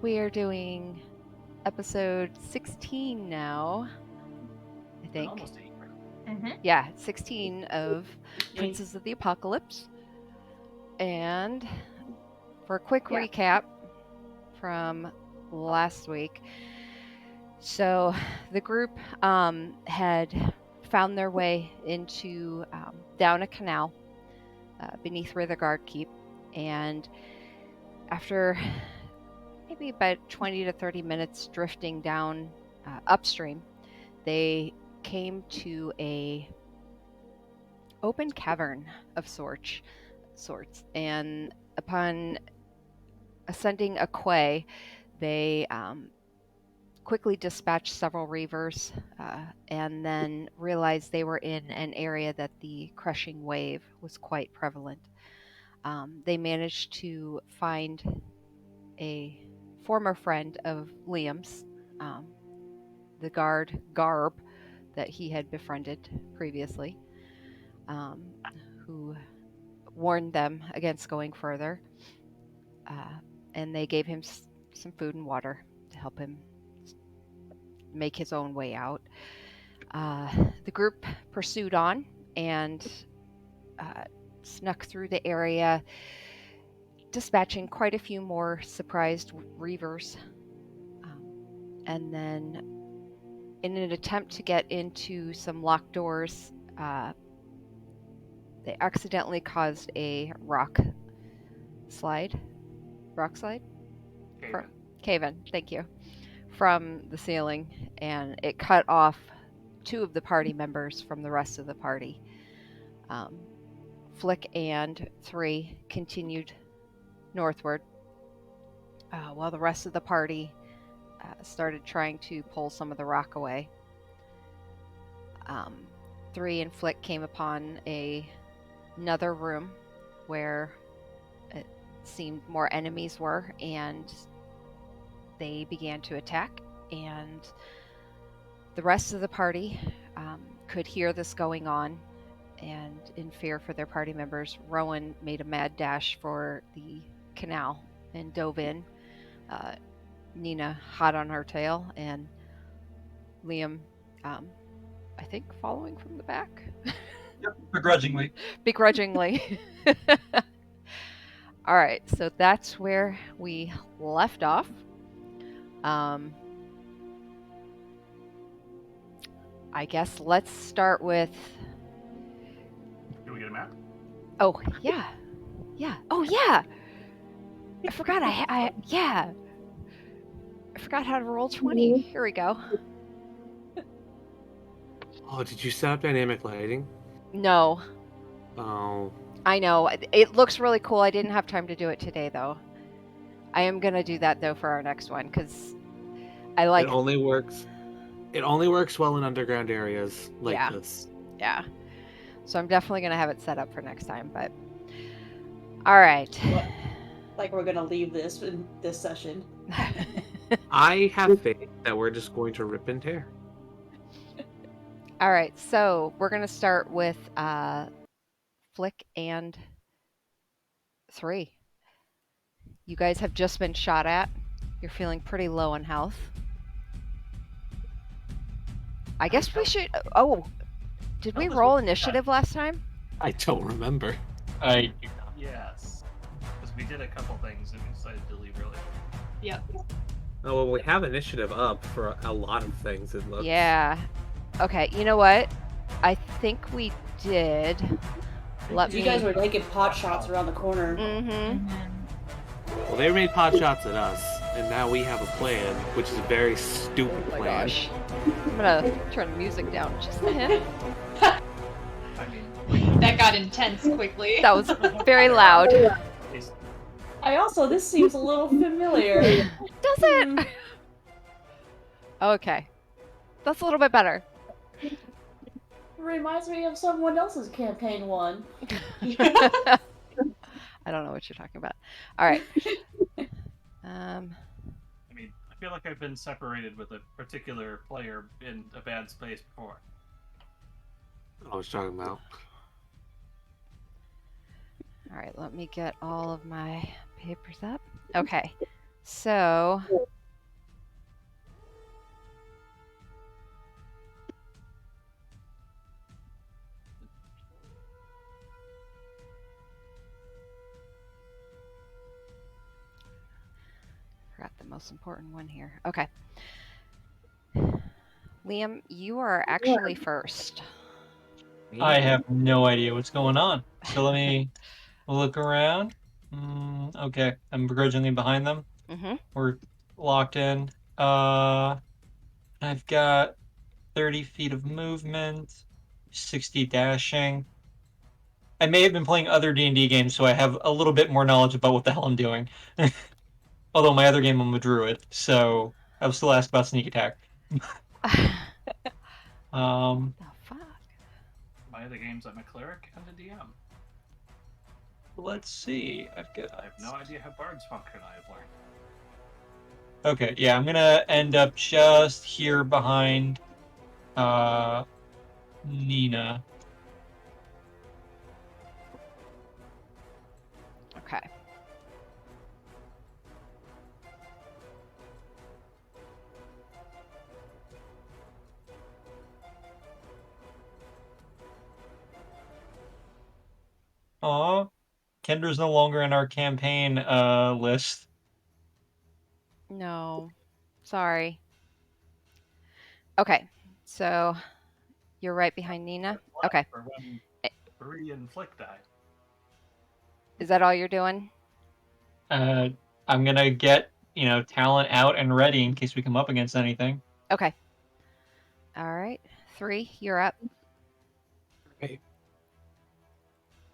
we are doing episode 16 now, I think. Almost 8. Yeah, 16 of Princes of the Apocalypse. And for a quick recap from last week, so the group had found their way into down a canal beneath where the guard keep, and after maybe about 20 to 30 minutes drifting down upstream, they came to a open cavern of sorts, and upon ascending a quay, they quickly dispatched several reavers and then realized they were in an area that the crushing wave was quite prevalent. They managed to find a former friend of Liam's, the guard Garb, that he had befriended previously, who warned them against going further, and they gave him some food and water to help him make his own way out. The group pursued on and snuck through the area, dispatching quite a few more surprised reavers. And then, in an attempt to get into some locked doors, they accidentally caused a rock slide. Cave-in, thank you. From the ceiling, and it cut off two of the party members from the rest of the party. Flick and 3 continued northward, while the rest of the party started trying to pull some of the rock away. 3 and Flick came upon another room where it seemed more enemies were, and they began to attack, and the rest of the party could hear this going on, and in fear for their party members, Rowan made a mad dash for the canal and dove in. Nina hot on her tail, and Liam, I think, following from the back. Yep, begrudgingly. All right, so that's where we left off. I guess let's start with... Do we get a map? Oh, yeah. Oh, yeah! I forgot I forgot how to roll 20. Here we go. Oh, did you set up dynamic lighting? No. Oh. I know. It looks really cool. I didn't have time to do it today, though. I am going to do that, though, for our next one, because I like... It only works well in underground areas like this. Yeah. So I'm definitely going to have it set up for next time, but... All right. Like we're going to leave this in this session. I have faith that we're just going to rip and tear. All right, so we're going to start with Flick and 3. You guys have just been shot at. You're feeling pretty low on health. I guess we should... Oh, did we roll initiative last time? I don't remember. I do not. Yes. Because we did a couple things and we decided to leave early. Yep. Oh, well, we have initiative up for a lot of things, it looks. Yeah. Okay, you know what? I think we did. You guys were taking pot shots around the corner. Mm-hmm. Well, they made pot shots at us, and now we have a plan, which is a very stupid plan. Gosh. I'm gonna turn the music down just a hint. I mean, That got intense quickly. That was very loud. This seems a little familiar. Does it? Okay. That's a little bit better. Reminds me of someone else's campaign one. I don't know what you're talking about. All right. I mean, I feel like I've been separated with a particular player in a bad space before. I was talking about. All right, let me get all of my papers up. Okay. So forgot the most important one here. Okay. Liam, you are actually first. I have no idea what's going on. So let me look around. Okay, I'm begrudgingly behind them. Mm-hmm. We're locked in. I've got 30 feet of movement, 60 dashing. I may have been playing other D&D games, so I have a little bit more knowledge about what the hell I'm doing. Although my other game I'm a druid, so I was still asked about sneak attack. Um, The fuck? My other games, I'm a cleric and a DM. let's see. I've got. I have no idea how bards function. I have learned. Okay, yeah, I'm gonna end up just here behind Nina. Okay. Aw, Kendra's no longer in our campaign list. No. Sorry. Okay. So you're right behind Nina. Okay. For when Eh. 3 and Flick die. Is that all you're doing? I'm gonna get, talent out and ready in case we come up against anything. Okay. All right. 3, you're up. Okay.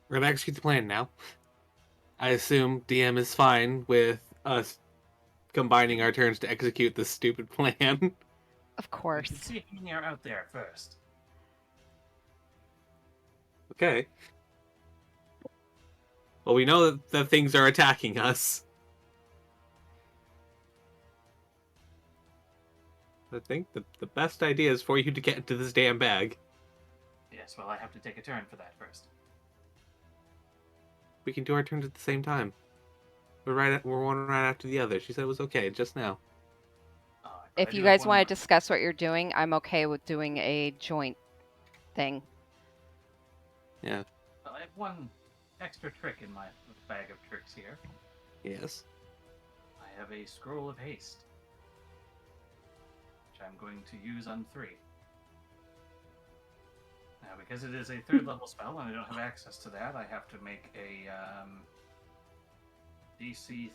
We're gonna execute the plan now. I assume DM is fine with us combining our turns to execute this stupid plan. Of We course. can see how many are out there first. Okay. Well, we know that things are attacking us. I think the best idea is for you to get into this damn bag. Yes, well, I have to take a turn for that first. We can do our turns at the same time. We're one right after the other. She said it was okay just now. I If do you have guys one want more. to discuss what you're doing, I'm okay with doing a joint thing. Yeah. Well, I have one extra trick in my bag of tricks here. Yes. I have a Scroll of Haste, which I'm going to use on 3. Now, because it is a 3rd level spell and I don't have access to that, I have to make a DC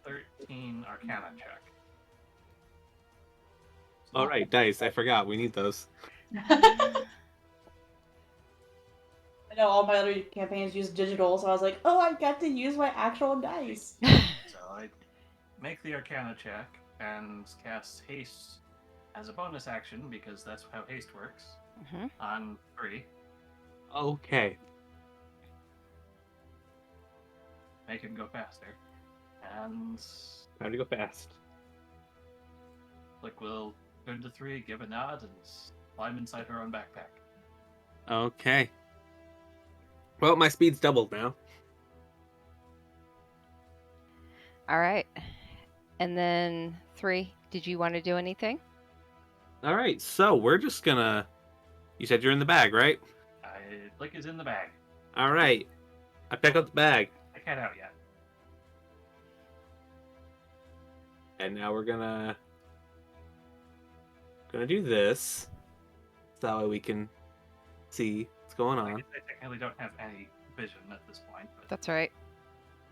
13 Arcana check. All right, dice. I forgot. We need those. I know all my other campaigns use digital, so I was like, oh, I got to use my actual dice. So I make the Arcana check and cast Haste as a bonus action because that's how Haste works hmm on 3. Okay. Make him go faster. And Time to go fast. Flick will turn to 3, give a nod, and climb inside her own backpack. Okay. Well, my speed's doubled now. All right. And then 3, did you want to do anything? All right, so we're just gonna. You said you're in the bag, right? Flick is in the bag. All right. I pick up the bag, I can't out yet. and now we're gonna do this, so that way we can see what's going I on. guess I technically don't have any vision at this point. But That's right.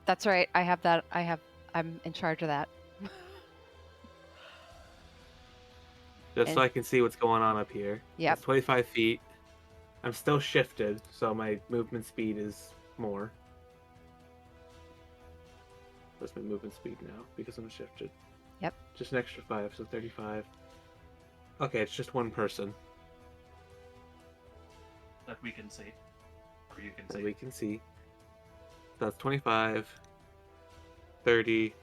That's right. I have that. I'm in charge of that. Just so And- I can see what's going on up here. Yep. It's 25 feet. I'm still shifted, so my movement speed is more. What's my movement speed now? Because I'm shifted. Yep. Just an extra 5, so 35. Okay, it's just one person that we can see. Or you can that see. we can see. So that's 25, 30,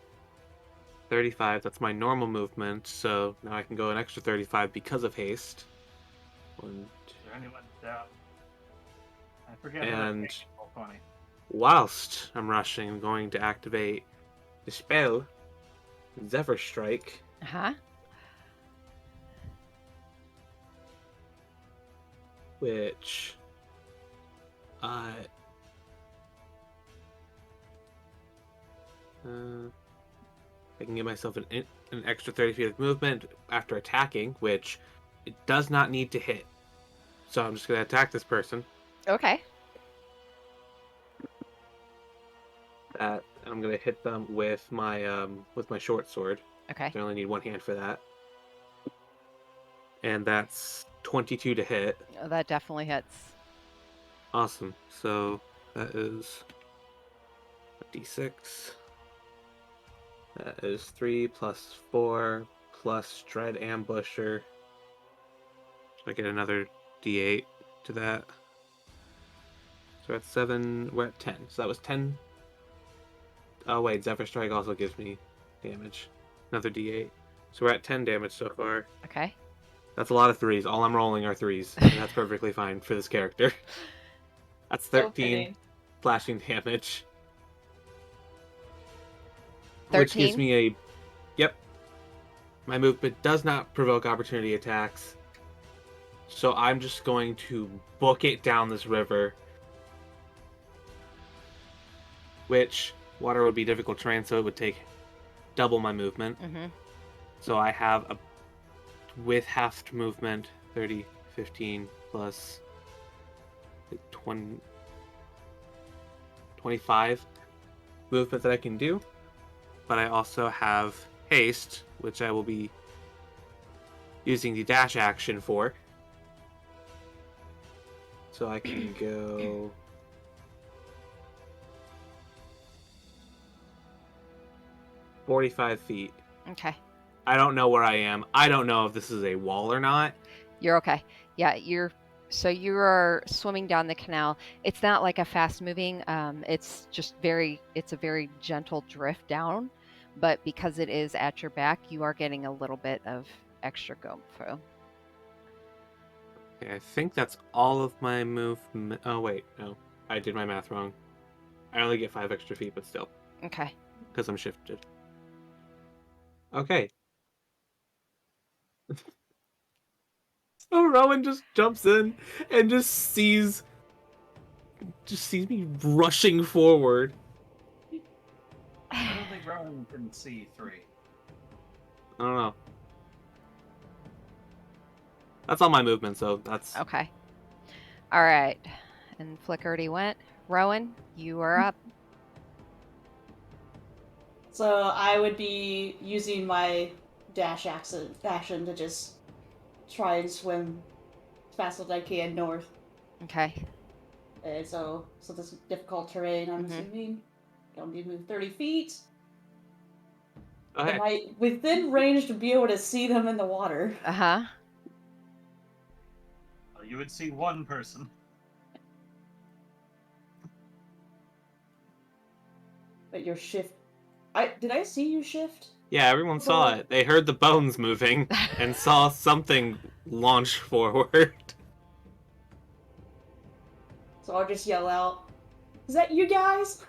35. That's my normal movement, so now I can go an extra 35 because of haste. One, Is there anyone down? I forget And- that roll 20. Whilst I'm rushing, I'm going to activate the spell Zephyr Strike. Uh-huh. Which I can give myself an extra 30 feet of movement after attacking, which it does not need to hit. So I'm just going to attack this person. Okay. I'm going to hit them with my short sword. Okay. I only need one hand for that. And that's 22 to hit. Oh, that definitely hits. Awesome. So that is a d6. That is 3 plus 4 plus Dread Ambusher. I get another d8 to that. So we're at 7. We're at 10. So that was 10. Oh wait, Zephyr Strike also gives me damage. Another d8. So we're at 10 damage so far. Okay. That's a lot of 3s. All I'm rolling are 3s. And that's perfectly fine for this character. That's 13 slashing damage. 13? Which gives me a... Yep. My movement does not provoke opportunity attacks. So I'm just going to book it down this river. Which, water would be difficult terrain, so it would take double my movement. Mm-hmm. So I have a... With half movement, 30, 15, plus 20, 25 movement that I can do. But I also have haste, which I will be using the dash action for. So I can go 45 feet. Okay. I don't know where I am. I don't know if this is a wall or not. You're okay. Yeah, you are swimming down the canal. It's not like a fast moving, it's a very gentle drift down, but because it is at your back, you are getting a little bit of extra go through. Okay, I think that's all of my movement. Oh wait, no. I did my math wrong. I only get 5 extra feet, but still. Okay. Because I'm shifted. Okay. So Rowan just jumps in and just sees me rushing forward. I don't think Rowan can see 3. I don't know. That's all my movement, so that's... Okay. All right. And Flickerty went. Rowan, you are up. So I would be using my dash action to just try and swim as fast as I can north. Okay. And so this difficult terrain, I'm assuming. I'll need to move 30 feet. Okay. Am I within range to be able to see them in the water? Uh-huh. Well, you would see one person. But your shift... Did I see you shift? Yeah, everyone saw it. They heard the bones moving and saw something launch forward. So I'll just yell out, "Is that you guys?"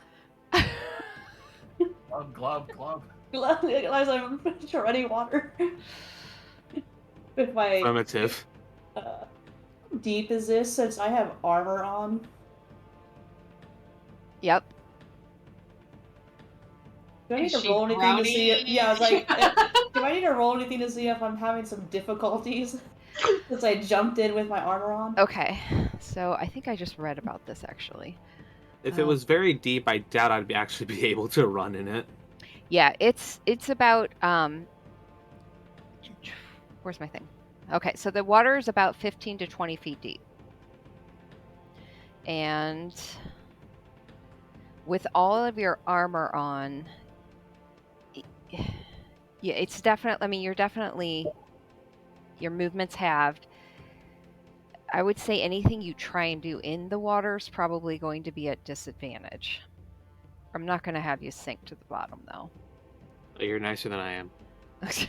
Glub, glub. As I'm treading water. With my... Affirmative. How deep is this since I have armor on? Yep. Do I need Is to she roll anything to see drowning? Yeah, I was like, do I need to roll anything to see if I'm having some difficulties? Since I jumped in with my armor on? Okay. So I think I just read about this actually. If it was very deep, I doubt I'd actually be able to run in it. Yeah, it's about where's my thing? Okay, so the water is about 15 to 20 feet deep. And with all of your armor on, yeah, it's definitely, I mean, your movement's halved. I would say anything you try and do in the water is probably going to be at disadvantage. I'm not going to have you sink to the bottom, though. You're nicer than I am. I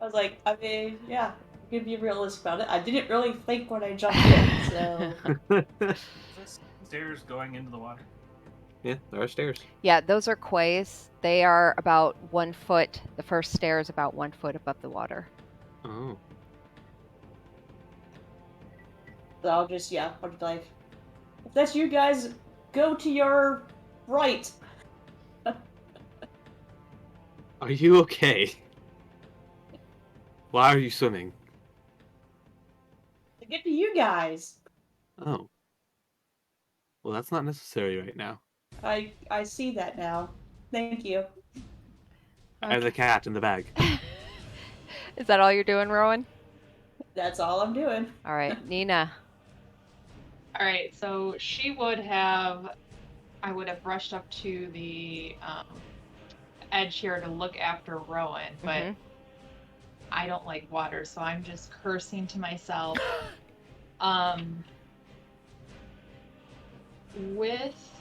was like, I mean, yeah, you can be realistic about it. I didn't really think when I jumped in, so... Is this stairs going into the water? Yeah, there are stairs. Yeah, those are quays. They are about 1 foot. The first stair is about 1 foot above the water. Oh. So I'll just, I'll be like, if that's you guys, go to your right. Are you okay? Why are you swimming? To get to you guys. Oh. Well, that's not necessary right now. I see that now. Thank you. I have the cat in the bag. Is that all you're doing, Rowan? That's all I'm doing. All right, Nina. All right, so I would have rushed up to the edge here to look after Rowan, but Mhm. I don't like water, so I'm just cursing to myself. With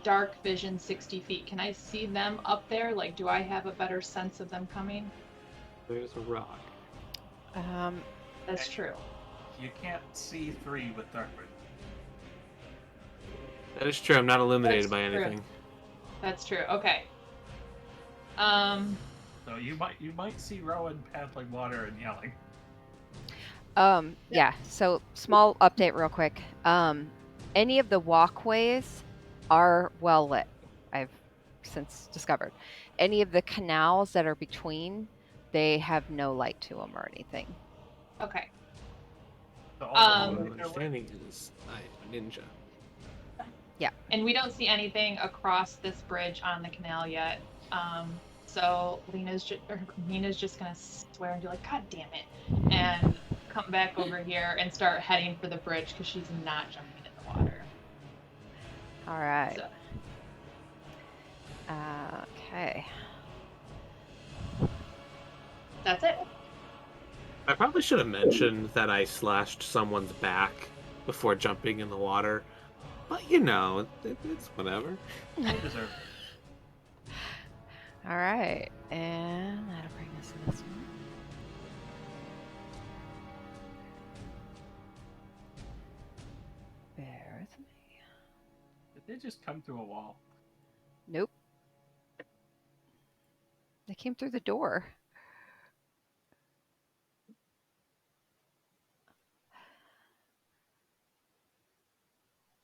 dark vision 60 feet, can I see them up there? Like, do I have a better sense of them coming? There's a rock. That's true. You can't see 3 with dark vision. That is true. I'm not illuminated That's by true. anything. That's true. Okay. So you might see Rowan paddling water and yelling. Yeah, so small update real quick. Any of the walkways are well lit, I've since discovered. Any of the canals that are between, they have no light to them or anything. Okay. So all My the water they're understanding is I am a ninja. And we don't see anything across this bridge on the canal yet. So Nina's just gonna swear and be like, God damn it, and come back over here and start heading for the bridge because she's not jumping in the water. All right. So, Okay. that's it. I probably should have mentioned that I slashed someone's back before jumping in the water. But you know, it's whatever. they deserve. All right, and that'll bring us to this one. Bear with me. Did they just come through a wall? Nope. They came through the door.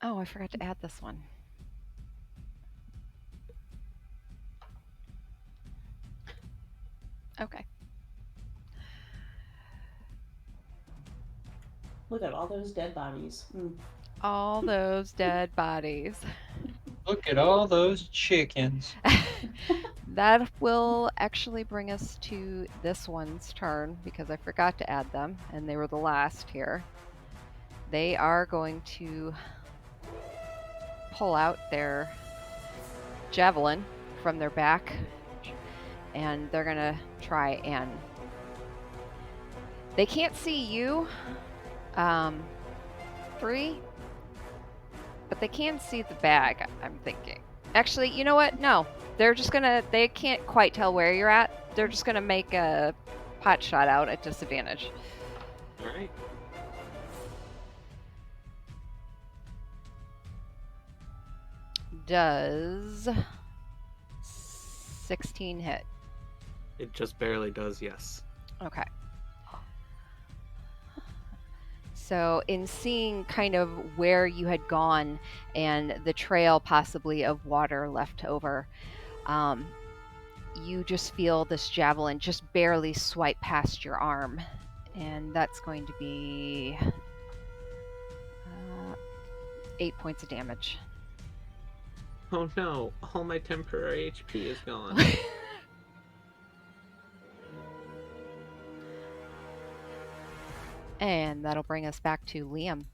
Oh, I forgot to add this one. Okay. Look at all those dead bodies. All those dead bodies. Look at all those chickens. That will actually bring us to this one's turn because I forgot to add them and they were the last here. They are going to pull out their javelin from their back and they're gonna try and they can't see you, 3, but they can see the bag, I'm thinking. Actually, you know what? No. They can't quite tell where you're at. They're just gonna make a pot shot out at disadvantage. Alright. Does 16 hit? It just barely does, yes. Okay. So in seeing kind of where you had gone and the trail possibly of water left over, you just feel this javelin just barely swipe past your arm. And that's going to be 8 points of damage. Oh no, all my temporary HP is gone. And that'll bring us back to Liam.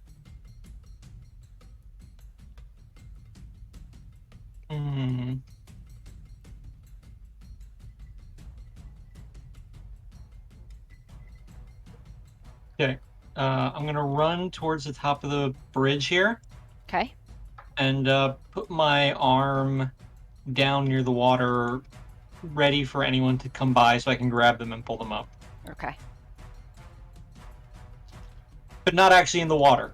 Okay. I'm gonna run towards the top of the bridge here Okay. and put my arm down near the water, ready for anyone to come by so I can grab them and pull them up. Okay. But not actually in the water.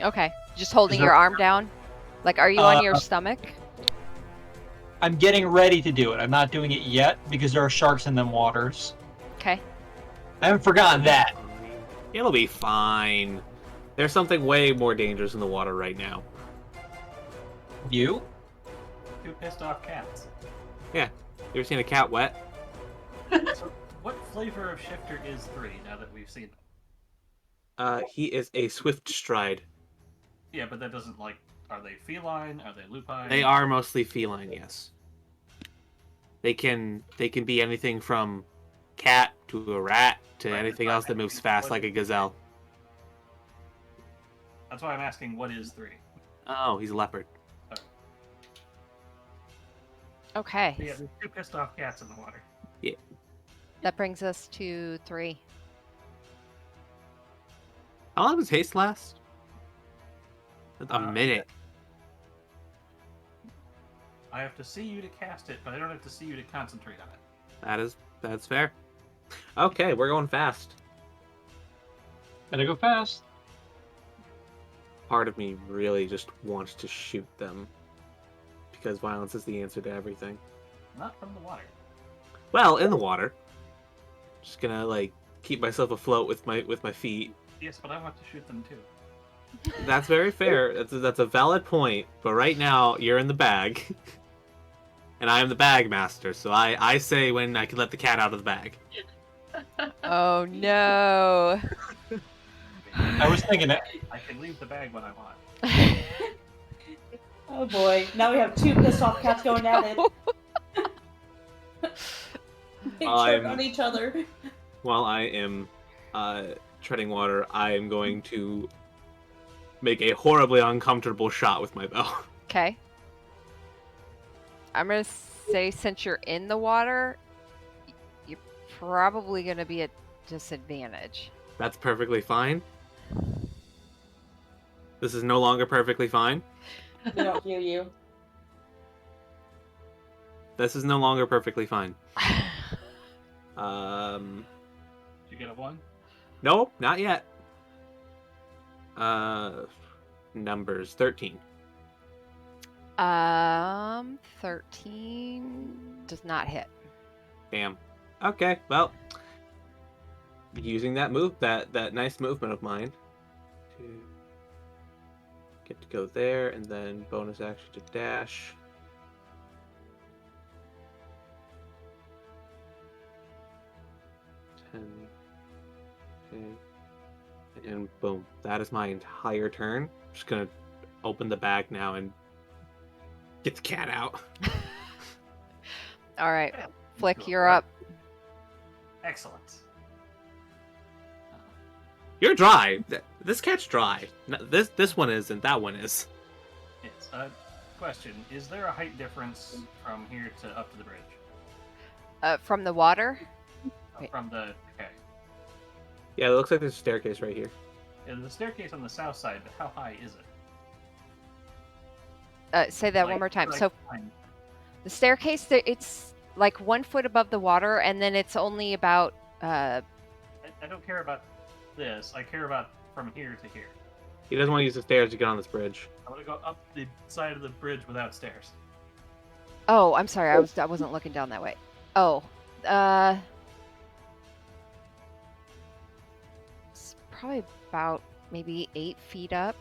Okay. Just holding Is there- your arm down? Like, are you on your Uh, stomach? I'm getting ready to do it. I'm not doing it yet because there are sharks in them waters. Okay. I haven't forgotten that. It'll be fine. There's something way more dangerous in the water right now. You? 2 pissed off cats. You ever seen a cat wet? So, what flavor of shifter is 3 now that we've seen them? He is a swift stride. Yeah, but that doesn't like. Are they feline? Are they lupine? They are mostly feline, yes. They can be anything from cat to a rat to Right, anything but else that moves fast like a gazelle. That's why I'm asking what is 3. Oh, he's a leopard. Okay. Yeah, there's 2 pissed off cats in the water. That brings us to 3. How long does haste last? A Uh, minute. I have to see you to cast it, but I don't have to see you to concentrate on it. That's fair. Okay, we're going fast. Gotta go fast. Part of me really just wants to shoot them. Because violence is the answer to everything. Not from the water. Well, in the water. Just gonna like keep myself afloat with my feet. Yes, but I want to shoot them too. That's very fair. That's a valid point. But right now, you're in the bag. And I am the bag master, so I say when I can let the cat out of the bag. Oh no. I was thinking that. I can leave the bag when I want. Oh boy, now we have 2 pissed off cats going at it. They turn on each other. While I am treading water, I am going to make a horribly uncomfortable shot with my bow. Okay. I'm gonna say since you're in the water, you're probably gonna be at disadvantage. That's perfectly fine. This is no longer perfectly fine. We don't hear you. This is no longer perfectly fine. Did you get a 1? No, not yet. Numbers 13. 13 does not hit. Damn. Okay, well, using that nice movement of mine to get to go there, and then bonus action to dash. Okay. And boom, that is my entire turn. I'm just gonna open the bag now and get the cat out. All right, Flick, you're up. Excellent. You're dry. This cat's dry. No, this one isn't. That one is. Yes. Question: is there a height difference from here to up to the bridge? From the water? Wait. From the okay. Yeah, it looks like there's a staircase right here. Yeah, there's a staircase on the south side, but how high is it? Say that one Like- more time. like So I'm- the staircase, it's like 1 foot above the water, and then it's only about I don't care about this. I care about from here to here. He doesn't want to use the stairs to get on this bridge. I want to go up the side of the bridge without stairs. Oh, I'm sorry. I wasn't looking down that way. Oh, it's probably about maybe 8 feet up.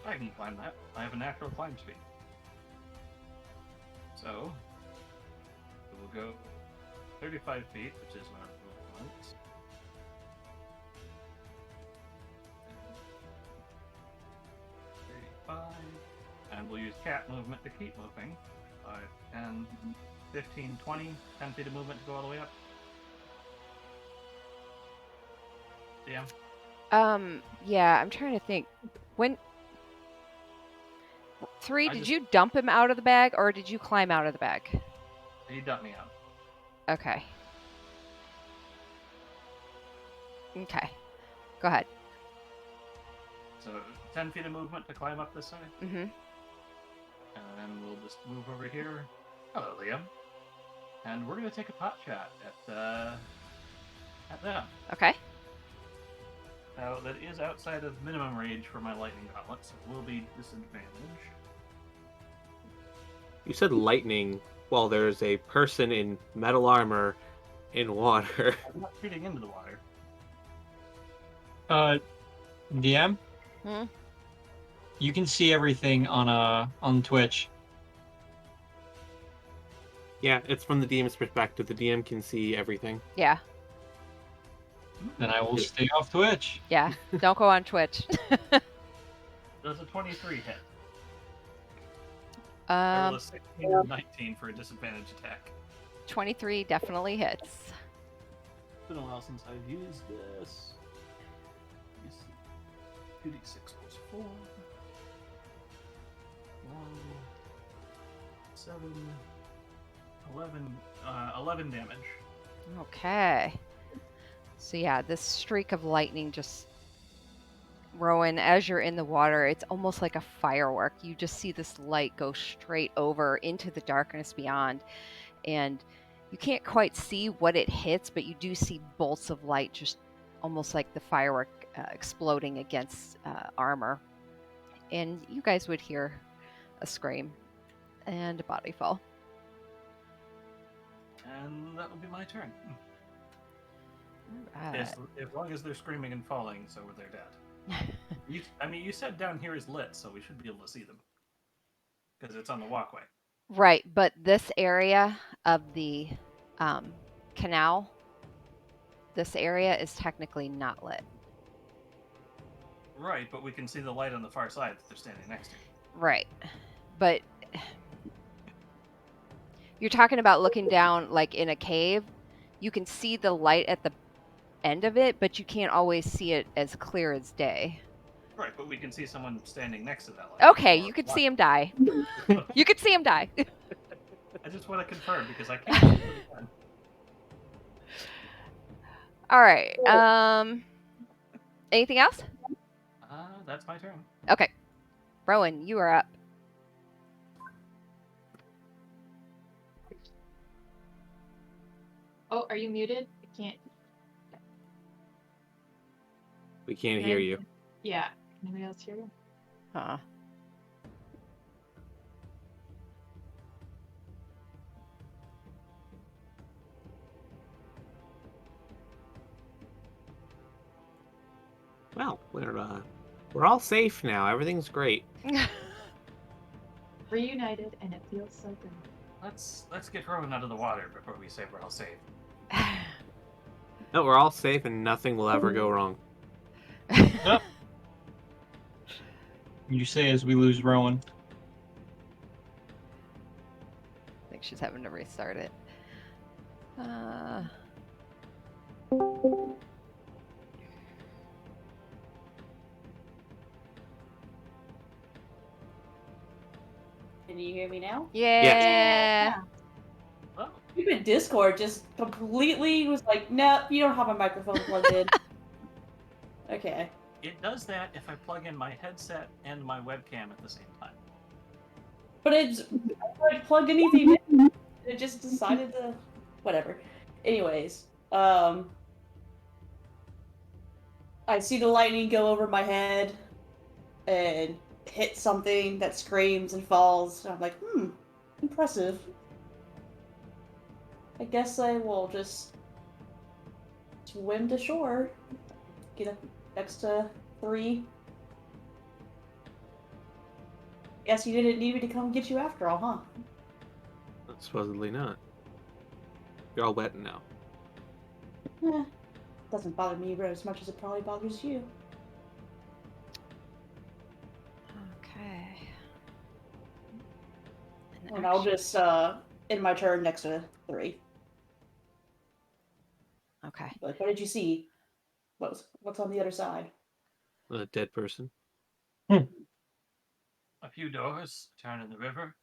I can climb that. I have a natural climb speed. So, we'll go 35 feet, which is our movement. And we'll use cat movement to keep moving. 5, 10, 15, 20, 10 feet of movement to go all the way up. Yeah. Yeah, I'm trying to think. When 3, I did just- you dump him out of the bag, or did you climb out of the bag? He dumped me out. Okay. Okay. Go ahead. So 10 feet of movement to climb up this side. Mm-hmm. And then we'll just move over here. Hello, Liam. And we're gonna take a pot shot at them. Okay. Now, that is outside of minimum range for my lightning gauntlet, so it will be disadvantage. You said lightning while there's a person in metal armor in water. I'm not shooting into the water. DM. Hmm? You can see everything on Twitch. Yeah, it's from the DM's perspective. The DM can see everything. Yeah, Then I will stay off Twitch. yeah. Don't go on Twitch. Does a 23 hit? I roll a 16 and 19 for a disadvantage attack. 23 definitely hits. It's been a while since I've used this. Let me see. 2d6 plus 4. 1, 7, 11 damage. Okay. So yeah, this streak of lightning just, Rowan, as you're in the water, it's almost like a firework. You just see this light go straight over into the darkness beyond, and you can't quite see what it hits, but you do see bolts of light, just almost like the firework exploding against armor. And you guys would hear a scream and a body fall. And that will be my turn. Alright. As long as they're screaming and falling, so they're dead. You said down here is lit, so we should be able to see them. Because it's on the walkway. Right, but this area of the canal, this area is technically not lit. Right, but we can see the light on the far side that they're standing next to. Right, but you're talking about looking down like in a cave. You can see the light at the end of it, but you can't always see it as clear as day. Right, but we can see someone standing next to that light. Okay, you could see him die. You could see him die. I just want to confirm because I can't see it again. All right. Anything else? That's my turn. Okay. Rowan, you are up. Oh, are you muted? I can't. We can't hear you. Yeah. Can anybody else hear you? Huh. Well, we're all safe now. Everything's great. Reunited, and it feels so good. Let's get Rowan out of the water before we say we're all safe. No, we're all safe and nothing will ever go wrong. You say as we lose Rowan. I think she's having to restart it. Can you hear me now? Yeah. Oh, Stupid Discord just completely was like, nope, you don't have a microphone plugged in. Okay. it does that if I plug in my headset and my webcam at the same time. But I plugged anything in. It just decided to whatever. Anyways, I see the lightning go over my head and hit something that screams and falls. And I'm like, impressive. I guess I will just swim to shore. Get up next to 3. Guess you didn't need me to come get you after all, huh? Supposedly not. You're all wet now. Doesn't bother me as much as it probably bothers you. Okay. And I'll just end my turn next to 3. Okay. Like, what did you see? What's on the other side? A dead person. A few doors turn in the river.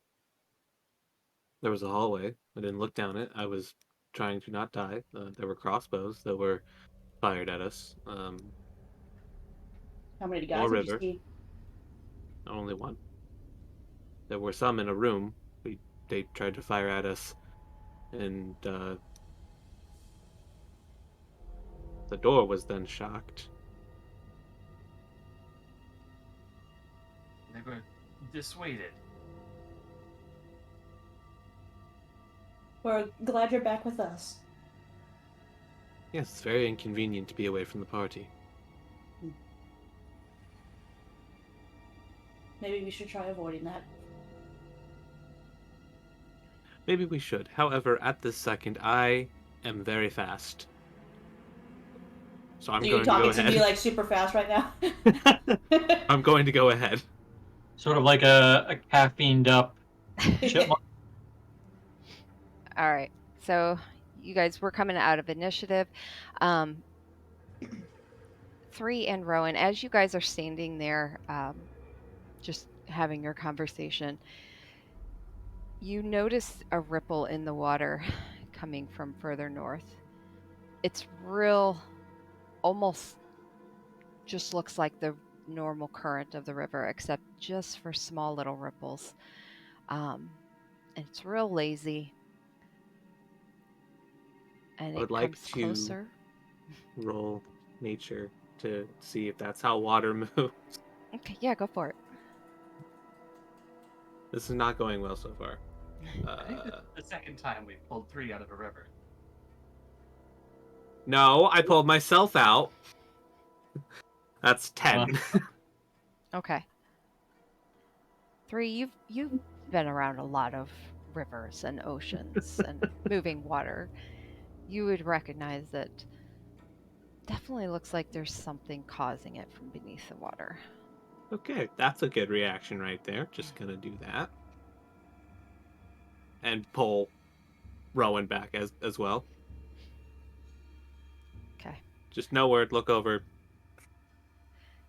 There was a hallway. I didn't look down it. I was trying to not die. There were crossbows that were fired at us. How many More guys did you river. see? Only one. There were some in a room. They tried to fire at us, and the door was then shocked. dissuaded. We're glad you're back with us. Yes, it's very inconvenient to be away from the party. Maybe we should try avoiding that. Maybe we should. However, at this second, I am very fast. So I'm Are you going to go talking to ahead. me like super fast right now? I'm going to go ahead. Sort of like a caffeined up chipmunk. All right. So you guys were coming out of initiative. 3 and Rowan, as you guys are standing there, just having your conversation, you notice a ripple in the water coming from further north. It's real, almost just looks like the normal current of the river, except just for small little ripples. And it's real lazy. And I would it like comes to closer. roll nature to see if that's how water moves. Okay, yeah, go for it. This is not going well so far. I think this is the second time we've pulled 3 out of a river. No, I pulled myself out. That's 10. Okay. 3, you've been around a lot of rivers and oceans and moving water. You would recognize that definitely looks like there's something causing it from beneath the water. Okay, that's a good reaction right there. Just gonna do that. And pull Rowan back as well. Okay. Just no word, look over.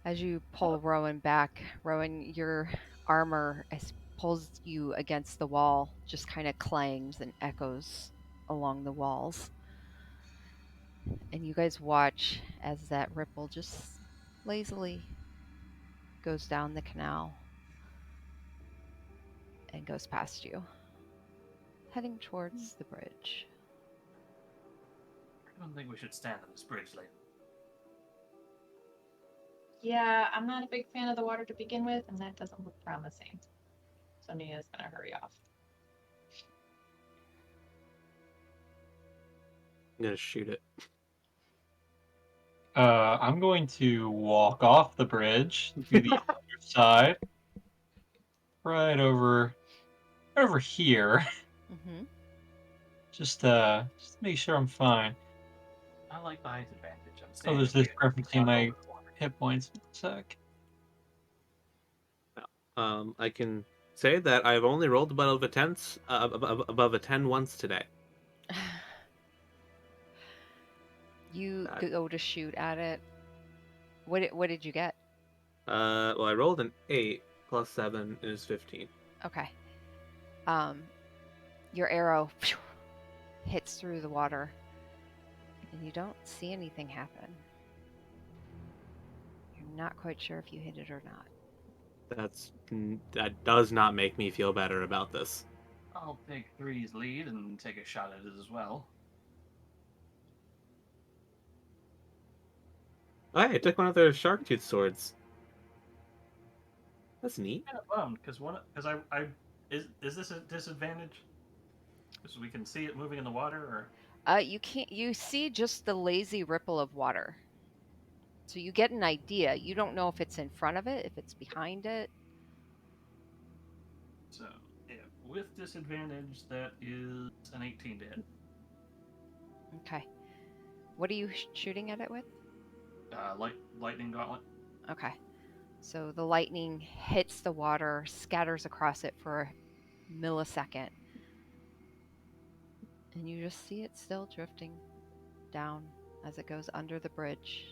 As you pull Rowan back, Rowan, your armor pulls you against the wall, just kind of clangs and echoes along the walls. And you guys watch as that ripple just lazily goes down the canal and goes past you, heading towards the bridge. I don't think we should stand on this bridge, Layton. Yeah, I'm not a big fan of the water to begin with, and that doesn't look promising. So Nina's gonna hurry off. I'm gonna shoot it. I'm going to walk off the bridge to the other side, right over here, Mm-hmm. just to make sure I'm fine. I like the height advantage. I'm Oh, standing there's this here. referencing my hit points. Sec. I can say that I've only rolled above a 10 once today. You go to shoot at it. What did you get? Well, I rolled an 8 plus 7 is 15. Okay. Your arrow hits through the water, and you don't see anything happen. You're not quite sure if you hit it or not. That does not make me feel better about this. I'll take 3's lead and take a shot at it as well. Oh, hey, I took one of their shark tooth swords. That's neat. Kind of bummed because I is this a disadvantage? Because we can see it moving in the water, or You can't. You see just the lazy ripple of water. So you get an idea. You don't know if it's in front of it, if it's behind it. so yeah. With disadvantage, that is an 18 to hit. Okay. What are you shooting at it with? Lightning gauntlet. Okay. So the lightning hits the water, scatters across it for a millisecond. And you just see it still drifting down as it goes under the bridge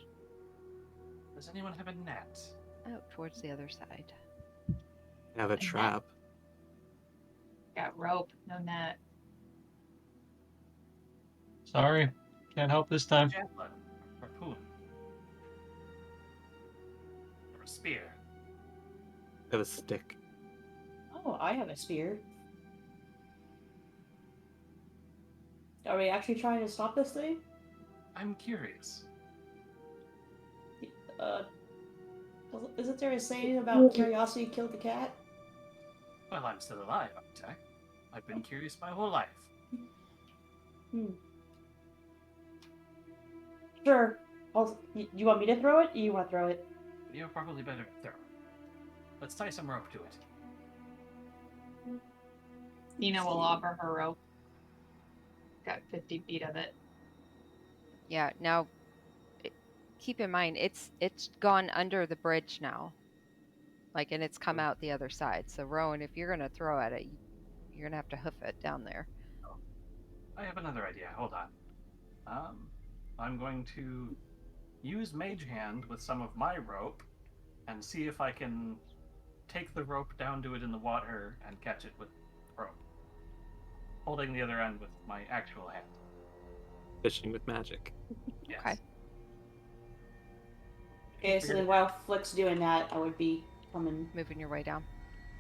Does anyone have a net? out towards the other side. I have a trap. Got rope, no net. Sorry, can't help this time. Javelin, harpoon, or a spear. I have a stick. Oh, I have a spear. Are we actually trying to stop this thing? I'm curious. Isn't there a saying about curiosity killed the cat? Well, I'm still alive, aren't I? I've been curious my whole life. Sure. You want me to throw it? Or you want to throw it? You're probably better at throw. Let's tie some rope to it. Nina will offer her rope. Got 50 feet of it. Yeah. Now, keep in mind it's gone under the bridge now. Like, and it's come out the other side. So Rowan, if you're gonna throw at it, you're gonna have to hoof it down there. I have another idea. Hold on. I'm going to use Mage Hand with some of my rope and see if I can take the rope down to it in the water and catch it with rope. Holding the other end with my actual hand. Fishing with magic. Yes. Okay. Okay, so then while Flick's doing that, I would be coming. Moving your way down.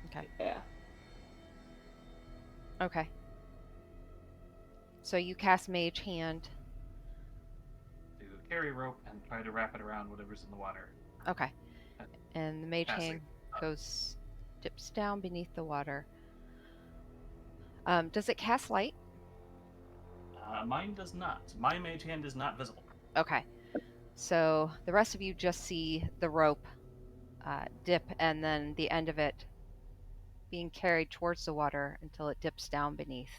Okay. Yeah. Okay. So you cast Mage Hand. To carry rope and try to wrap it around whatever's in the water. Okay. And the Mage Casting. Hand dips down beneath the water. Does it cast light? Mine does not. My Mage Hand is not visible. Okay. So the rest of you just see the rope dip and then the end of it being carried towards the water until it dips down beneath.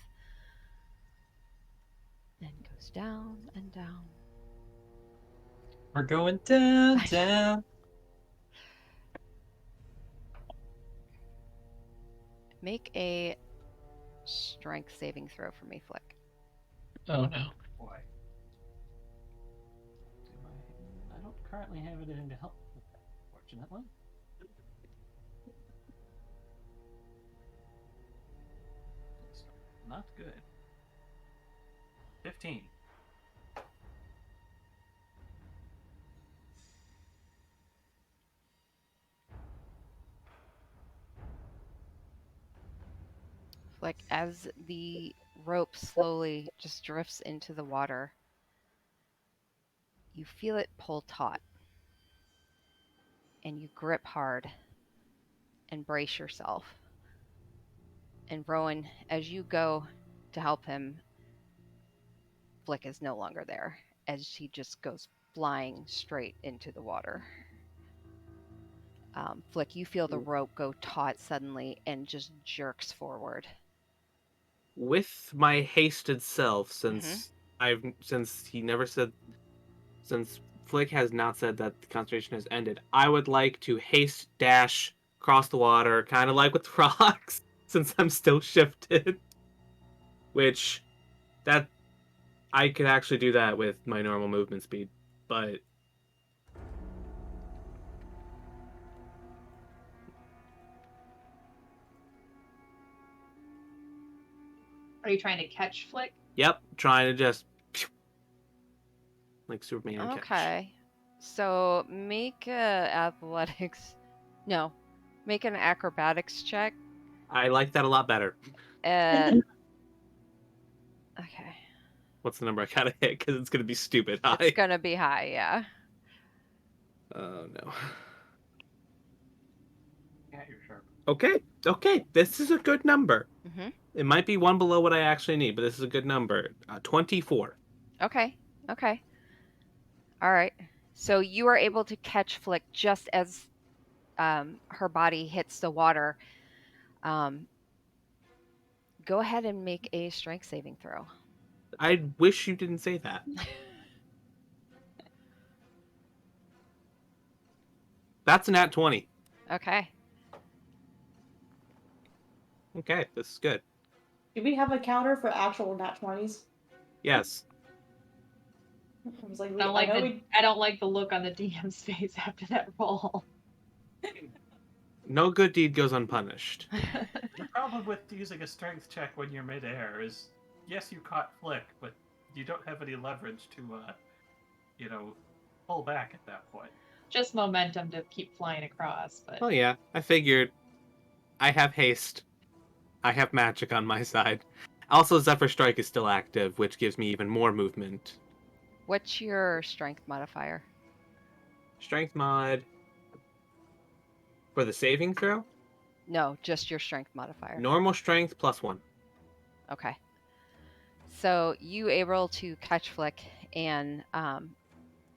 And goes down and down. We're going down, down. Make a strength saving throw for me, Flick. Oh no. Boy. I don't currently have anything to help with that, fortunately. Not good. 15. Flick, as the rope slowly just drifts into the water, you feel it pull taut. And you grip hard and brace yourself. And Rowan, as you go to help him, Flick is no longer there as he just goes flying straight into the water. Flick, you feel the rope go taut suddenly and just jerks forward. With my hasted self, since Flick has not said that the concentration has ended, I would like to haste dash across the water, kind of like with rocks, since I'm still shifted. Which, that I could actually do that with my normal movement speed, but Are you trying to catch Flick? yep, trying to just like Superman catch. Okay. So make an acrobatics check. I like that a lot better. Okay. What's the number I gotta hit? Because it's gonna be stupid high. It's gonna be high, yeah. Oh no. Yeah, you're sharp. Okay. This is a good number. Mm-hmm. It might be one below what I actually need, but this is a good number. 24. Okay. All right. So you are able to catch Flick just as her body hits the water. Go ahead and make a strength saving throw. I wish you didn't say that. That's an at 20. Okay. Okay, this is good. Do we have a counter for actual nat 20s? Yes. I was like, I don't like the look on the DM's face after that roll. No good deed goes unpunished. The problem with using a strength check when you're midair is, yes, you caught Flick, but you don't have any leverage to, pull back at that point. Just momentum to keep flying across, but Oh yeah, I figured. I have haste. I have magic on my side. Also, Zephyr Strike is still active, which gives me even more movement. What's your strength modifier? Strength mod for the saving throw? No, just your strength modifier. Normal strength +1. Okay. So you able to catch Flick, and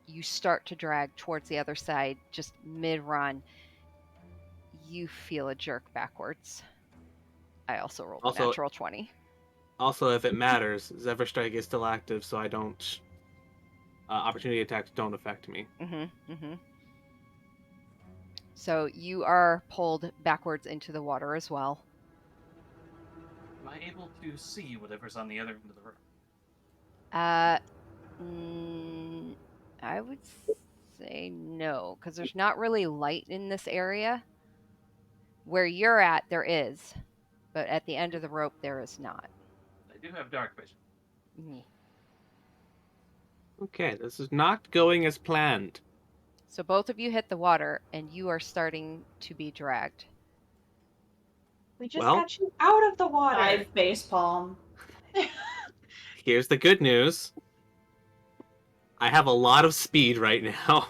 you start to drag towards the other side, just mid-run. You feel a jerk backwards. I also rolled a natural 20. Also, if it matters, Zephyr Strike is still active, so I don't... opportunity attacks don't affect me. So you are pulled backwards into the water as well. Am I able to see whatever's on the other end of the room? I would say no, because there's not really light in this area. Where you're at, there is, but at the end of the rope, there is not. I do have dark vision. Okay, this is not going as planned. So both of you hit the water, and you are starting to be dragged. We just got you out of the water. I facepalm. Here's the good news. I have a lot of speed right now.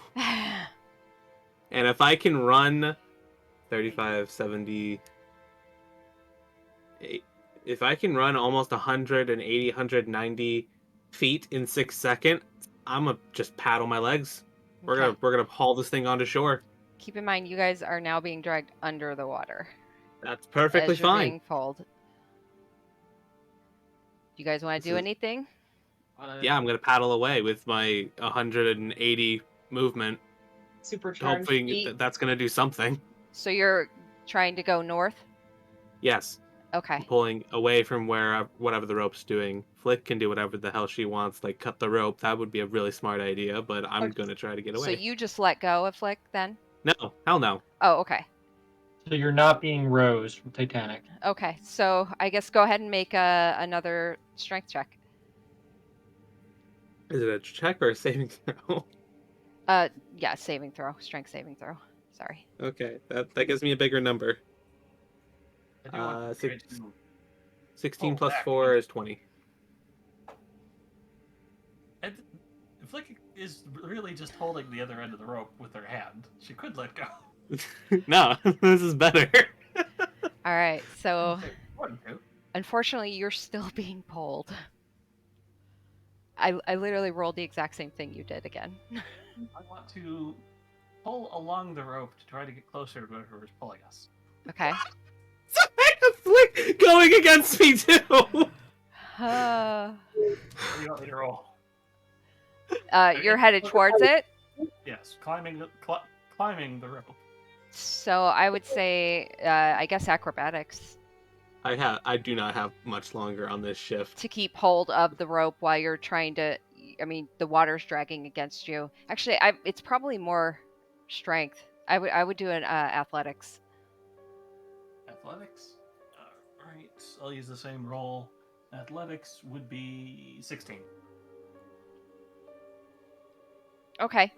And if I can run 35, 70... If I can run almost 180, 190 feet in 6 seconds, I'm gonna just paddle my legs. We're gonna haul this thing onto shore. Keep in mind, you guys are now being dragged under the water. That's perfectly as you're fine. Being pulled. Do you guys want to do anything? Yeah, I'm gonna paddle away with my 180 movement. Supercharged. Hoping that's gonna do something. So you're trying to go north? Yes. Okay. I'm pulling away from whatever the rope's doing. Flick can do whatever the hell she wants, like cut the rope. That would be a really smart idea, but I'm gonna try to get away. So you just let go of Flick then? No, hell no. Oh, okay. So you're not being Rose from Titanic. Okay, so I guess go ahead and make another strength check. Is it a check or a saving throw? Yeah, saving throw. Strength saving throw. Sorry. Okay, that gives me a bigger number. I do want to try to 16 pull plus back 4 is 20. And Flick is really just holding the other end of the rope with her hand. She could let go. No, this is better. All right, so One, two. unfortunately, you're still being pulled. I literally rolled the exact same thing you did again. I want to pull along the rope to try to get closer to whoever is pulling us. Okay. So I have Flick going against me too. What do you want me to roll? You're headed towards it. Yes, climbing the rope. So I would say, I guess acrobatics I do not have much longer on this shift. to keep hold of the rope while you're trying to. I mean, the water's dragging against you. Actually, it's probably more strength. I would do an athletics. Athletics? Alright, I'll use the same roll. Athletics would be 16. Okay. I'm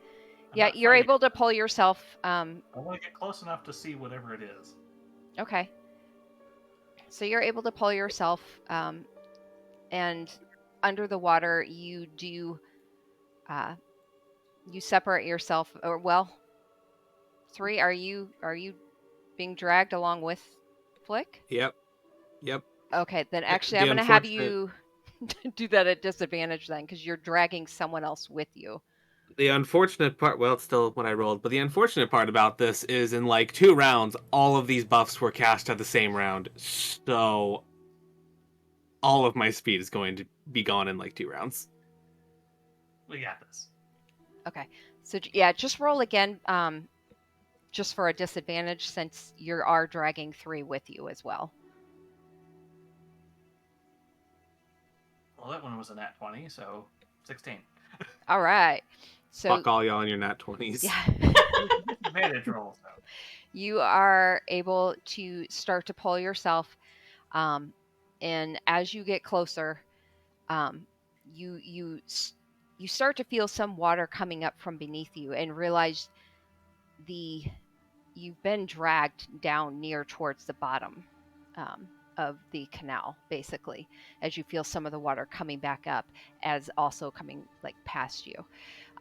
Yeah, not you're fighting. able to pull yourself. I want to get close enough to see whatever it is. Okay. So you're able to pull yourself, and under the water, you do. You separate yourself, or well, 3. Are you being dragged along with Flick? Yep. Okay, then actually, the I'm going to have you do that at disadvantage then, because you're dragging someone else with you. The unfortunate part, well, it's still what I rolled, but the unfortunate part about this is in like 2 rounds, all of these buffs were cast at the same round. So all of my speed is going to be gone in like 2 rounds. We got this. Okay, so yeah, just roll again, just for a disadvantage, since you are dragging 3 with you as well. Well, that one was a nat 20, so 16. All right. So Fuck all y'all in your nat 20s. yeah. Advantage roll, so. You are able to start to pull yourself, and as you get closer, you start to feel some water coming up from beneath you, and realize you've been dragged down near towards the bottom of the canal, basically, as you feel some of the water coming back up, as also coming like past you.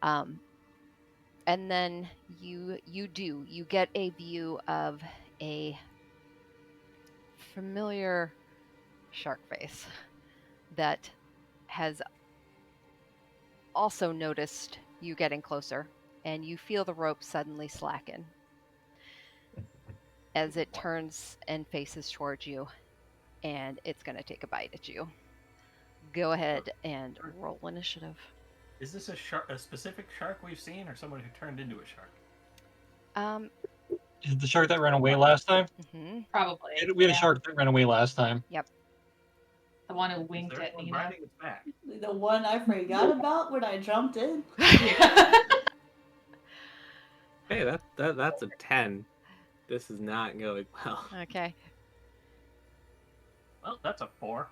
And then you get a view of a familiar shark face that has also noticed you getting closer, and you feel the rope suddenly slacken as it turns and faces towards you, and it's going to take a bite at you. Go ahead and roll initiative. Is this a specific shark we've seen, or someone who turned into a shark? Is it the shark that ran away last time? Probably. We had a yeah. shark that ran away last time. Yep. The one who winked Is there at one Nina. riding its back? The one I forgot about when I jumped in. Hey, that's a 10. This is not going well. Okay. Well, that's a 4.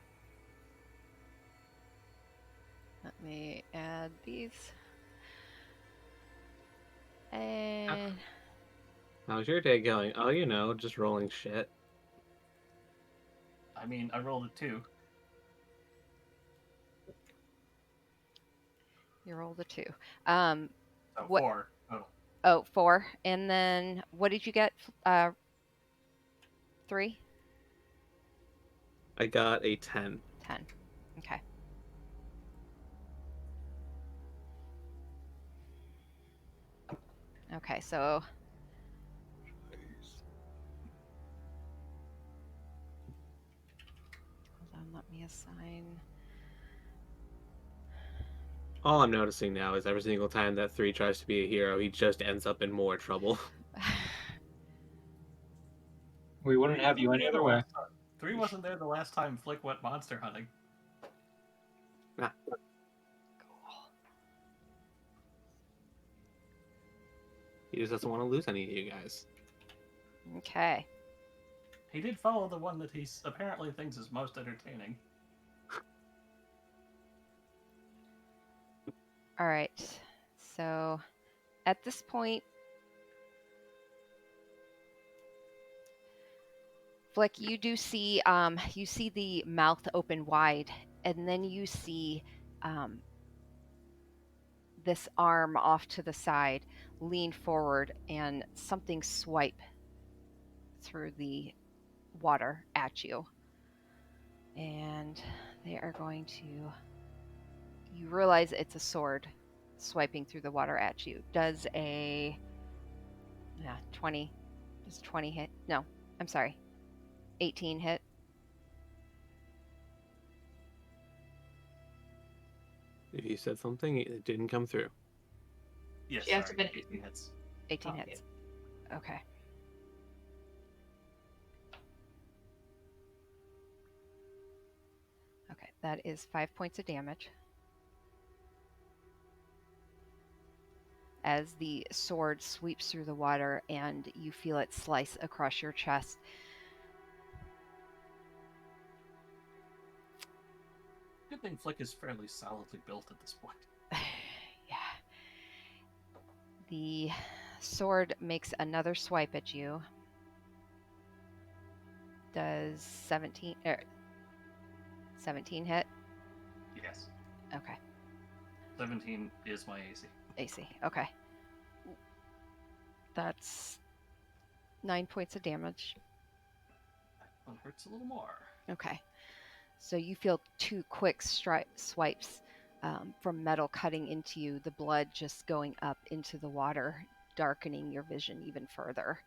Let me add these. And How's your day going? Oh, you know, just rolling shit. I mean, I rolled a 2. you rolled a 2. So What- 4 total. Oh, 4. And then what did you get? 3? I got a 10. 10. Okay. Okay, so hold on, let me assign. All I'm noticing now is every single time that 3 tries to be a hero, he just ends up in more trouble. We wouldn't have you any other way. 3 wasn't there the last time Flick went monster hunting. He just doesn't want to lose any of you guys. Okay. He did follow the one that he apparently thinks is most entertaining. All right. So at this point, Flick, you do see you see the mouth open wide, and then you see this arm off to the side lean forward and something swipe through the water at you. And they are going to, you realize it's a sword swiping through the water at you. Does a 20, does 20 hit? No, I'm sorry. 18 hit. If you said something, it didn't come through. Yes, She has to sorry, be- 18 hits. 18 Oh, hits. Okay. Okay, that is 5 points of damage. As the sword sweeps through the water and you feel it slice across your chest. Good thing Flick is fairly solidly built at this point. Yeah. The sword makes another swipe at you. Does 17 hit? Yes. Okay. 17 is my AC. AC. Okay. That's 9 points of damage. That one hurts a little more. Okay. So you feel 2 quick swipes from metal cutting into you, the blood just going up into the water, darkening your vision even further.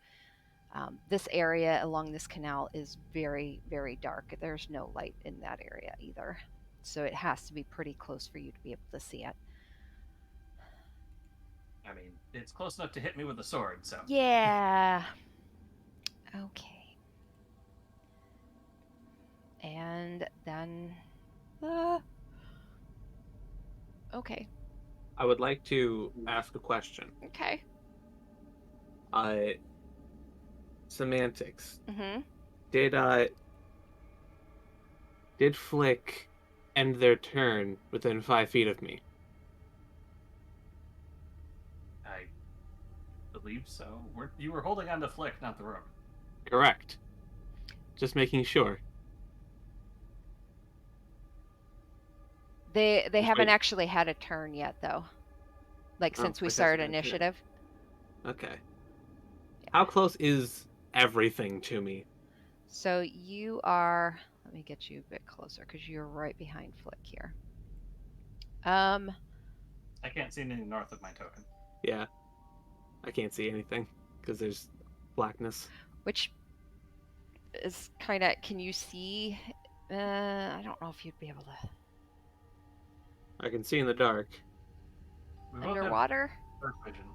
This area along this canal is very, very dark. There's no light in that area either. So it has to be pretty close for you to be able to see it. I mean, it's close enough to hit me with a sword, so. Yeah. Okay. And then... okay. I would like to ask a question. Okay. Semantics. Mm-hmm. Did Flick end their turn within 5 feet of me? I believe so. You were holding on to Flick, not the rope. Correct. Just making sure. They haven't Wait. actually had a turn yet, though. Like, Oh, since we like that's started a good turn. initiative. Okay. How close is everything to me? So you are. Let me get you a bit closer because you're right behind Flick here. I can't see anything north of my token. Yeah. I can't see anything because there's blackness. Which is kind of. Can you see? I don't know if you'd be able to. I can see in the dark. We both have Underwater? dark vision.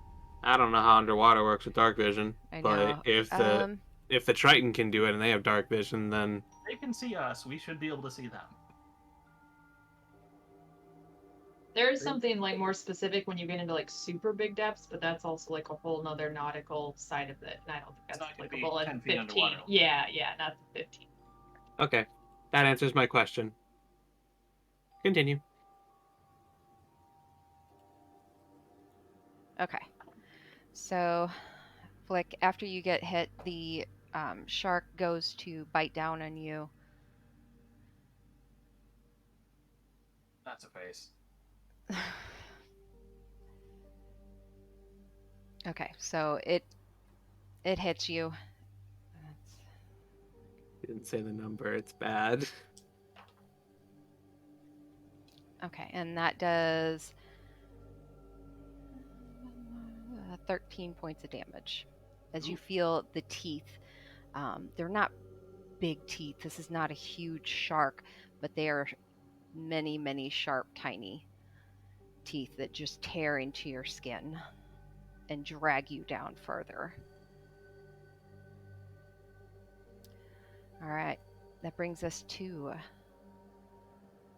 I don't know how underwater works with dark vision, I but know. if the Triton can do it and they have dark vision, then They can see us. We should be able to see them. There is something like more specific when you get into like super big depths, but that's also like a whole nother nautical side of it, and I don't think It's that's not gonna be applicable in 10 feet 15. underwater. Yeah, not the 15. okay, that answers my question. Continue. Okay. So, Flick, after you get hit, the shark goes to bite down on you. That's a face. Okay, so it hits you. You didn't say the number. It's bad. Okay, and that does 13 points of damage. As you feel the teeth, they're not big teeth. This is not a huge shark, but they are many, many sharp, tiny teeth that just tear into your skin and drag you down further. All right, that brings us to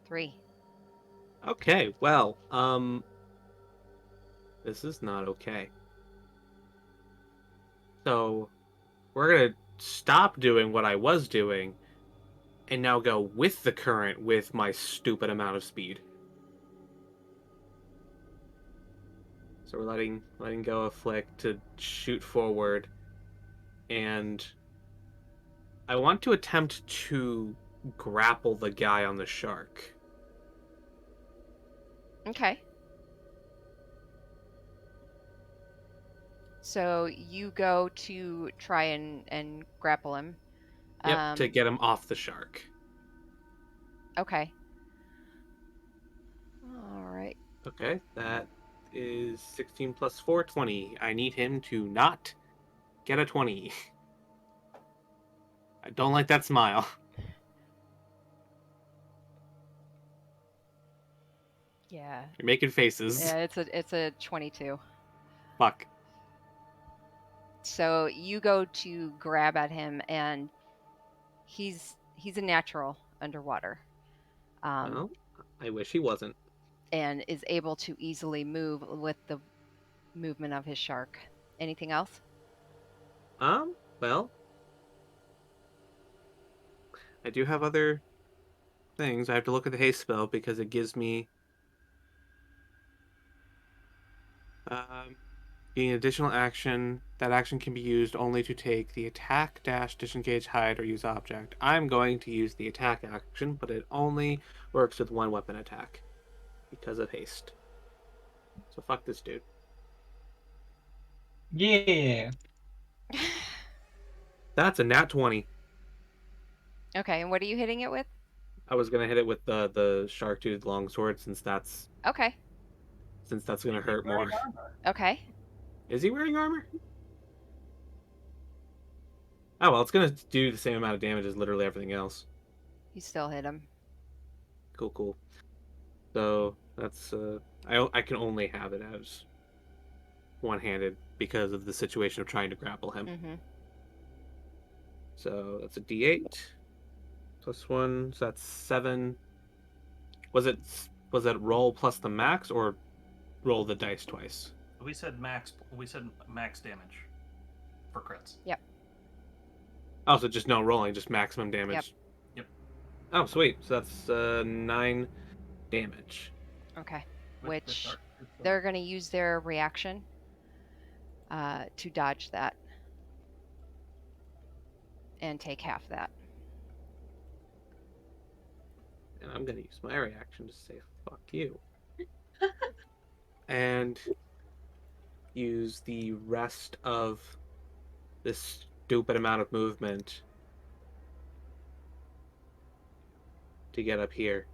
3. Okay, well, this is not okay. So, we're gonna stop doing what I was doing and now go with the current with my stupid amount of speed. So we're letting go of Flick to shoot forward, and I want to attempt to grapple the guy on the shark. Okay. So you go to try and grapple him. Yep, to get him off the shark. Okay. All right. Okay, that is 16 plus 4, 20. I need him to not get a 20. I don't like that smile. Yeah. You're making faces. Yeah, it's a 22. Fuck. So you go to grab at him, and he's a natural underwater, Well, I wish he wasn't. and is able to easily move with the movement of his shark. Anything else? Well, I do have other things. I have to look at the haste spell because it gives me being an additional action. That action can be used only to take the attack, dash, disengage, hide, or use object. I'm going to use the attack action, but it only works with one weapon attack because of haste. So fuck this dude. Yeah. That's a nat 20. Okay, and what are you hitting it with? I was gonna hit it with the shark-toothed longsword since that's Okay. gonna hurt more. Okay. Is he wearing armor? Oh well, it's gonna do the same amount of damage as literally everything else. You still hit him. Cool. So that's I can only have it as one-handed because of the situation of trying to grapple him. Mm-hmm. So that's a D8 plus 1. So that's 7. Was it roll plus the max or roll the dice twice? We said max damage for crits. Yep. Oh, so just no rolling, just maximum damage. Yep. Oh, sweet. So that's 9 damage. Okay. With Which the shark. they're going to use their reaction to dodge that and take half that. And I'm gonna use my reaction to say fuck you. And use the rest of this stupid amount of movement to get up here.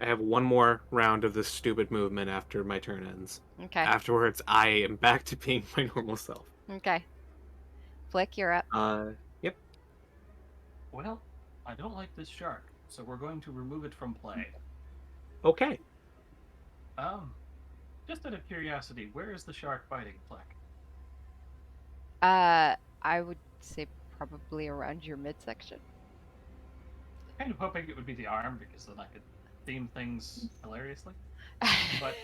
I have one more round of this stupid movement after my turn ends. Okay. Afterwards, I am back to being my normal self. Okay. Flick, you're up. Yep. Well, I don't like this shark, so we're going to remove it from play. Okay. Just out of curiosity, where is the shark biting, Fleck? I would say probably around your midsection. Kind of hoping it would be the arm, because then I could theme things hilariously. But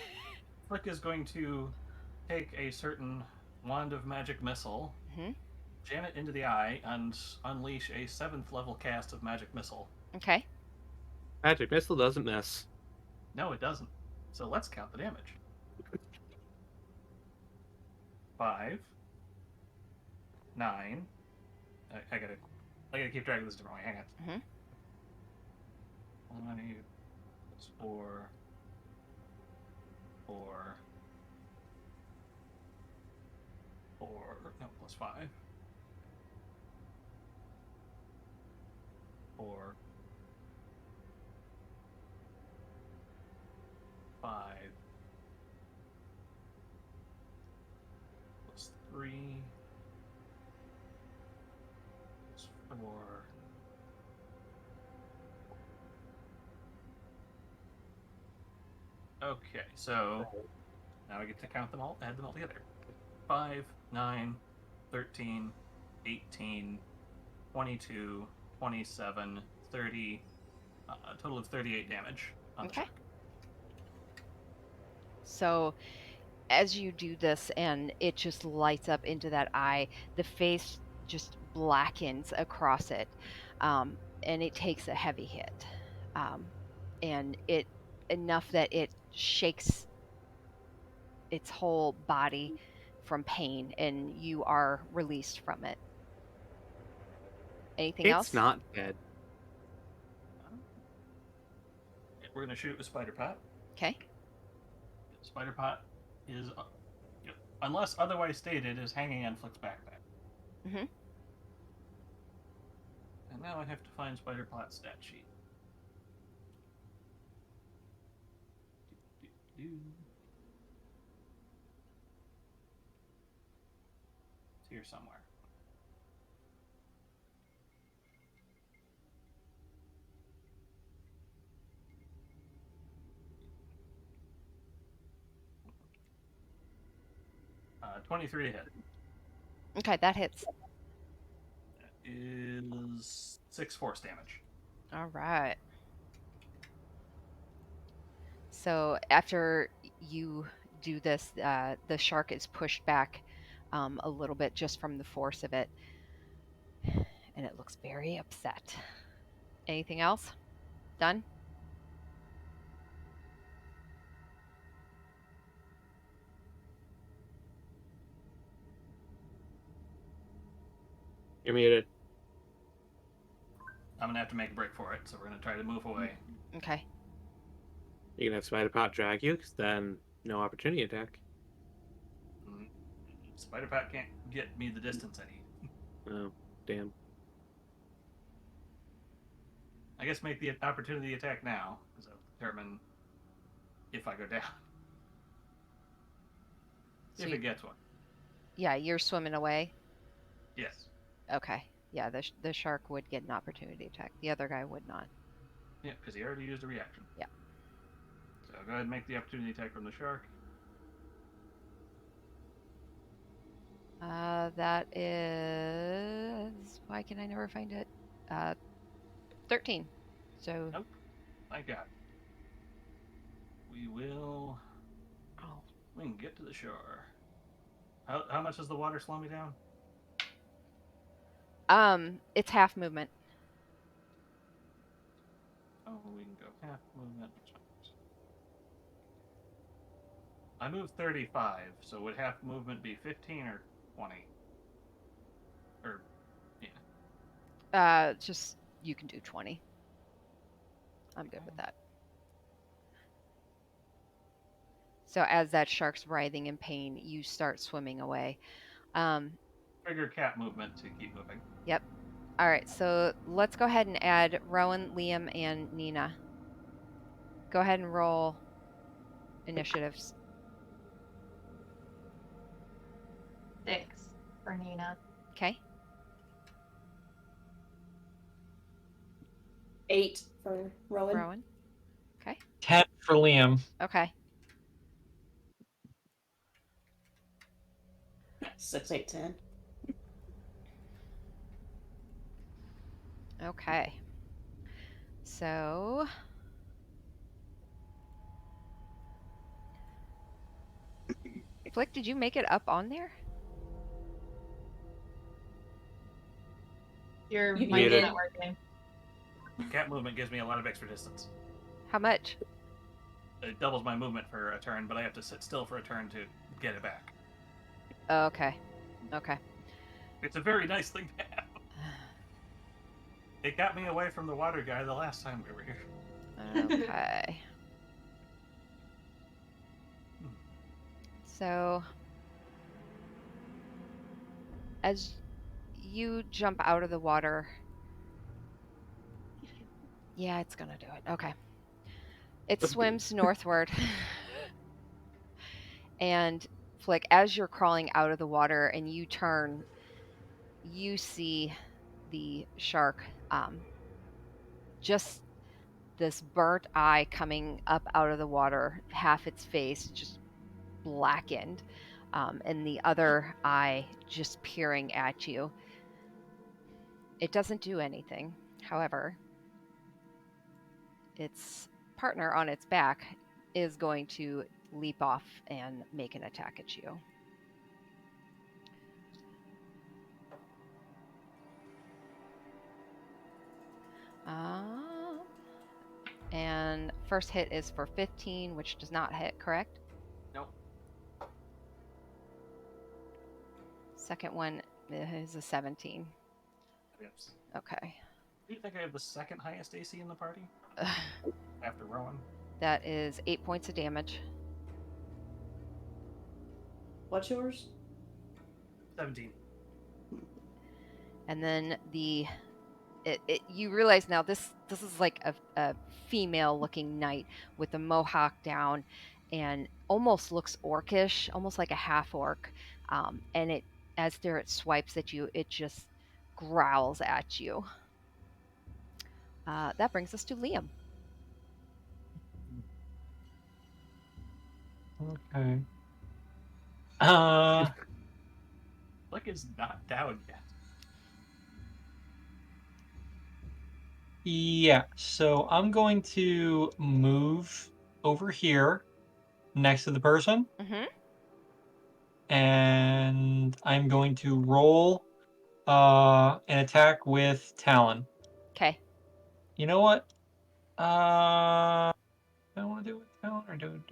Flick is going to take a certain wand of magic missile, jam it into the eye, and unleash a 7th level cast of magic missile. Okay. Magic missile doesn't miss. No, it doesn't. So let's count the damage. 5, 9. I gotta keep track of this different way. Hang on. 5 plus 4, 4, 4. No, plus 5. 4, 5, plus 3, plus 4. Okay, so now I get to count them all, add them all together. 5, 9, 13, 18, 22, 27, 30, a total of 38 damage. On the Okay. shark. So as you do this and it just lights up into that eye, the face just blackens across it, and it takes a heavy hit, and it enough that it shakes its whole body from pain, and you are released from it. Anything else? It's not dead. We're gonna shoot it with Spider Pot. Okay. Spider Pot is, unless otherwise stated, is hanging on Flick's backpack. Mhm. And now I have to find Spider Pot's stat sheet. It's here somewhere. Uh, 23 to hit. Okay, that hits. That is 6 force damage. All right. So after you do this, the shark is pushed back a little bit just from the force of it, and it looks very upset. Anything else? Done? You're muted. I'm gonna have to make a break for it, so we're gonna try to move away. Okay. You can have Spider Pot drag you, because then no opportunity attack. Spider Pot can't get me the distance I need. Oh, damn. I guess make the opportunity attack now, because I'll determine if I go down. So If it gets one. yeah, you're swimming away. Yes. Okay. Yeah, the shark would get an opportunity attack. The other guy would not. Yeah, because he already used a reaction. Yeah. So go ahead and make the opportunity attack from the shark. That is, why can I never find it? 13. So Nope. Thank God. We will. oh, We can get to the shore. How much does the water slow me down? it's half movement. Oh, we can go half movement. I moved 35, so would half movement be 15 or 20? Or, yeah. Just you can do 20. I'm good with that. So as that shark's writhing in pain, you start swimming away. Trigger cat movement to keep moving. Yep. All right, so let's go ahead and add Rowan, Liam, and Nina. Go ahead and roll initiatives. 6 for Nina. Okay. 8 for Rowan. Rowan. Okay. 10 for Liam. Okay. 6, 8, 10. Okay. So Flick, did you make it up on there? Your You mic's did. not working. Cat movement gives me a lot of extra distance. How much? It doubles my movement for a turn, but I have to sit still for a turn to get it back. Okay. Okay. It's a very nice thing to have. It got me away from the water guy the last time we were here. Okay. So, as you jump out of the water, yeah, it's gonna do it. Okay. It swims northward. And Flick, as you're crawling out of the water and you turn, you see the shark just this burnt eye coming up out of the water, half its face just blackened, and the other eye just peering at you. It doesn't do anything. However, its partner on its back is going to leap off and make an attack at you. And first hit is for 15, which does not hit, correct? Nope. Second one is a 17. Yes. Okay. Do you think I have the second highest AC in the party? After Rowan? That is 8 points of damage. What's yours? 17. And then you realize now this is like a female looking knight with a mohawk down and almost looks orcish, almost like a half orc. And it swipes at you, it just growls at you. That brings us to Liam. Okay. Flick is not down yet. Yeah, so I'm going to move over here next to the person, Mm-hmm. and I'm going to roll an attack with Talon. Okay. You know what? Do I want to do it with Talon, or do I want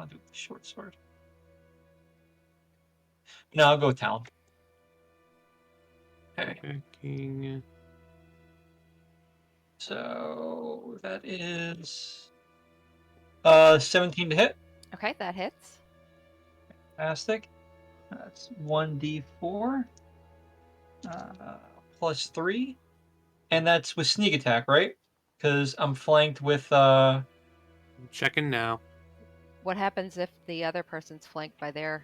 to do it with the short sword? No, I'll go with Talon. Okay. Attacking. So that is 17 to hit. Okay, that hits. Fantastic. That's 1d4 plus 3. And that's with sneak attack, right? Because I'm flanked with I'm checking now. What happens if the other person's flanked by their...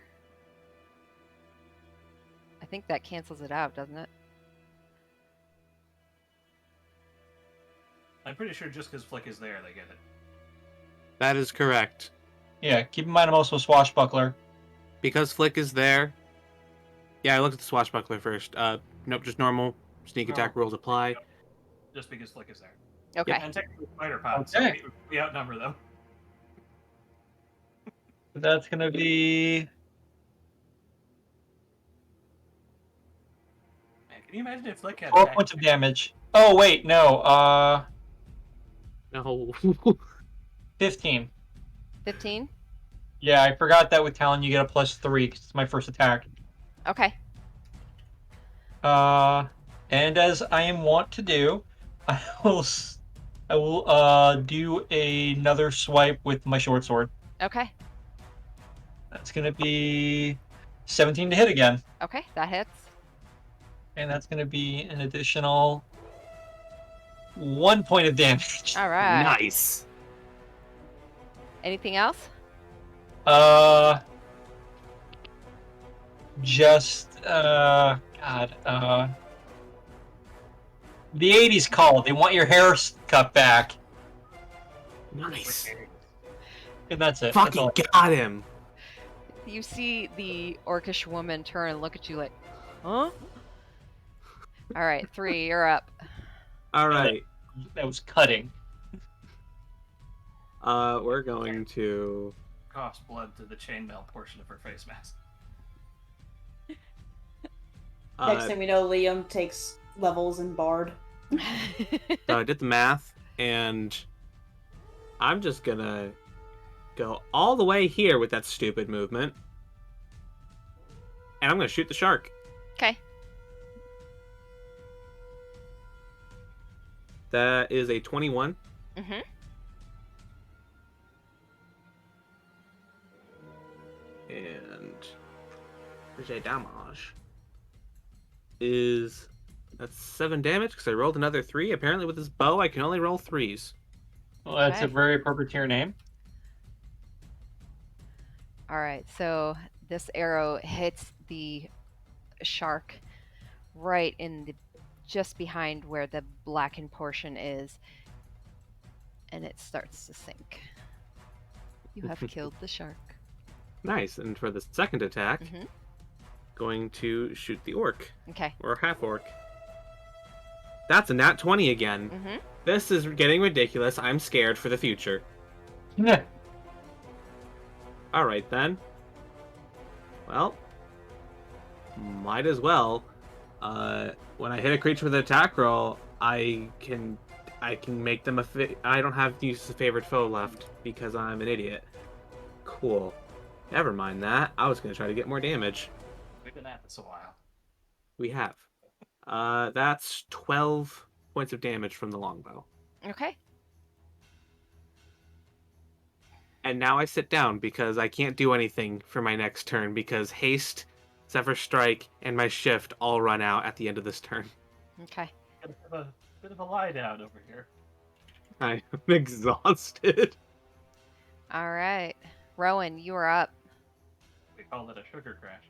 I think that cancels it out, doesn't it? I'm pretty sure just because Flick is there, they get it. That is correct. Yeah, keep in mind I'm also a swashbuckler. Because Flick is there. Yeah, I looked at the swashbuckler first. Nope, just normal sneak attack rules apply. Yep. Just because Flick is there. Okay. And technically spider pods, Okay. so we outnumber them. That's gonna be Man, can you imagine if Flick had 4 points of damage. Oh wait, no, No. 15. 15? Yeah, I forgot that with Talon you get a plus 3 because it's my first attack. Okay. And as I am wont to do, I will do another swipe with my short sword. Okay. That's gonna be 17 to hit again, Okay, that hits. and that's gonna be an additional 1 point of damage. All right. Nice. Anything else? The 80s call. They want your hair cut back. Nice. And that's it. That's Fucking all. got him. You see the orcish woman turn and look at you like, huh? All right, 3, you're up. All right. That was cutting. We're going to. Coughs blood to the chainmail portion of her face mask. Next thing we know, Liam takes levels in Bard. So I did the math, and I'm just gonna go all the way here with that stupid movement, and I'm gonna shoot the shark. Okay. That is a 21. Mm-hmm. And the damage is that's 7 damage because I rolled another 3. Apparently, with this bow, I can only roll 3s. Well, that's a Okay. very appropriate to your name. All right, so this arrow hits the shark right in the just behind where the blackened portion is, and it starts to sink. You have killed the shark. Nice. And for the second attack, Mm-hmm. going to shoot the orc Okay. or half orc. That's a nat 20 again. Mm-hmm. This is getting ridiculous. I'm scared for the future. Yeah. All right then. Well, might as well. When I hit a creature with an attack roll, I can make them I don't have to use the favorite foe left because I'm an idiot. Cool. Never mind that. I was gonna try to get more damage. We've been at this a while. We have. That's 12 points of damage from the longbow. Okay. And now I sit down because I can't do anything for my next turn because haste, Zephyr Strike, and my shift all run out at the end of this turn. Okay. Gotta have a bit of a lie down over here. I'm exhausted. All right. Rowan, you are up. We call it a sugar crash.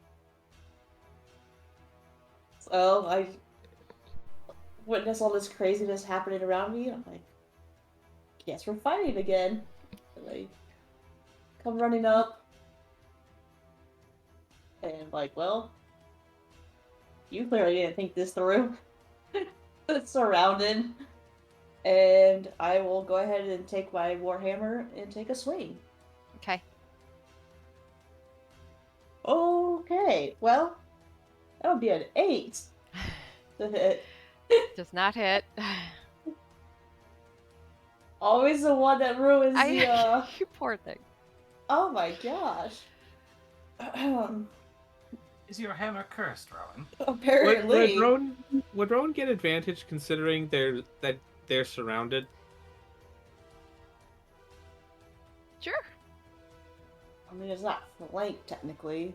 So I witness all this craziness happening around me, and I'm like, guess we're fighting again. And I come running up, and like, well, you clearly didn't think this through. It's surrounded, and I will go ahead and take my warhammer and take a swing. Okay. Okay, well, that would be an 8 to hit. Does not hit. Always the one that ruins the, You poor thing. Oh my gosh. Is your hammer cursed, Rowan? Apparently. Would Rowan get advantage considering they're surrounded? Sure. I mean, it's not flanked technically.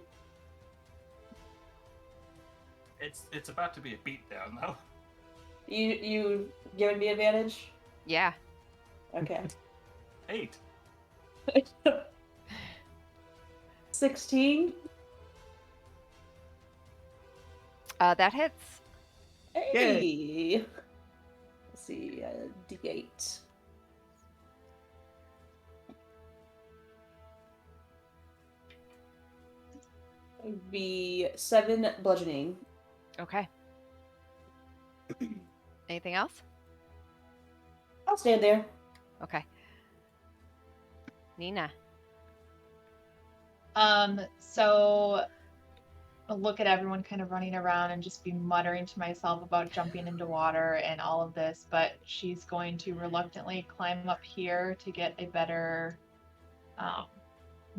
It's about to be a beatdown, though. You giving me advantage? Yeah. Okay. 8. 16. That hits. Hey. Let's see. D8. Would be 7 bludgeoning. Okay. Anything else? I'll stand there. Okay. Nina. So I'll look at everyone kind of running around and just be muttering to myself about jumping into water and all of this, but she's going to reluctantly climb up here to get a better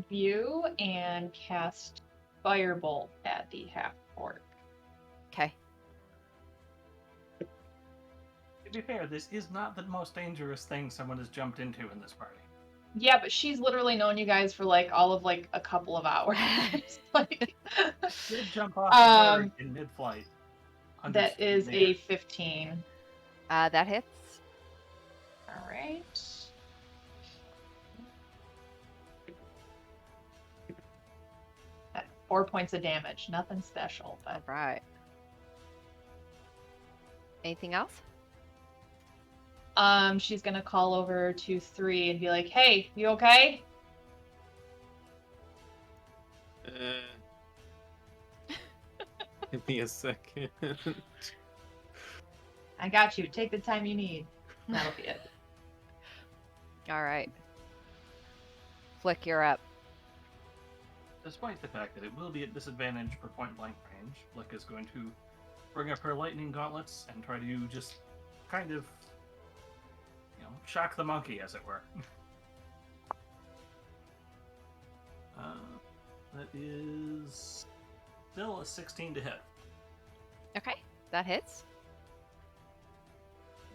view and cast Firebolt at the half-orc. Okay. To be fair, this is not the most dangerous thing someone has jumped into in this party. Yeah, but she's literally known you guys for like all of like a couple of hours. Like, Did jump off the in mid-flight. that is a 15. That hits. All right. At 4 points of damage. Nothing special, All but right. Anything else? she's gonna call over to 3 and be like, "Hey, you okay?" Give me a second. I got you. Take the time you need. That'll be it. All right. Flick, you're up. Despite the fact that it will be at disadvantage for point blank range, Flick is going to bring up her lightning gauntlets and try to just kind of, shock the monkey, as it were. That is still a 16 to hit. Okay, that hits.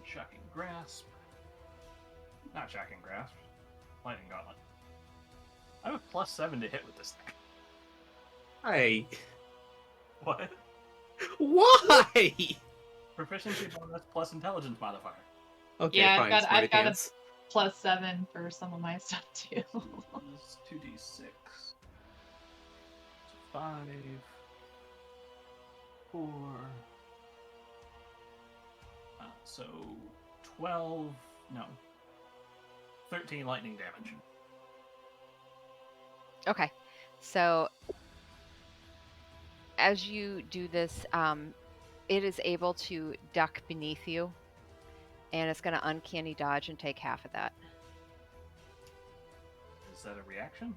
Shocking grasp. Not shocking grasp. Lightning gauntlet. I have a +7 to hit with this thing. Hey, What? why? Proficiency bonus plus intelligence modifier. Okay, Yeah, fine. I've smarty got a pants. +7 for some of my stuff too. This is 2d6. 5, 4. So 12. No. 13 lightning damage. Okay, so as you do this, it is able to duck beneath you, and it's going to uncanny dodge and take half of that. Is that a reaction?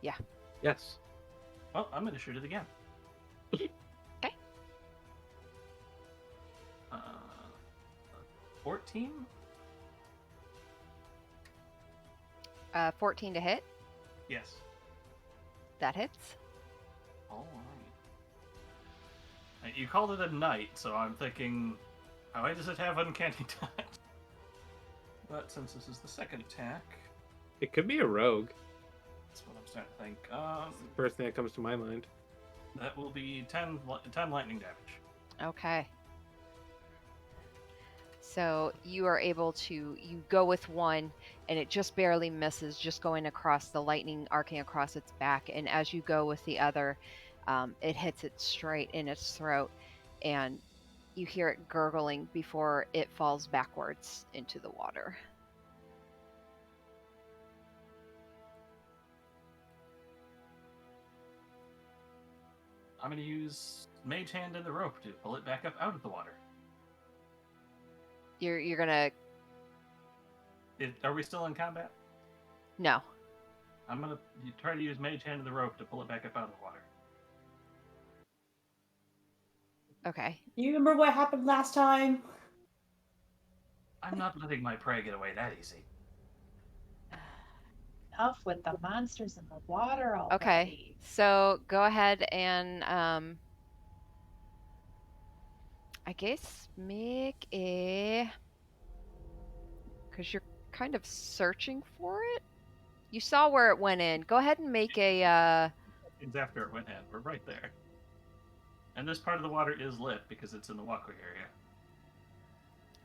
Yes. Well, I'm going to shoot it again. Okay. 14? 14 to hit. Yes. That hits. All right. You called it a knight, so I'm thinking, why does it have uncanny dodge? But since this is the second attack, It could be a rogue. that's what I'm starting to think. First thing that comes to my mind. That will be 10 lightning damage. Okay. So you are able to, you go with one, and it just barely misses, just going across the lightning, arcing across its back. And as you go with the other, it hits it straight in its throat, and you hear it gurgling before it falls backwards into the water. I'm going to use Mage Hand and the rope to pull it back up out of the water. You're gonna Are we still in combat? no. I'm going to try to use Mage Hand and the rope to pull it back up out of the water. Okay. You remember what happened last time? I'm not letting my prey get away that easy. Enough with the monsters in the water already. Okay. So go ahead and I guess make a, because you're kind of searching for it. You saw where it went in. Go ahead and make a It's after it went in. We're right there. And this part of the water is lit because it's in the walkway area.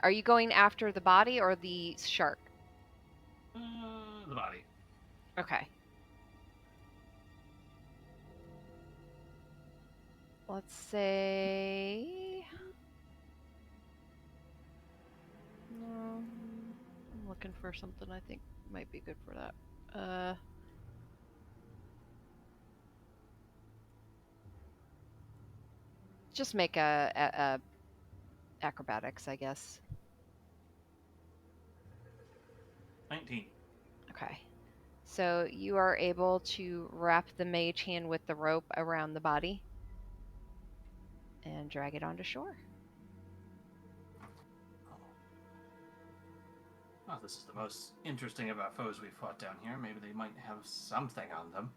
Are you going after the body or the shark? The body. Okay. Let's say. No, I'm looking for something I think might be good for that. Just make a acrobatics, I guess. 19. Okay. So you are able to wrap the mage hand with the rope around the body and drag it onto shore. Oh, this is the most interesting about foes we've fought down here. Maybe they might have something on them.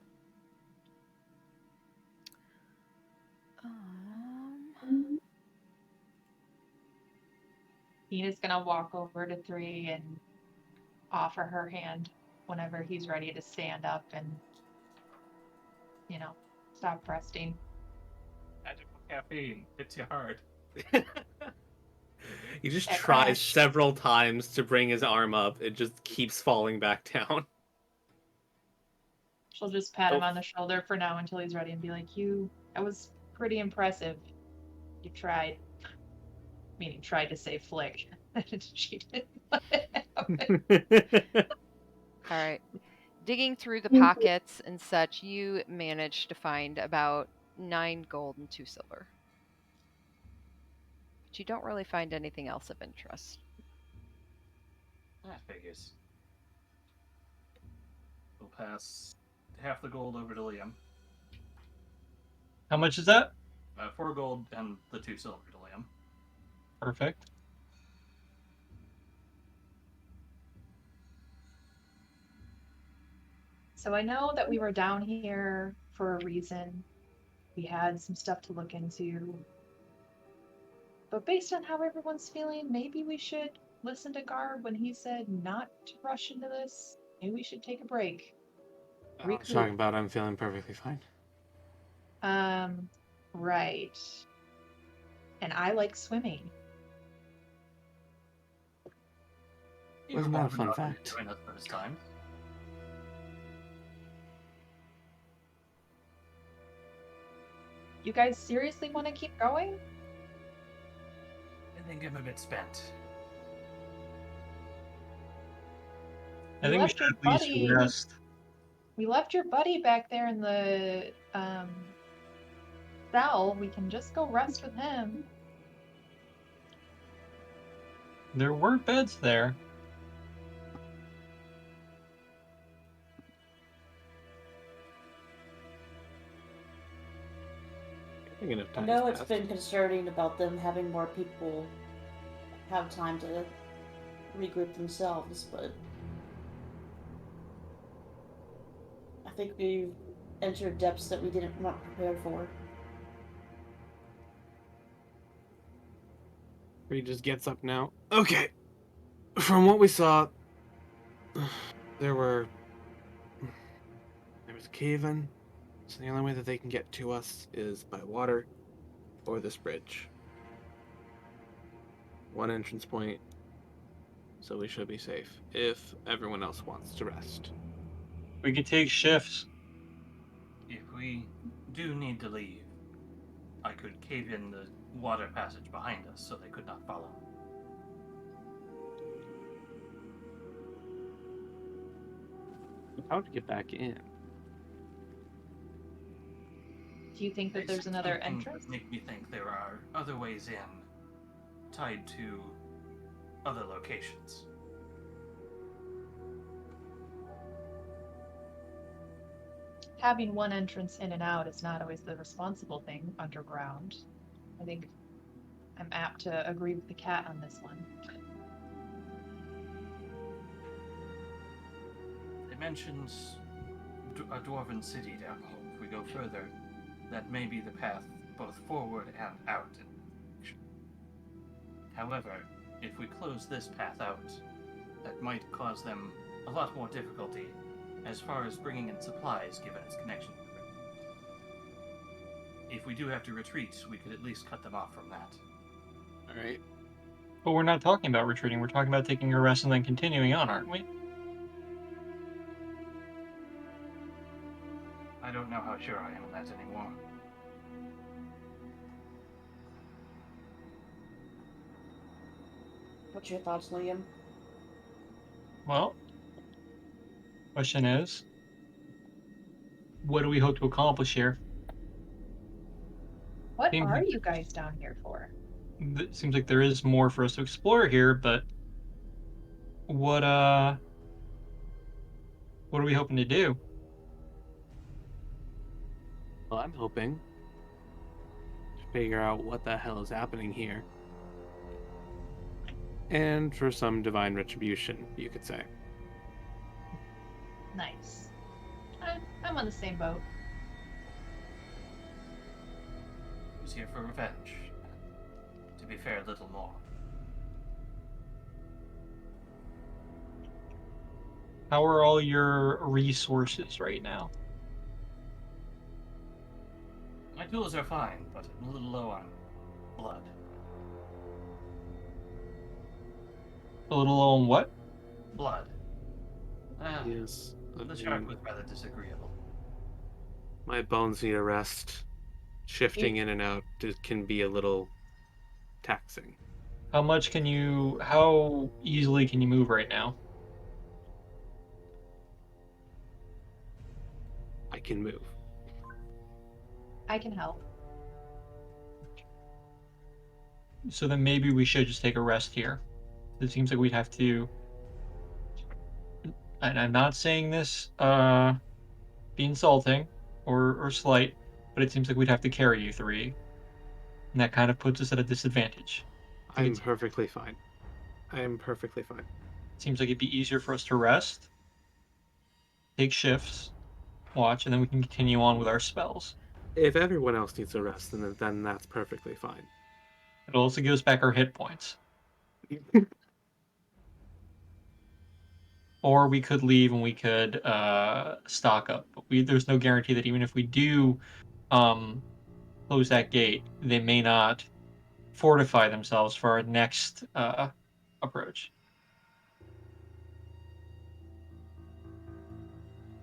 Nina's gonna walk over to 3 and offer her hand whenever he's ready to stand up and, stop resting. Magical caffeine hits you hard. He just That tries crashed. several times to bring his arm up. It just keeps falling back down. She'll just pat him Oh. on the shoulder for now until he's ready and be like, that was pretty impressive. You tried. Meaning tried to say Flick. She didn't let it happen. All right. Digging through the pockets and such, you manage to find about 9 gold and 2 silver. But you don't really find anything else of interest. That figures. We'll pass half the gold over to Liam. How much is that? 4 gold and the 2 silver to Liam. Perfect. So I know that we were down here for a reason. We had some stuff to look into. But based on how everyone's feeling, maybe we should listen to Garb when he said not to rush into this. Maybe we should take a break. I was talking about I'm feeling perfectly fine. Right. And I like swimming. Wasn't that a fun fact? Join us those times. You guys seriously want to keep going? I think I'm a bit spent. I think we should at least rest. We left your buddy back there in the cell. We can just go rest with him. There were beds there. I know it's been concerning about them having more people have time to regroup themselves, but I think we've entered depths that we didn't not prepared for. He just gets up now. Okay. From what we saw, there was a cave in. So the only way that they can get to us is by water or this bridge. One entrance point, so we should be safe if everyone else wants to rest. We could take shifts. If we do need to leave, I could cave in the water passage behind us so they could not follow. How to get back in? Do you think that there's another entrance? Make me think there are other ways in, tied to other locations. Having one entrance in and out is not always the responsible thing underground. I think I'm apt to agree with the cat on this one. It mentions a dwarven city down here. If we go further, that may be the path both forward and out. However, if we close this path out, that might cause them a lot more difficulty as far as bringing in supplies given its connection to the river. If we do have to retreat, we could at least cut them off from that. Alright. But we're not talking about retreating. We're talking about taking a rest and then continuing on, aren't we? I don't know how sure I am of that anymore. What's your thoughts, Liam? Well, question is, what do we hope to accomplish here? What are you guys down here for? It seems like there is more for us to explore here, but what are we hoping to do? Well, I'm hoping to figure out what the hell is happening here. And for some divine retribution, you could say. Nice. I'm on the same boat. Who's here for revenge? To be fair, little more. How are all your resources right now? My tools are fine, but I'm a little low on blood. A little low on what? Blood. Yes. The shark was rather disagreeable. My bones need a rest. Shifting in and out can be a little taxing. How easily can you move right now? I can move. I can help. So then maybe we should just take a rest here. It seems like we'd have to, and I'm not saying this be insulting or slight, but it seems like we'd have to carry you three. And that kind of puts us at a disadvantage. I'm perfectly fine. I am perfectly fine. Seems like it'd be easier for us to rest, take shifts, watch, and then we can continue on with our spells. If everyone else needs a rest, then that's perfectly fine. It also gives back our hit points. Or we could leave and we could stock up. But there's no guarantee that even if we do close that gate, they may not fortify themselves for our next approach.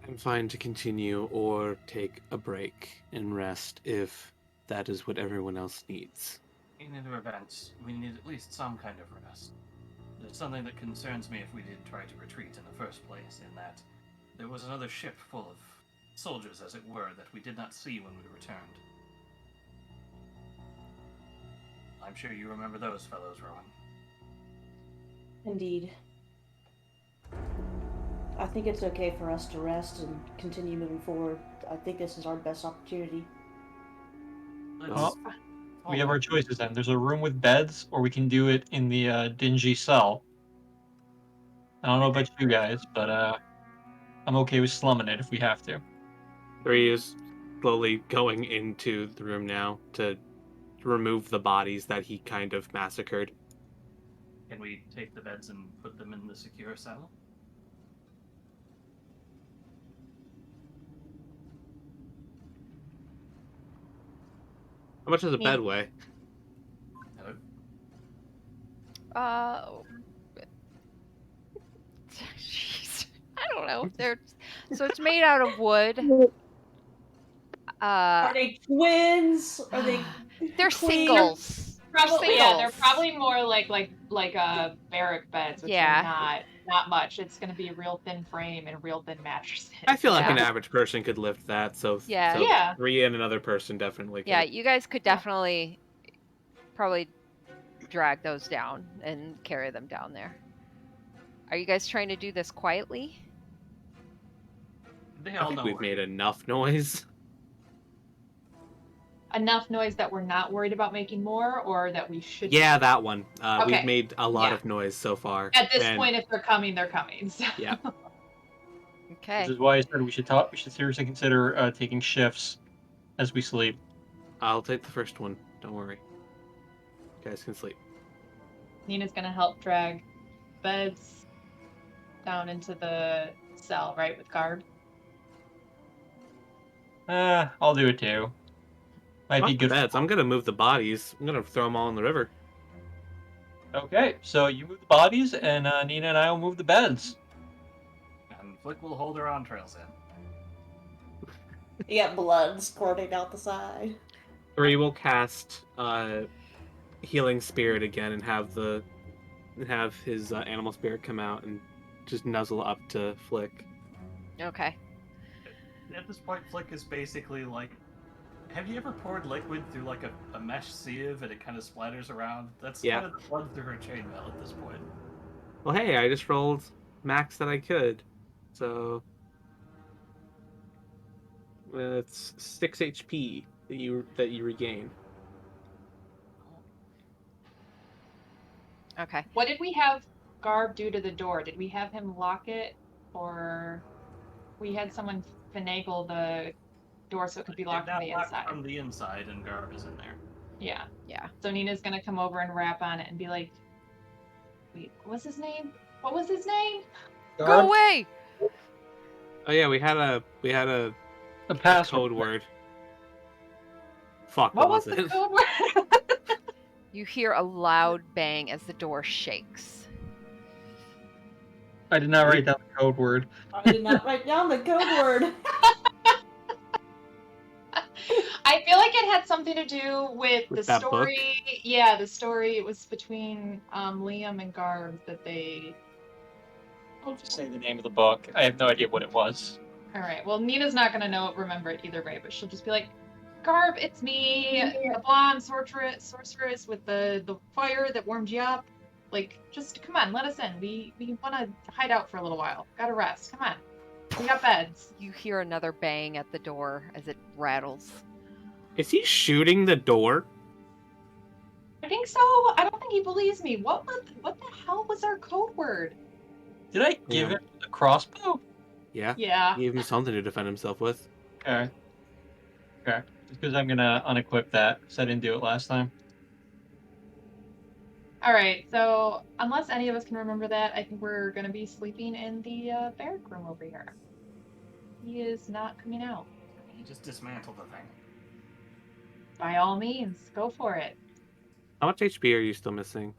I'm fine to continue or take a break and rest if that is what everyone else needs. In either event, we need at least some kind of rest. There's something that concerns me if we did try to retreat in the first place, in that there was another ship full of soldiers, as it were, that we did not see when we returned. I'm sure you remember those fellows, Rowan. Indeed. I think it's okay for us to rest and continue moving forward. I think this is our best opportunity. Well, we have our choices then. There's a room with beds, or we can do it in the dingy cell. I don't know about you guys, but I'm okay with slumming it if we have to. 3 is slowly going into the room now to remove the bodies that he kind of massacred. Can we take the beds and put them in the secure cell? How much does a bed weigh? Hello? Jeez. I don't know. So it's made out of wood. Are they twins? Are they? They're queen? singles. Probably, yeah, they're singles. probably more like barrack beds, which Yeah. are not much. It's gonna be a real thin frame and real thin mattresses. I feel like Yeah. an average person could lift that, so Yeah. Yeah. 3 and another person definitely could. Yeah, you guys could definitely probably drag those down and carry them down there. Are you guys trying to do this quietly? They I all think know we've we're made enough noise. Enough noise that we're not worried about making more, or that we should. Yeah, that one. Okay. We've made a lot Yeah. of noise so far. At this and point, if they're coming, they're coming. So. Yeah. Okay. This is why I said we should seriously consider taking shifts as we sleep. I'll take the first one. Don't worry. You guys can sleep. Nina's gonna help drag beds down into the cell, right, with Garb. I'll do it too. Might Not be the good. beds. I'm gonna move the bodies. I'm gonna throw them all in the river. Okay, so you move the bodies, and Nina and I will move the beds. And Flick will hold her entrails in. You got blood squirting out the side. 3 will cast Healing Spirit again and have his animal spirit come out and just nuzzle up to Flick. Okay. At this point, Flick is basically like, have you ever poured liquid through like a mesh sieve and it kind of splatters around? That's Yeah. kind of the blood through her chainmail at this point. Well, hey, I just rolled max that I could, so it's 6 HP that you regain. Okay. What did we have Garb do to the door? Did we have him lock it, or we had someone finagle the door so it could be locked from the locked inside? from the inside, and Garb is in there. Yeah. Yeah. So Nina's gonna come over and rap on it and be like, "Wait, what's his name? What was his name?" Go away! Oh yeah, we had a password. code word. Fuck, What what was was the it? code word? You hear a loud bang as the door shakes. I did not write down the code word. I did not write down the code word. I feel like it had something to do with the With that book? story. Yeah, the story. It was between Liam and Garb that they. I'll just say the name of the book. I have no idea what it was. All right. Well, Nina's not gonna remember it either way, but she'll just be like, "Garb, it's me, the blonde sorceress with the fire that warmed you up. Like, just come on, let us in. We want to hide out for a little while. Gotta rest. Come on. We got beds." You hear another bang at the door as it rattles. Is he shooting the door? I think so. I don't think he believes me. What the hell was our code word? Did I give him the crossbow? Yeah. Yeah. Give him something to defend himself with. Okay. Okay. Just because I'm gonna unequip that, because I didn't do it last time. All right. So unless any of us can remember that, I think we're gonna be sleeping in the barrack room over here. He is not coming out. He just dismantled the thing. By all means, go for it. How much HP are you still missing?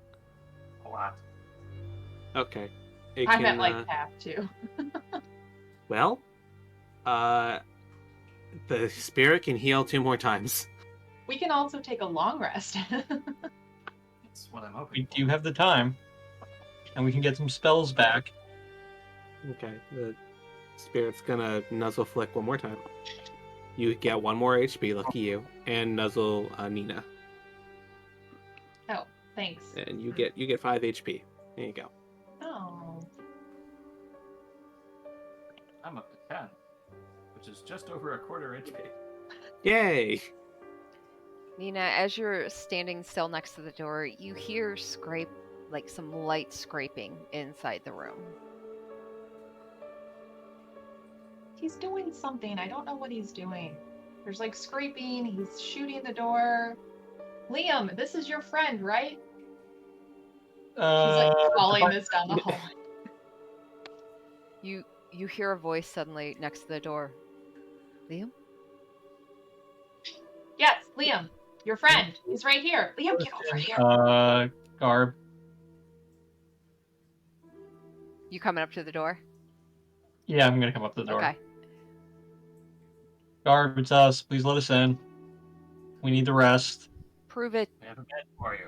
A lot. Okay. I'm at like half too. Well, the spirit can heal 2 more times. We can also take a long rest. That's what I'm hoping We for. do have the time, and we can get some spells back. Okay, the spirit's gonna nuzzle flick 1 more time. You get 1 more HP, lucky you, and nuzzle Nina, Oh, thanks. and you get 5 HP. There you go. Oh. I'm up to 10, which is just over a quarter HP. Yay! Nina, as you're standing still next to the door, you hear some light scraping inside the room. He's doing something. I don't know what he's doing. There's like scraping. He's shooting the door. Liam, this is your friend, right? He's like calling this down the hallway. You hear a voice suddenly next to the door. Liam? Yes, Liam, your friend. He's right here. Liam, get over here. Garb. You coming up to the door? Yeah, I'm gonna come up to the door. Okay. Garb, it's us. Please let us in. We need the rest. Prove it. I have a bed for you.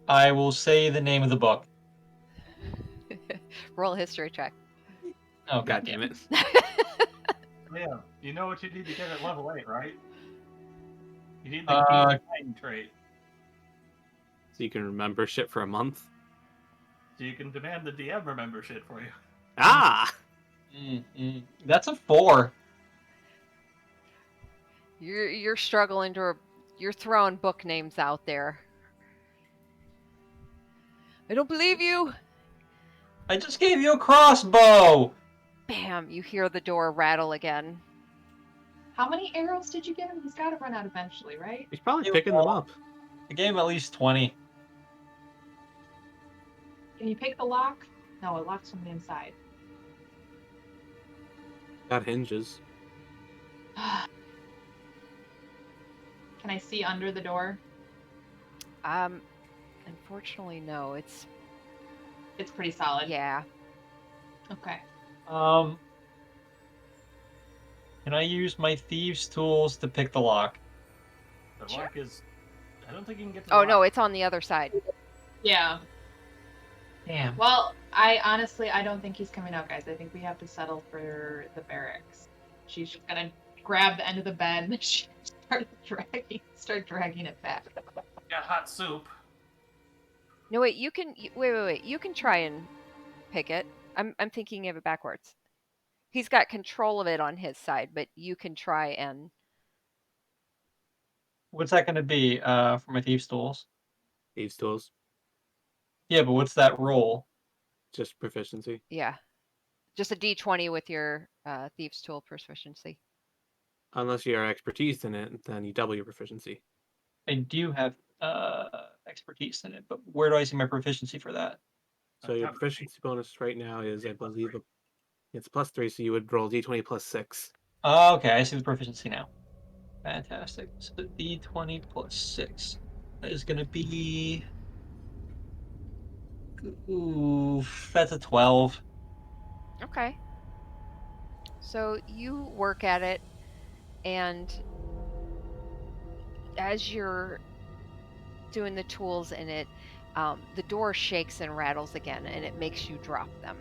I will say the name of the book. Roll a history check. Oh, God damn it. Yeah, you know what you need to get at level 8, right? You need the key trait, So you can remember shit for a month. so you can demand the DM remember shit for you. Ah! That's a 4. You're struggling to. You're throwing book names out there. I don't believe you. I just gave you a crossbow! Bam! You hear the door rattle again. How many arrows did you give him? He's got to run out eventually, right? He's probably You picking them up. I gave him at least 20. Can you pick the lock? No, it locks from the inside. Got hinges. Can I see under the door? Unfortunately, no. It's It's pretty solid. yeah. Okay. Can I use my thieves' tools to pick the lock? The Sure. lock is. I don't think you can get to the Oh lock. no, it's on the other side. Yeah. Damn. Well, I don't think he's coming out, guys. I think we have to settle for the barracks. She's just gonna grab the end of the bed and she start dragging it back. Got hot soup. No, wait. Wait. You can try and pick it. I'm thinking of it backwards. He's got control of it on his side, but you can try and. What's that going to be for my thieves' tools? Thieves' tools. Yeah, but what's that roll? Just proficiency. Yeah. Just a D20 with your thieves' tool proficiency. Unless you are expertise in it, then you double your proficiency. I do have expertise in it, but where do I see my proficiency for that? So your proficiency bonus right now is, I believe, it's +3, so you would roll d20 plus 6. Oh, okay, I see the proficiency now. Fantastic. So D20 plus 6. That is going to be Ooh, that's a 12. Okay. So you work at it, and as you're doing the tools in it, the door shakes and rattles again, and it makes you drop them.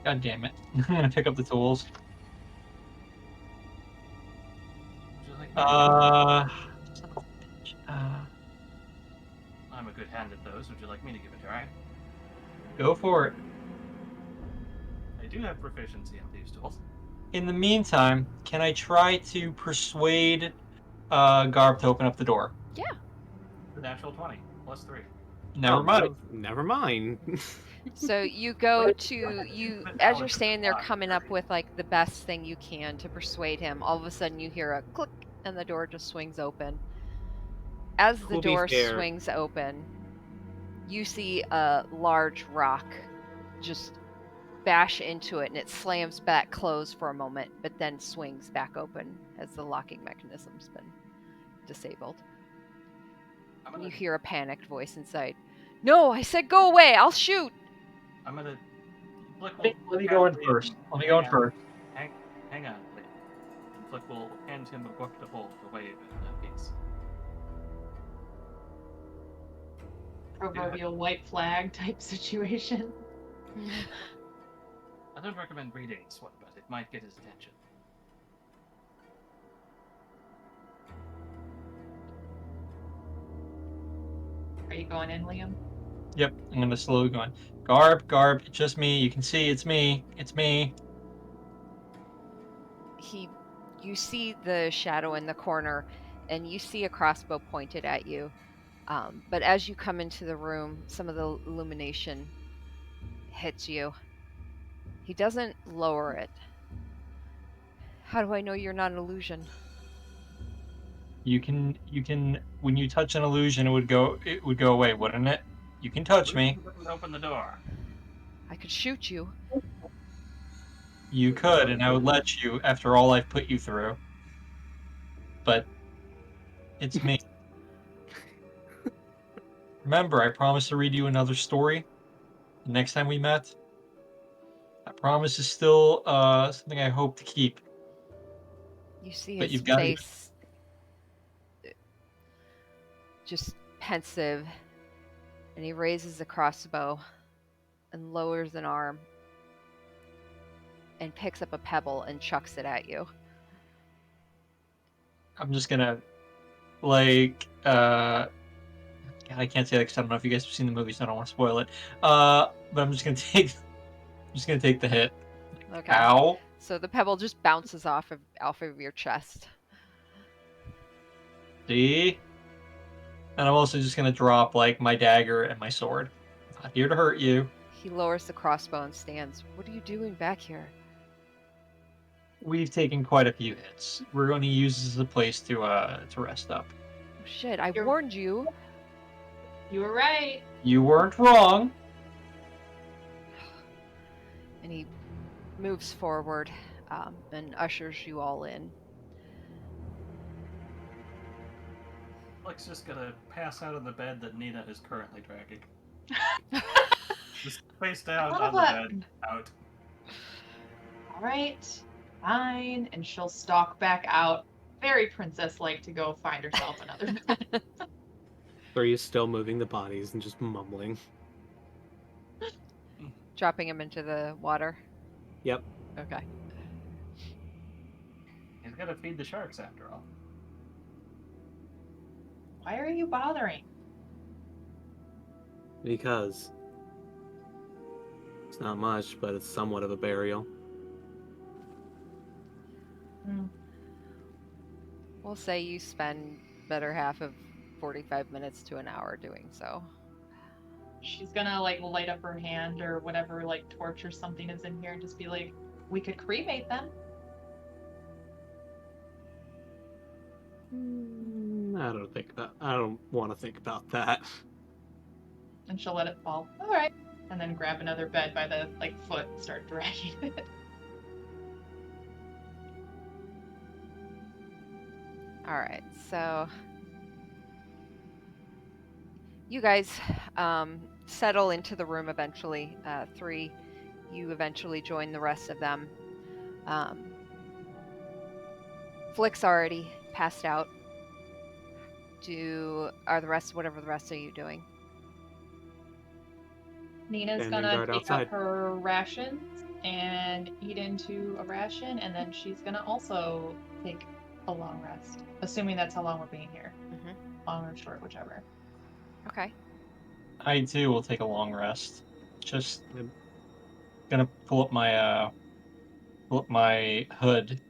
God damn it. I'm gonna pick up the tools. Would you like me to Son of a bitch. I'm a good hand at those. Would you like me to give it a try? Go for it. I do have proficiency in these tools. In the meantime, can I try to persuade Garb to open up the door? Yeah. The natural 20 plus 3. Never mind. Never mind. So you go to you as you're standing there coming up with like the best thing you can to persuade him. All of a sudden you hear a click and the door just swings open. As the To be door fair- swings open, you see a large rock just bash into it, and it slams back closed for a moment, but then swings back open as the locking mechanism's been disabled. I'm And gonna, you hear a panicked voice inside. No, I said go away, I'll shoot! I'm gonna. Flick Let will me go in hand first. him- Let me go in hang first. on, hang on, please. And Flick will hand him a book to hold to wave in a piece. Proverbial white flag type situation. I don't recommend reading this one, but it might get his attention. Are you going in, Liam? Yep, I'm gonna slowly go in. Garb, it's just me. You can see it's me. It's me. You see the shadow in the corner, and you see a crossbow pointed at you. But as you come into the room, some of the illumination hits you. He doesn't lower it. How do I know you're not an illusion? You can when you touch an illusion it would go away, wouldn't it? You can touch me. Open the door. I could shoot you. You could, and I would let you after all I've put you through. But it's me. Remember, I promised to read you another story the next time we met. That promise is still something I hope to keep. You see But his you've gotta- face just pensive, and he raises the crossbow and lowers an arm and picks up a pebble and chucks it at you. I'm just gonna God, I can't say that because I don't know if you guys have seen the movie, so I don't want to spoil it. But I'm just gonna take the hit. Okay. Ow. So the pebble just bounces off of your chest. See? And I'm also just gonna drop my dagger and my sword. I'm not here to hurt you. He lowers the crossbow and stands. What are you doing back here? We've taken quite a few hits. We're going to use this as a place to rest up. Oh, shit, I You're- warned you. You were right. You weren't wrong. And he moves forward and ushers you all in. Flick's just gonna pass out of the bed that Nina is currently dragging. Just face down Son on of the a- bed, out. All right, fine. And she'll stalk back out, very princess-like, to go find herself another bed. Three's still moving the bodies and just mumbling. Dropping him into the water. Yep. Okay. He's gotta feed the sharks after all. Why are you bothering? Because it's not much, but it's somewhat of a burial. We'll say you spend better half of 45 minutes to an hour doing so. She's gonna light up her hand or whatever torch or something is in here and just be like, we could cremate them. I don't want to think about that. And she'll let it fall. All right. And then grab another bed by the foot and start dragging it. All right, so you guys settle into the room eventually. 3, you eventually join the rest of them. Flick's already passed out. Whatever the rest of you doing? Nina's Standing gonna guard take outside. up her rations and eat into a ration, and then she's gonna also take a long rest, assuming that's how long we're being here. Mhm. Long or short, whichever. Okay. I too will take a long rest. Just Yep. gonna pull up my hood,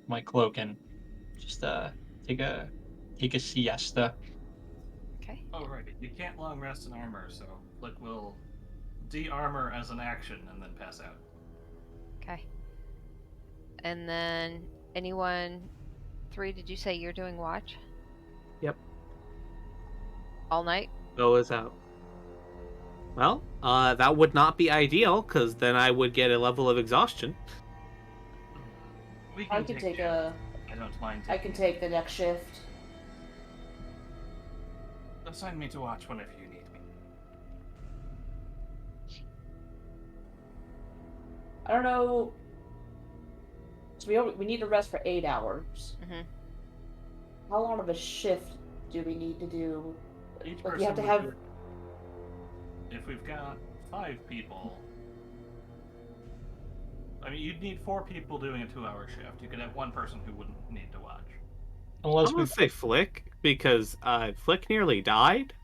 my cloak, and just take a siesta. Okay. Alrighty, you can't long rest in armor, so Flick will de-armor as an action and then pass out. Okay. And then anyone 3, did you say you're doing watch? Yep. All night? Go is out. Well, that would not be ideal, because then I would get a level of exhaustion. We I can can take shifts. a. I don't mind. I can take the next shift. Assign me to watch whenever you need me. I don't know. So we need to rest for 8 hours. Mhm. How long of a shift do we need to do? Each Like, person you have to would have. do- If we've got 5 people, I mean, you'd need 4 people doing a 2-hour shift. You could have 1 person who wouldn't need to watch. Unless I'm we gonna say Flick, because Flick nearly died.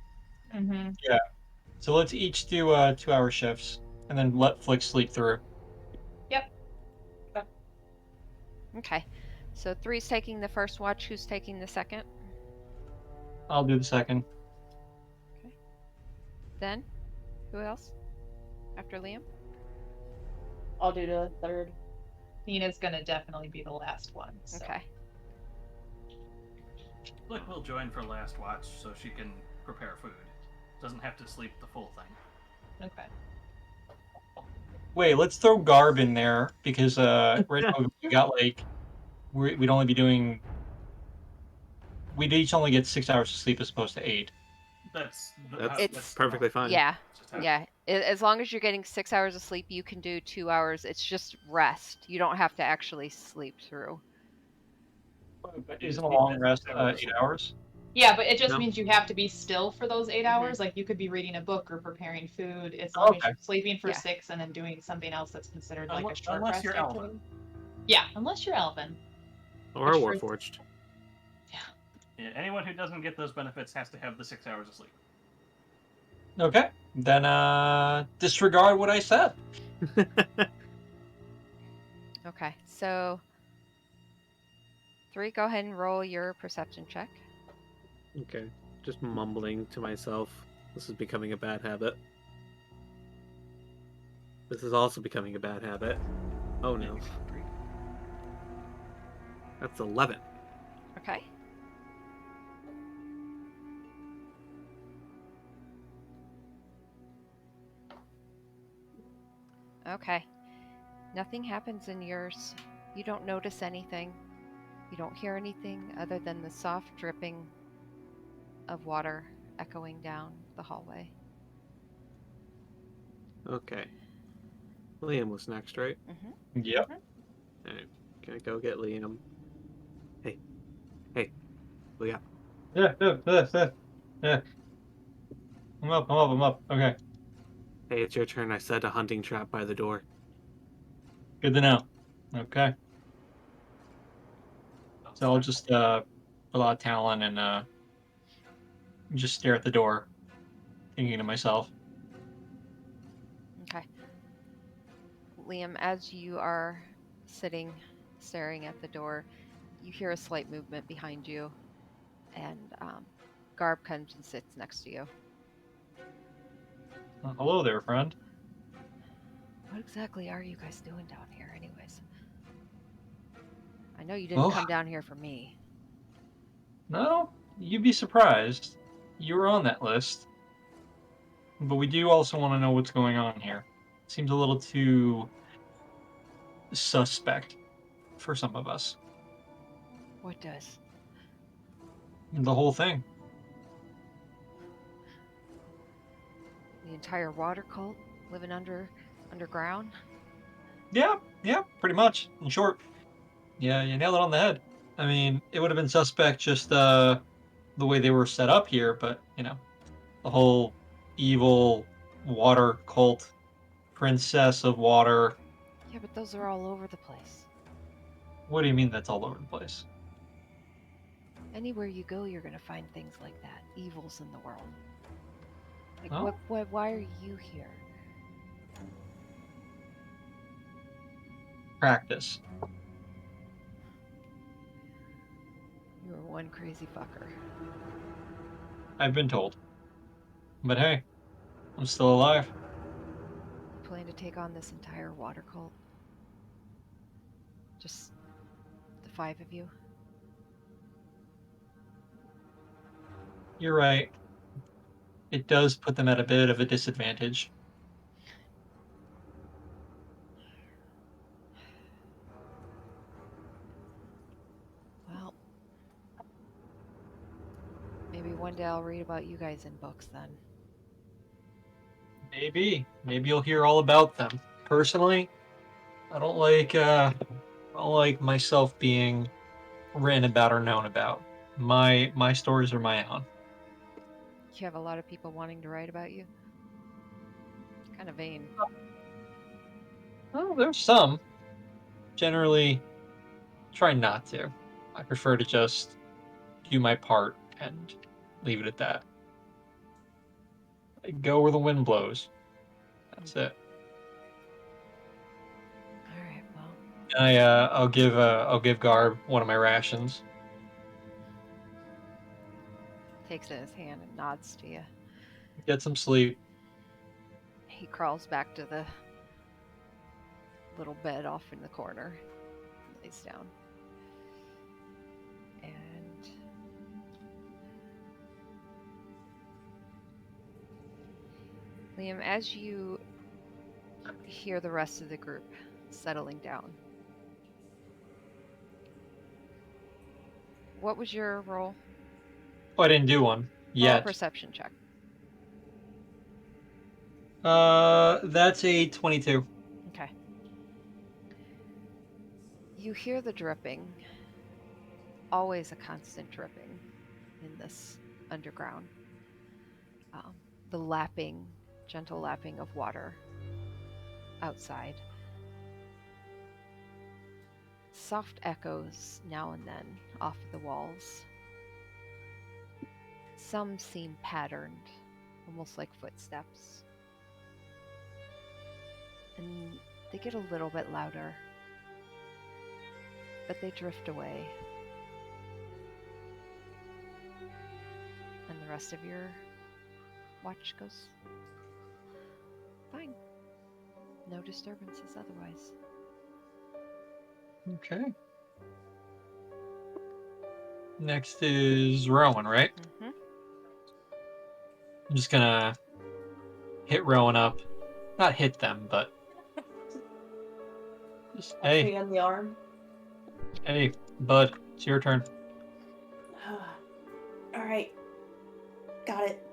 Mm-hmm. so let's each do 2-hour shifts, and then let Flick sleep through. Okay. So 3's taking the first watch. Who's taking the second? I'll do the second. Then? Who else? After Liam? I'll do the third. Nina's gonna definitely be the last one. So. Okay. Flick will join for last watch so she can prepare food. Doesn't have to sleep the full thing. Okay. Wait, let's throw Garb in there because right now we got like we'd only be doing. We'd each only get 6 hours of sleep as opposed to 8. That's It's perfectly fine. Yeah. Just how- Yeah. As long as you're getting 6 hours of sleep, you can do 2 hours. It's just rest. You don't have to actually sleep through. Isn't a long rest 8 hours? Yeah, but it just No. means you have to be still for those 8 hours. Like you could be reading a book or preparing food. As long as Okay. you're sleeping for Yeah. 6 and then doing something else that's considered like a Unless- short unless rest you're activity. Elven. Yeah, unless you're Elven. Or Which Warforged. Yeah, anyone who doesn't get those benefits has to have the 6 hours of sleep. Okay, then disregard what I said. Okay. So 3, go ahead and roll your perception check. Okay. Just mumbling to myself. This is becoming a bad habit. This is also becoming a bad habit. Oh no. That's 11. Okay. Okay. Nothing happens in yours. You don't notice anything. You don't hear anything other than the soft dripping of water echoing down the hallway. Okay. Liam was next, right? Yep. Alright. Can I go get Liam? Hey. Hey. Liam. Yeah. I'm up. Okay, Hey, it's your turn. I set a hunting trap by the door. good to know. Okay, so I'll just pull out Talon and just stare at the door, thinking to myself. Okay. Liam, as you are sitting, staring at the door, you hear a slight movement behind you, and Garb comes and sits next to you. Hello there, friend. What exactly are you guys doing down here, anyways? I know you didn't Well- come down here for me. No, you'd be surprised. You were on that list. But we do also want to know what's going on here. Seems a little too suspect for some of us. What does? The whole thing. The entire water cult living underground. Yeah, pretty much. In short, yeah, you nailed it on the head. I mean, it would have been suspect just the way they were set up here, but the whole evil water cult, princess of water. Yeah, but those are all over the place. What do you mean that's all over the place? Anywhere you go, you're gonna find things like that. Evils in the world. Like, Oh. why are you here? Practice. You're one crazy fucker. I've been told. But hey, I'm still alive. You plan to take on this entire water cult? Just the 5 of you? You're right. It does put them at a bit of a disadvantage. Well, maybe one day I'll read about you guys in books then. Maybe you'll hear all about them. Personally, I don't like myself being written about or known about. My stories are my own. You have a lot of people wanting to write about you. Kind of vain. Well, there's some. Generally, try not to. I prefer to just do my part and leave it at that. I go where the wind blows. That's it. All right, well. I'll give Garb one of my rations. Takes it in his hand and nods to you. Get some sleep. He crawls back to the little bed off in the corner. Lays down. And Liam, as you hear the rest of the group settling down, what was your roll? Oh, I didn't do one Roll a yet. perception check. That's a 22. Okay. You hear the dripping. Always a constant dripping in this underground. The lapping, gentle lapping of water outside. Soft echoes now and then off the walls. Some seem patterned, almost like footsteps. And they get a little bit louder, but they drift away. And the rest of your watch goes fine. No disturbances otherwise. Okay. Next is Rowan, right? Mm-hmm. I'm just gonna hit Rowan up. Not hit them, but just Tree on the arm. hey, bud, it's your turn. All right. Got it.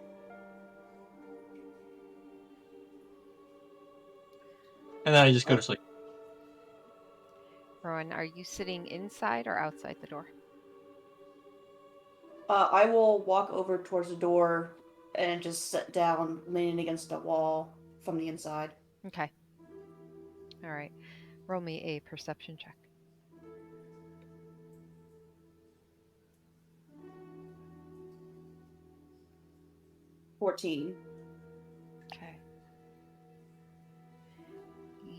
And then I just go to sleep. Rowan, are you sitting inside or outside the door? I will walk over towards the door and just sit down, leaning against a wall from the inside. Okay. All right. Roll me a perception check. $14. Okay.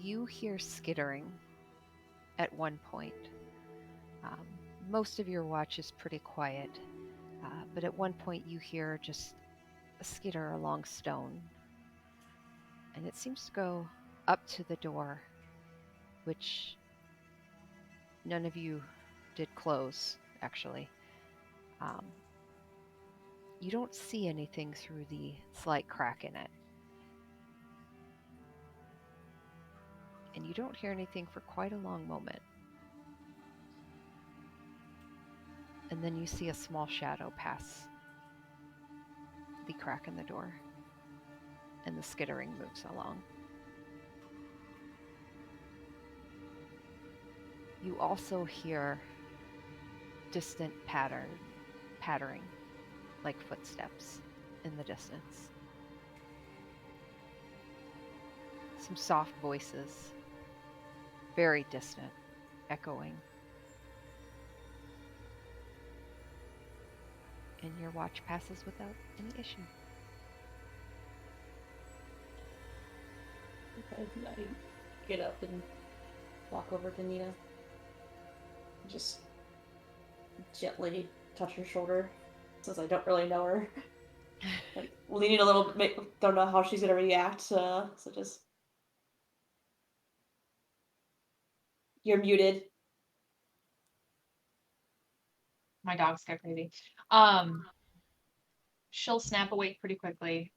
You hear skittering at one point. Most of your watch is pretty quiet, but at one point you hear just a skitter along stone. And it seems to go up to the door, which none of you did close, actually. You don't see anything through the slight crack in it. And you don't hear anything for quite a long moment. And then you see a small shadow pass the crack in the door, and the skittering moves along. You also hear distant pattering, like footsteps in the distance. Some soft voices, very distant, echoing. And your watch passes without any issue. Okay, I get up and walk over to Nina. Just gently touch her shoulder, since I don't really know her. Like, leaning a little bit, don't know how she's gonna react, so just... You're muted. My dogs go crazy. She'll snap awake pretty quickly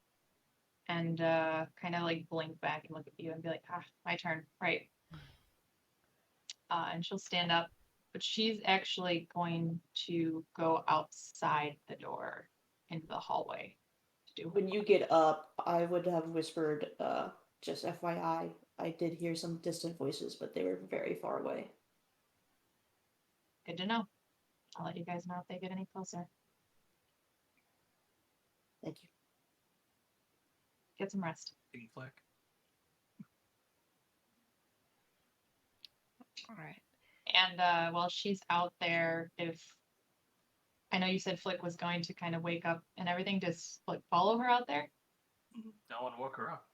and kind of like blink back and look at you and be like, my turn, right? And she'll stand up, but she's actually going to go outside the door into the hallway to do When you get up, I would have whispered, just FYI, I did hear some distant voices, but they were very far away. Good to know. I'll let you guys know if they get any closer. Thank you. Get some rest. Flick. All right. And while she's out there, if I know you said Flick was going to kind of wake up and everything, does Flick follow her out there? No one woke her up.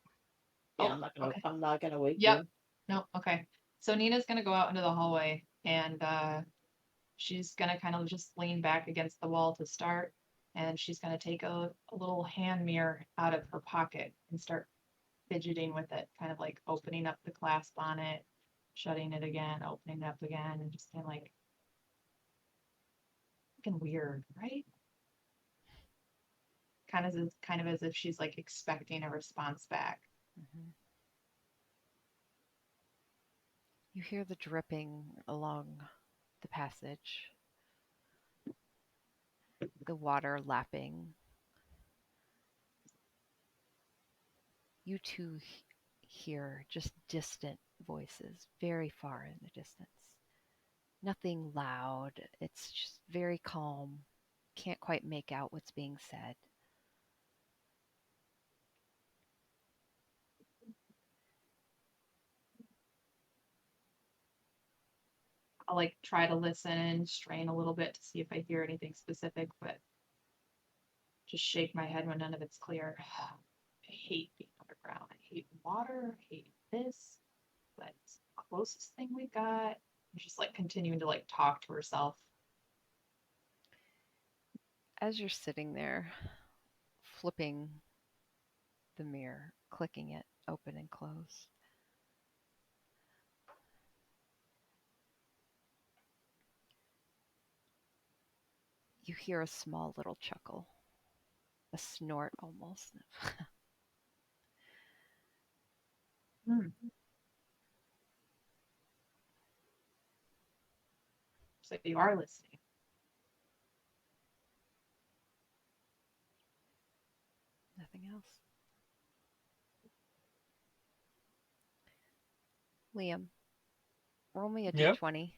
Yeah, Oh, okay. I'm not gonna wake Yep. you. No, okay. So Nina's gonna go out into the hallway and she's gonna kind of just lean back against the wall to start, and she's gonna take a little hand mirror out of her pocket and start fidgeting with it, kind of like opening up the clasp on it, shutting it again, opening it up again, and just kind of like fucking weird, right? Kind of as if she's like expecting a response back. Mm-hmm. You hear the dripping along the passage, the water lapping. You too hear just distant voices, very far in the distance. Nothing loud, it's just very calm. Can't quite make out what's being said. I'll like try to listen and strain a little bit to see if I hear anything specific, but just shake my head when none of it's clear. I hate being underground. I hate water. I hate this. But it's the closest thing we got. She's like continuing to like talk to herself. As you're sitting there, flipping the mirror, clicking it open and close, you hear a small little chuckle, a snort almost. So you are listening. Nothing else. Liam, roll me a Yep. d20.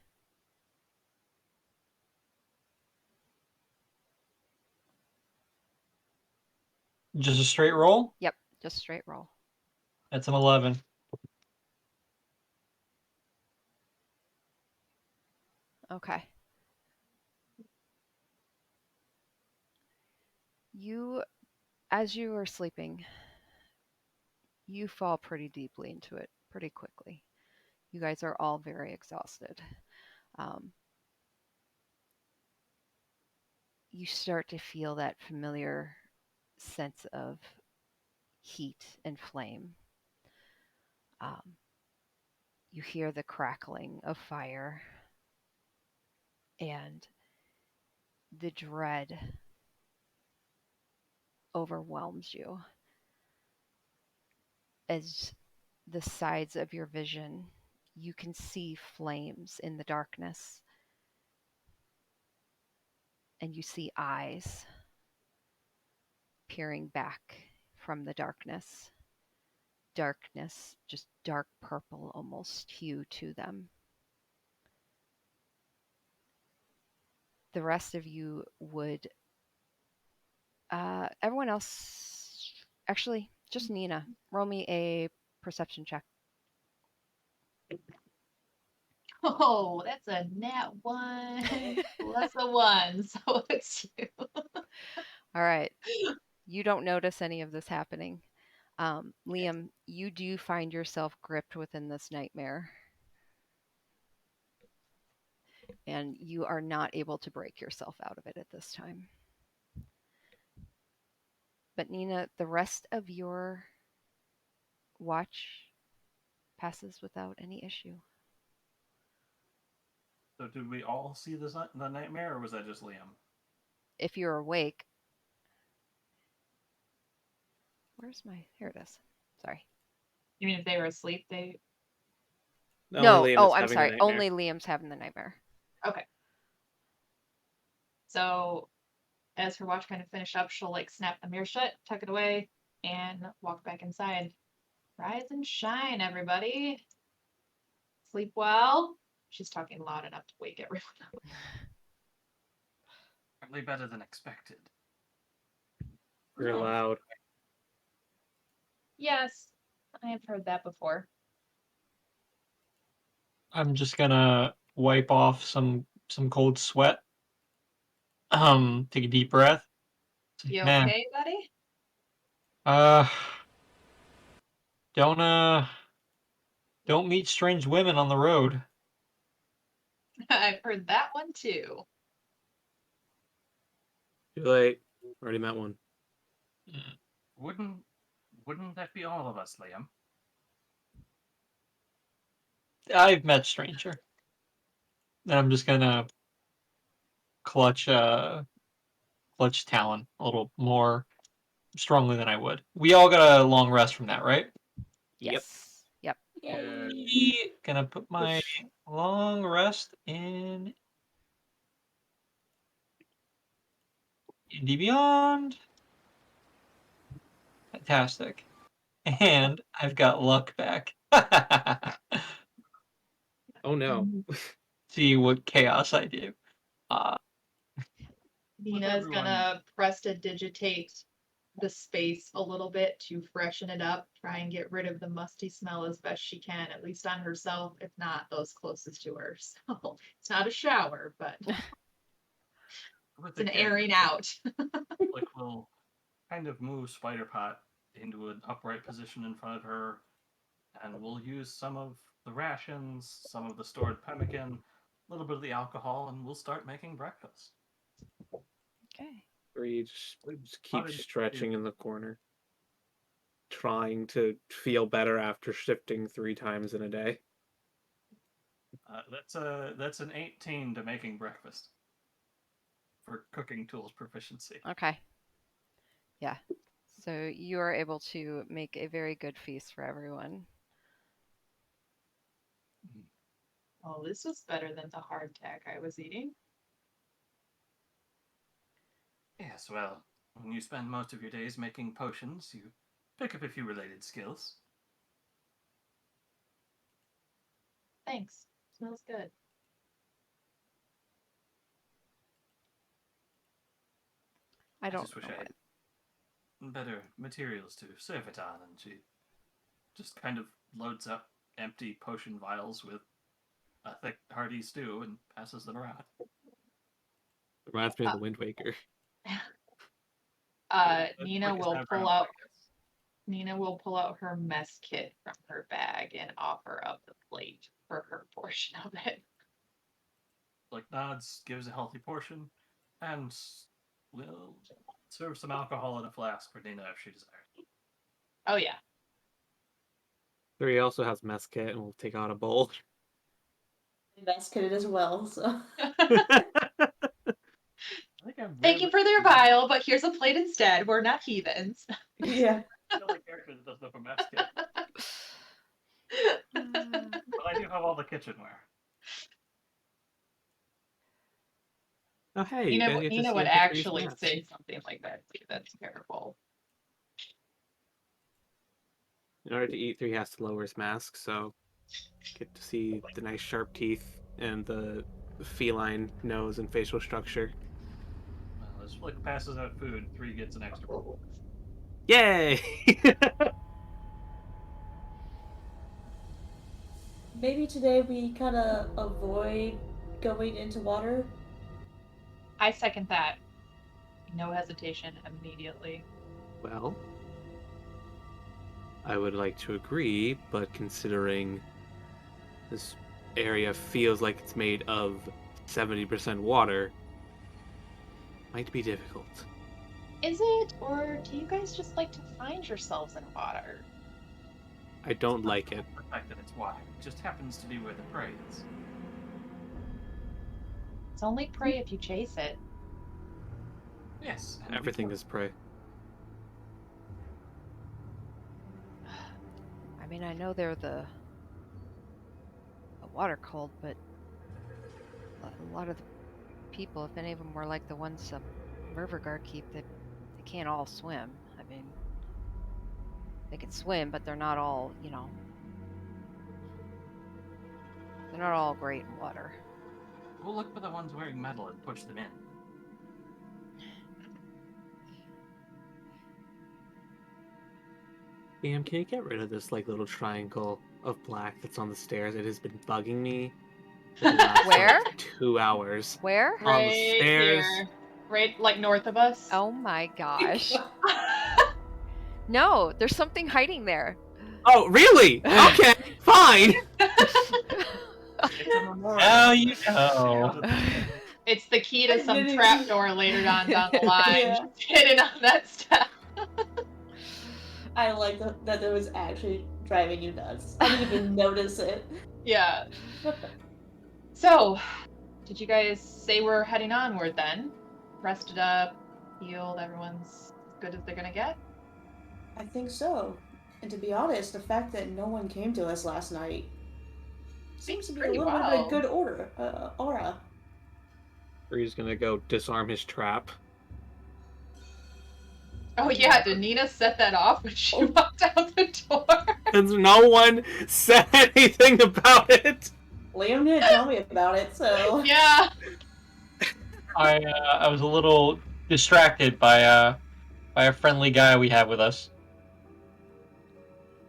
Just a straight roll? Yep, just straight roll. That's an 11. Okay. You, as you are sleeping, you fall pretty deeply into it pretty quickly. You guys are all very exhausted. You start to feel that familiar sense of heat and flame. You hear the crackling of fire, and the dread overwhelms you as the sides of your vision, you can see flames in the darkness. and you see eyes peering back from the darkness. Darkness, just dark purple almost hue to them. The rest of you would, everyone else, actually, just Nina, roll me a perception check. Oh, that's a nat 1 plus a 1, so it's you. All right. You don't notice any of this happening. Liam, you do find yourself gripped within this nightmare. And you are not able to break yourself out of it at this time. But Nina, the rest of your watch passes without any issue. So did we all see the nightmare, or was that just Liam? If you're awake, where's my? Here it is. Sorry. You mean if they were asleep, they? No. Liam Oh, is I'm having the sorry. nightmare. Only Liam's having the nightmare. Okay. So, as her watch kind of finished up, she'll like snap the mirror shut, tuck it away, and walk back inside. Rise and shine, everybody. Sleep well. She's talking loud enough to wake everyone up. Certainly better than expected. You're loud. Yes, I have heard that before. I'm just gonna wipe off some cold sweat. Take a deep breath. You Man, okay, buddy? don't meet strange women on the road. I've heard that one too. Too late. Already met one. Wouldn't that be all of us, Liam? I've met stranger. And I'm just gonna clutch Talon a little more strongly than I would. We all got a long rest from that, right? Yes. Yep. Gonna put my long rest in D Beyond. Fantastic. And I've got luck back. Oh no. See what chaos I do. Nina's gonna prestidigitate the space a little bit to freshen it up, try and get rid of the musty smell as best she can, at least on herself, if not those closest to her. So it's not a shower, but it's an airing out. Like we'll kind of move Spiderpot into an upright position in front of her, and we'll use some of the rations, some of the stored pemmican, a little bit of the alcohol, and we'll start making breakfast. Okay. Bree just keep stretching in the corner, trying to feel better after shifting 3 times in a day. That's an 18 to making breakfast for cooking tools proficiency. Okay. Yeah. So you are able to make a very good feast for everyone. Oh, this was better than the hardtack I was eating. Yes, well, when you spend most of your days making potions, you pick up a few related skills. Thanks. Smells good. I don't just wish know I had better materials to serve it on, and she just kind of loads up empty potion vials with a thick, hearty stew and passes them around. Reminds me of the Wind Waker. Nina will pull out her mess kit from her bag and offer up the plate for her portion of it. Like nods, gives a healthy portion, and will serve some alcohol in a flask for Nina if she desires. Oh yeah. 3 also has mess kit and we'll take out a bowl. Mess kit as well, so. Thank you for their vial, but here's a plate instead. We're not heathens. Yeah. The only character that doesn't have a mess kit. But I do have all the kitchenware. Oh, hey, you guys get to Nina see would him take these actually naps. say something like that too. That's terrible. In order to eat 3, he has to lower his mask, so get to see the nice sharp teeth and the feline nose and facial structure. Well, as Flick passes out food, 3 gets an extra roll. Yay! Maybe today we kind of avoid going into water. I second that. No hesitation, immediately. Well, I would like to agree, but considering this area feels like it's made of 70% water, might be difficult. Is it, or do you guys just like to find yourselves in water? I don't like it. The fact that it's water. It just happens to be where the prey is. It's only prey if you chase it. Yes. and Everything is prey. I mean, I know they're the water cult, but a lot of the people, if any of them were like the ones Riverguard keep, they can't all swim. I mean, they can swim, but they're not all, you know, they're not all great in water. We'll look for the ones wearing metal and push them in. Damn, can you get rid of this like little triangle of black that's on the stairs? It has been bugging me for the last Where? like, 2 hours. Where? On the stairs. Here. Right, like north of us. Oh my gosh. No, there's something hiding there. Oh, really? Okay, fine. It's a memorial. Now you know. It's the key to some Admittedly. trapdoor later on down the line. Yeah. Just hidden on that step. I like that it was actually driving you nuts. I didn't even notice it. Yeah. So, did you guys say we're heading onward then? Rested up, healed, everyone's as good as they're gonna get? I think so. And to be honest, the fact that no one came to us last night seems to be a Pretty little bit of a wild. good aura. Bree's gonna go disarm his trap. Oh yeah, did Nina set that off when she walked out the door? Because no one said anything about it. Liam didn't tell me about it, so Yeah. I was a little distracted by a friendly guy we have with us.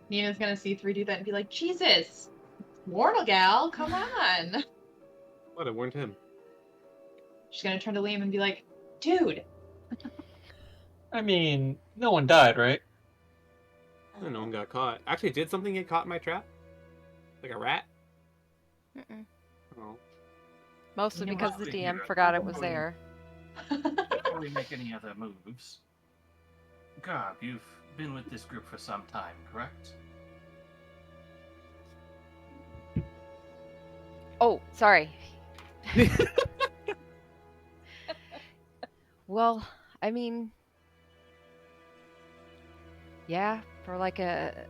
Nina's gonna see 3 do that and be like, Jesus, Wartle gal, come on. What? I warned him. She's gonna turn to Liam and be like, dude. I mean, no one died, right? No one got caught. Actually, did something get caught in my trap? Like a rat? Mm-mm. Oh. Mostly You know because what? the DM forgot it was there. Before we make any other moves, Garb, you've been with this group for some time, correct? Oh, sorry. Well, I mean, yeah, for like a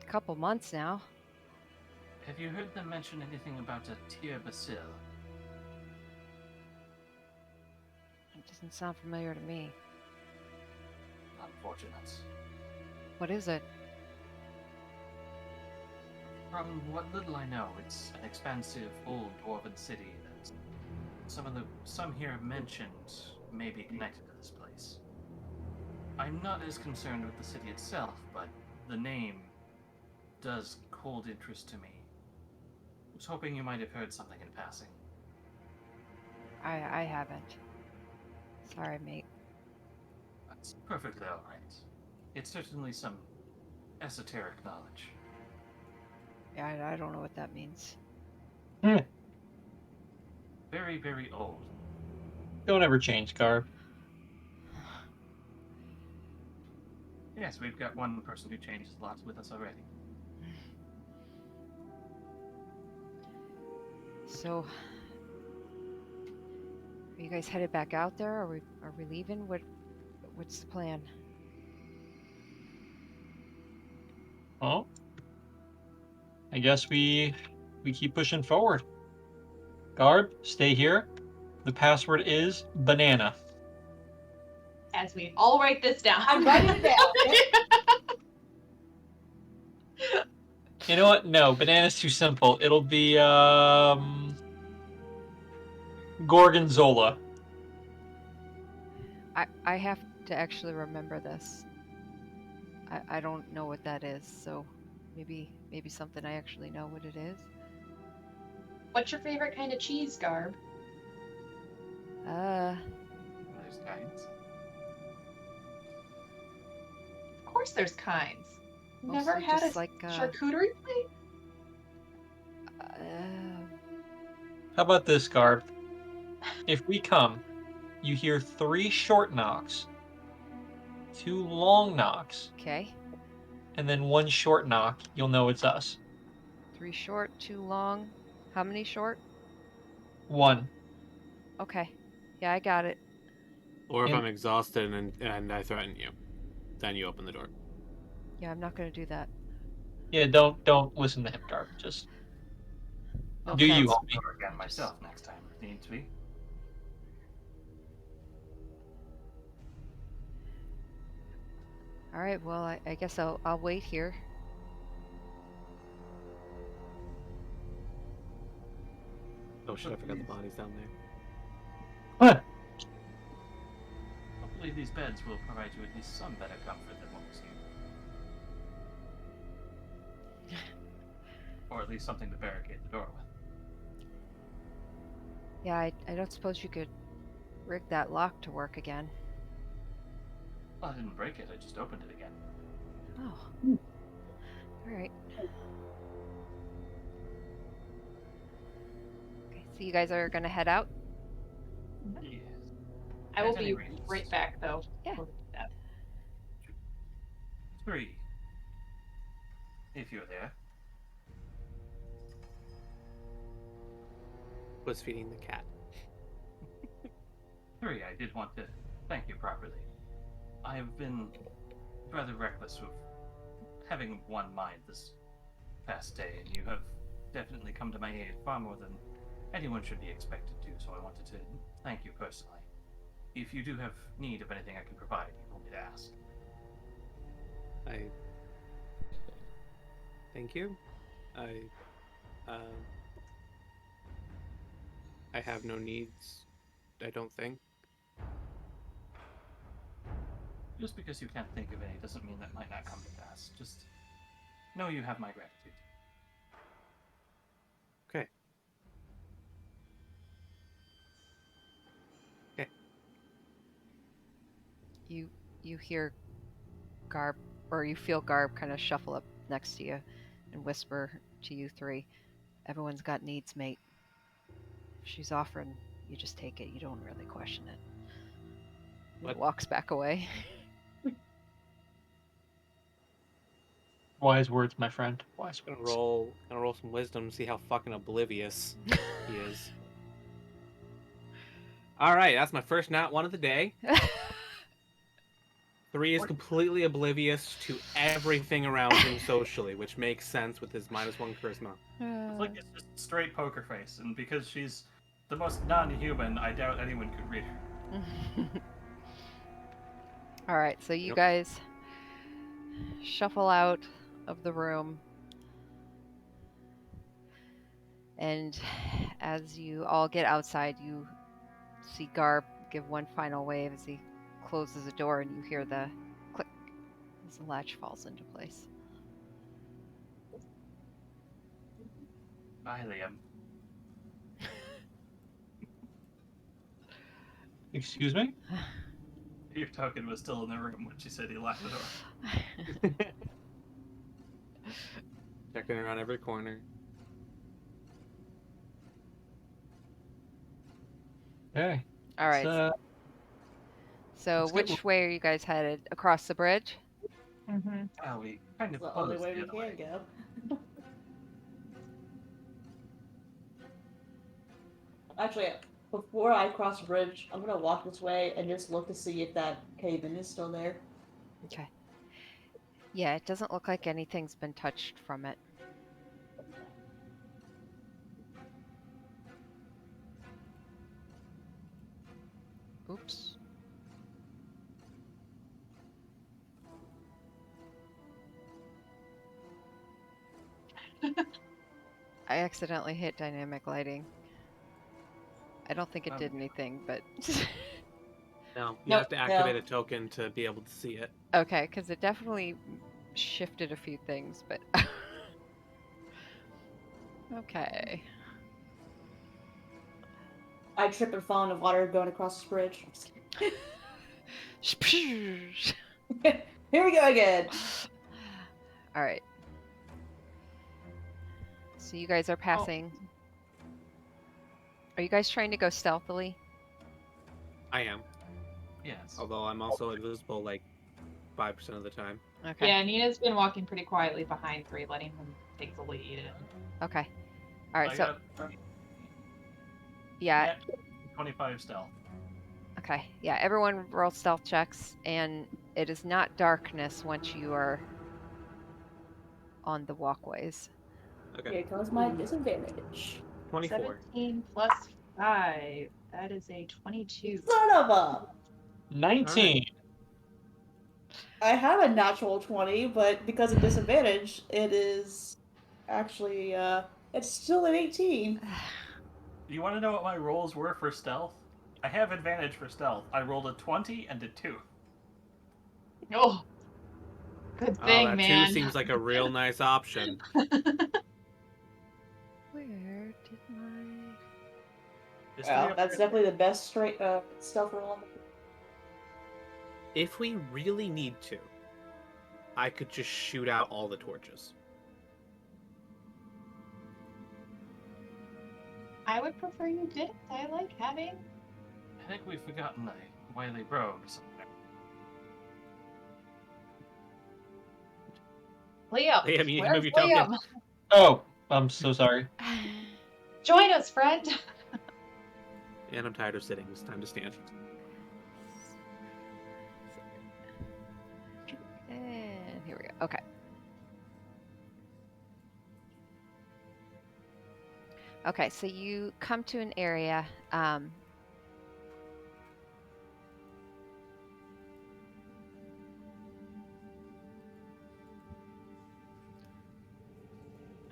couple months now. Have you heard them mention anything about a Tyr Basil? It doesn't sound familiar to me. Unfortunate. What is it? From what little I know, it's an expansive old dwarven city that some here mentioned may be connected to this place. I'm not as concerned with the city itself, but the name does hold interest to me. I was hoping you might have heard something in passing. I haven't. Sorry, mate. That's perfectly alright. It's certainly some esoteric knowledge. Yeah, I don't know what that means. Very, very old. Don't ever change, Garb. Yes, we've got one person who changes lots with us already. So, are you guys headed back out there? Are we leaving? What's the plan? Well, I guess we keep pushing forward. Garb, stay here. The password is banana. As we all write this down. I'm writing it down. You know what? No, banana's too simple. It'll be gorgonzola. I have to actually remember this. I don't know what that is, so maybe something I actually know what it is. What's your favorite kind of cheese, Garb? There's kinds. Of course there's kinds. Mostly Never had just a like charcuterie plate? How about this, Garb? If we come, you hear 3 short knocks, 2 long knocks, okay. and then 1 short knock, you'll know it's us. 3 short, 2 long. How many short? 1. Okay. Yeah, I got it. Or if And- I'm exhausted and I threaten you, then you open the door. Yeah, I'm not gonna do that. Yeah, don't listen to him, Garb. Just No do you, offense. homie. I'll go again myself next time if need to be. All right. Well, I guess I'll wait here. Oh shit, I forgot the body's down there. What? Hopefully these beds will provide you with at least some better comfort than what was here. Or at least something to barricade the door with. Yeah, I don't suppose you could rig that lock to work again. Well, I didn't break it, I just opened it again. Oh. All right. Okay, so you guys are gonna head out? Yes. I will At any be rate, right back, though. Yeah. We'll do that. 3. If you're there. Was feeding the cat. 3. I did want to thank you properly. I have been rather reckless with having one mind this past day, and you have definitely come to my aid far more than anyone should be expected to, so I wanted to thank you personally. If you do have need of anything I can provide, you want me to ask. Thank you. I have no needs, I don't think. Just because you can't think of any doesn't mean that might not come to pass. Just know you have my gratitude. Okay. Okay. You hear Garb, or you feel Garb kind of shuffle up next to you and whisper to you 3, everyone's got needs, mate. If she's offering, you just take it. You don't really question it. And What? he walks back away. Wise words, my friend. Wise Gonna words. roll some wisdom, see how fucking oblivious he is. Alright, that's my first nat 1 of the day. 3 is completely oblivious to everything around him socially, which makes sense with his -1 charisma. It's like it's just straight poker face, and because she's the most non-human, I doubt anyone could read her. All right, so you Yep. guys shuffle out of the room, and as you all get outside, you see Garb give one final wave as he closes the door, and you hear the click as the latch falls into place. Bye, Liam. Excuse me? Your token was still in the room when she said he locked the door. Checking around every corner. Okay. All right, so let's get- which way are you guys headed? Across the bridge? Mm-hmm. Oh, we kind of It's the only closed way the we other can way. go. Actually, before I cross the bridge, I'm gonna walk this way and just look to see if that cave-in is still there. Okay. Yeah, it doesn't look like anything's been touched from it. Oops. I accidentally hit dynamic lighting. I don't think it did anything, but No, you Nope, have to activate no. a token to be able to see it. okay, because it definitely shifted a few things, but okay. I trip and fall in the water going across this bridge. Here we go again. All right. So you guys are passing. Are you guys trying to go stealthily? I am, Yes. although I'm also invisible like 5% of the time. Okay. Yeah, Nina's been walking pretty quietly behind 3, letting him take the lead. Okay. All right. I So got yeah. 25 stealth. Okay. Yeah. Everyone roll stealth checks, and it is not darkness once you are on the walkways. Okay. Here comes my disadvantage. 24. 17 plus 5. That is a 22. Son of a! 19. I have a natural 20, but because of disadvantage, it is actually, it's still an 18. Do you want to know what my rolls were for stealth? I have advantage for stealth. I rolled a 20 and a 2. Oh, good Oh, thing, that man. 2 seems like a real nice option. Where did my... Just Well, stay up that's there. definitely the best straight stealth roll. If we really need to, I could just shoot out all the torches. I would prefer you did. I like having. I think we've forgotten a wily rogue somewhere. Liam, Liam, you need to where's move your token. Liam? Oh, I'm so sorry. Join us, friend. And I'm tired of sitting. It's time to stand. And here we go. Okay. Okay, so you come to an area. I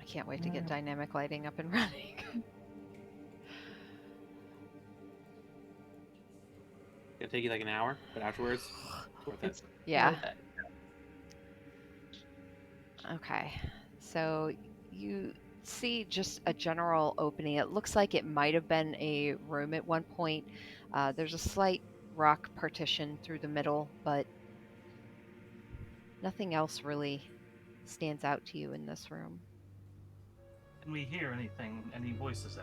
can't wait to get dynamic lighting up and running. It'll take you like an hour, but afterwards, it's worth it. Yeah. Worth it. Okay. So you see just a general opening. It looks like it might have been a room at one point. There's a slight rock partition through the middle, but nothing else really stands out to you in this room. Can we hear anything, any voices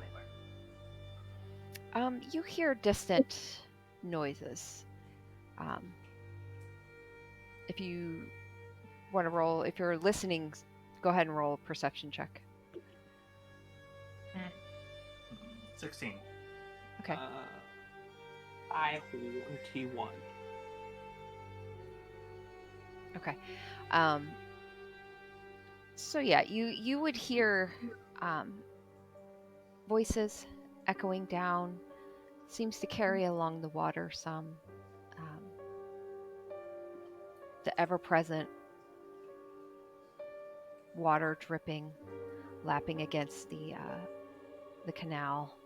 anywhere? You hear distant noises. If you want to roll, if you're listening, go ahead and roll a perception check. 16. Okay. 5. 21. Okay. So yeah, you would hear voices echoing down. Seems to carry along the water some. The ever-present water dripping, lapping against the canal.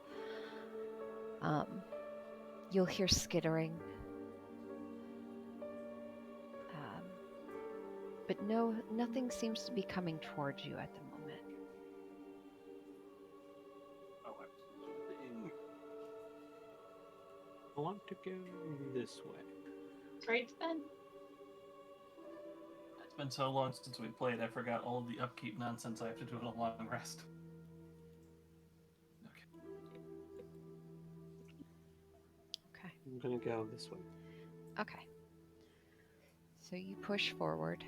You'll hear skittering. But nothing seems to be coming towards you at the moment. Oh, I want to go this way. Great then. it's been so long since we played, I forgot all of the upkeep nonsense I have to do on a long rest. Okay. I'm gonna go this way. Okay. So you push forward.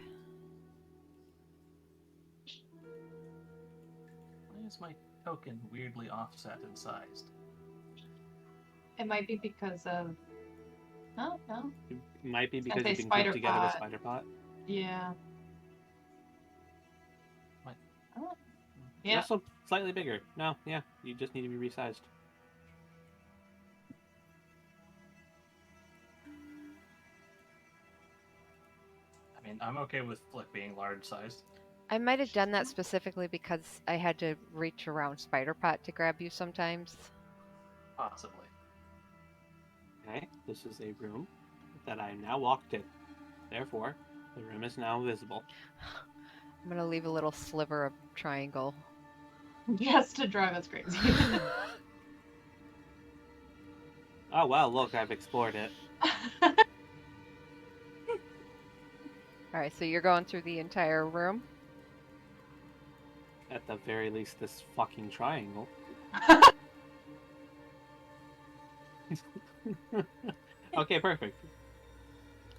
Why is my token weirdly offset and sized? It might be because of. No. It might be because say you can spider group together with pot. spider pot. Yeah. What? Oh. You're Yeah. also slightly bigger. No, yeah, you just need to be resized. mean, I'm okay with Flick being large sized. I might have done that specifically because I had to reach around Spider Pot to grab you sometimes. Possibly. Okay, this is a room that I now walked in. Therefore, the room is now visible. I'm gonna leave a little sliver of triangle. Yes, to drive us crazy. Oh wow, look, I've explored it. Alright, so you're going through the entire room? At the very least, this fucking triangle. Okay, perfect.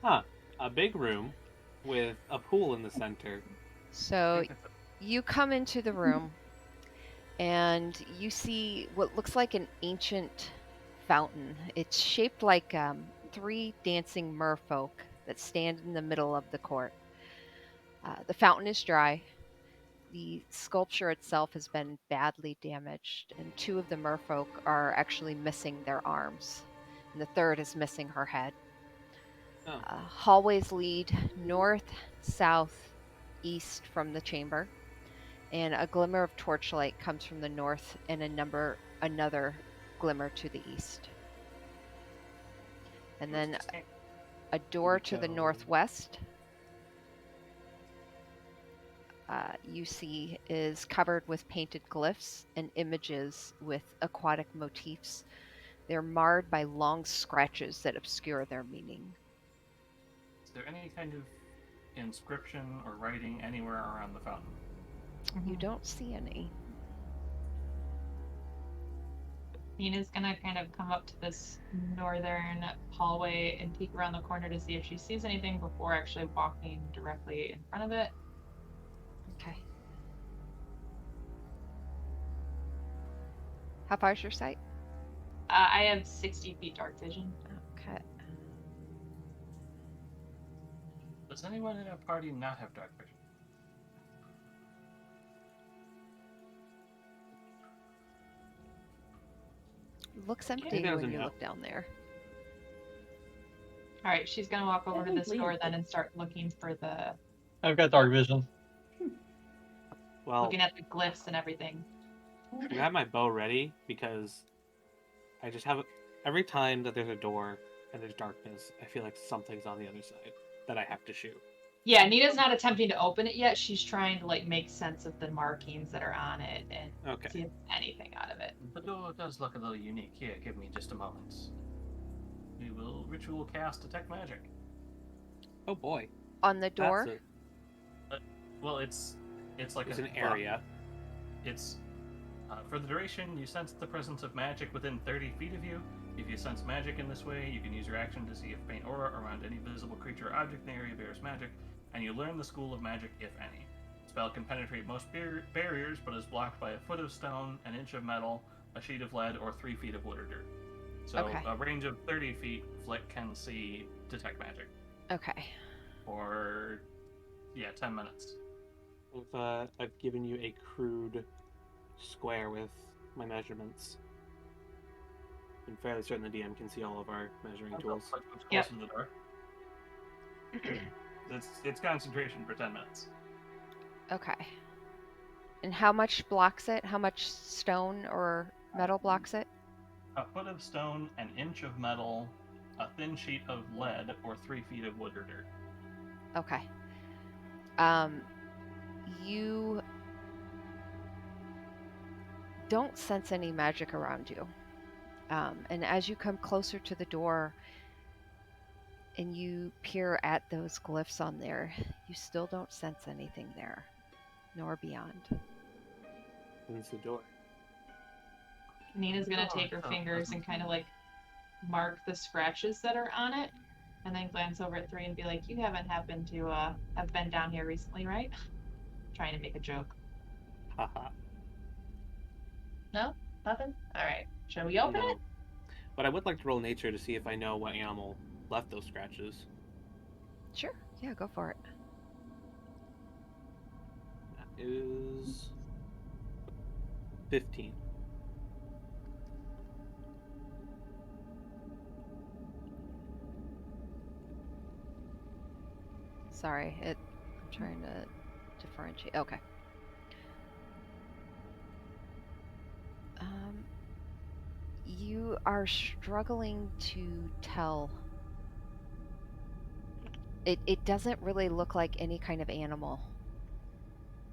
Huh. A big room with a pool in the center. So you come into the room and you see what looks like an ancient fountain. It's shaped like 3 dancing merfolk that stand in the middle of the court. The fountain is dry. The sculpture itself has been badly damaged, and 2 of the merfolk are actually missing their arms, and the third is missing her head. Oh. Hallways lead north, south, east from the chamber, and a glimmer of torchlight comes from the north and another glimmer to the east. And then a door to the northwest you see is covered with painted glyphs and images with aquatic motifs. They're marred by long scratches that obscure their meaning. Is there any kind of inscription or writing anywhere around the fountain? You don't see any. Nina's gonna kind of come up to this northern hallway and peek around the corner to see if she sees anything before actually walking directly in front of it. Okay. How far is your sight? I have 60 feet dark vision. Okay. Does anyone in our party not have dark vision? Looks empty He when doesn't you know. look down there. All right, she's gonna walk over to think this door Lena then did. and start looking for the I've got dark vision. Well, looking at the glyphs and everything. I have my bow ready because I just have every time that there's a door and there's darkness, I feel like something's on the other side that I have to shoot. Yeah, Nina's not attempting to open it yet. She's trying to like make sense of the markings that are on it and Okay. see if anything out of it. The door does look a little unique. Here, give me just a moment. We will ritual cast detect magic. Oh boy. On the door? Well, it's like It's a an area. It's for the duration. You sense the presence of magic within 30 feet of you. If you sense magic in this way, you can use your action to see if faint aura around any visible creature or object in the area bears magic, and you learn the school of magic, if any. The spell can penetrate most barriers, but is blocked by a foot of stone, an inch of metal, a sheet of lead, or 3 feet of wood or dirt. So Okay. a range of 30 feet, Flick can see detect magic Okay. for 10 minutes. I've given you a crude square with my measurements. I'm fairly certain the DM can see all of our measuring tools. Flick moves Yep. closer to the door. It's concentration for 10 minutes. Okay. And how much blocks it? How much stone or metal blocks it? A foot of stone, an inch of metal, a thin sheet of lead, or 3 feet of wood or dirt. Okay. You don't sense any magic around you. And as you come closer to the door and you peer at those glyphs on there, you still don't sense anything there, nor beyond. Opens the door. Nina's gonna take her fingers and kind of like mark the scratches that are on it, and then glance over at 3 and be like, "You haven't happened to have been down here recently, right?" Trying to make a joke. Haha. No, nothing. All right. Shall we open No. it? But I would like to roll nature to see if I know what animal left those scratches. Sure. Yeah, go for it. That is 15. Sorry, I'm trying to differentiate. Okay. You are struggling to tell. It doesn't really look like any kind of animal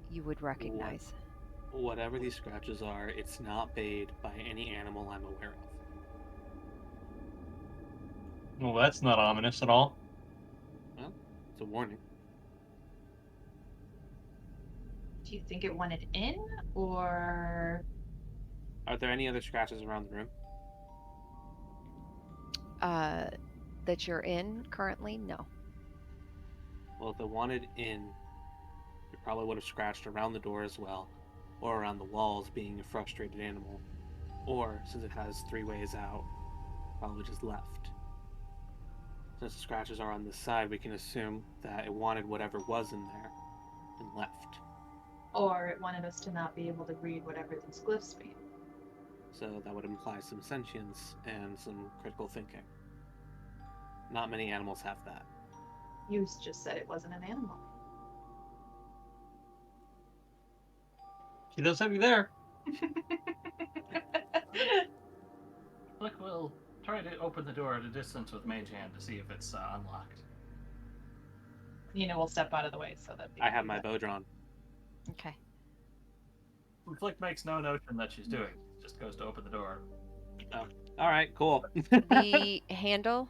you would recognize. Whatever these scratches are, it's not made by any animal I'm aware of. Well, that's not ominous at all. Well, it's a warning. Do you think it wanted in, or Are there any other scratches around the room? That you're in currently? No. Well, if it wanted in, it probably would have scratched around the door as well, or around the walls, being a frustrated animal. Or, since it has 3 ways out, probably just left. Since the scratches are on this side, we can assume that it wanted whatever was in there and left. it wanted us to not be able to read whatever these glyphs mean? So that would imply some sentience and some critical thinking. Not many animals have that. You just said it wasn't an animal. She does have you there. Look, we'll try to open the door at a distance with Mage Hand to see if it's unlocked. Nina will step out of the way so that I have my bow drawn. Okay. Flick makes no notion that she's doing. Just goes to open the door. Oh, all right, cool. The handle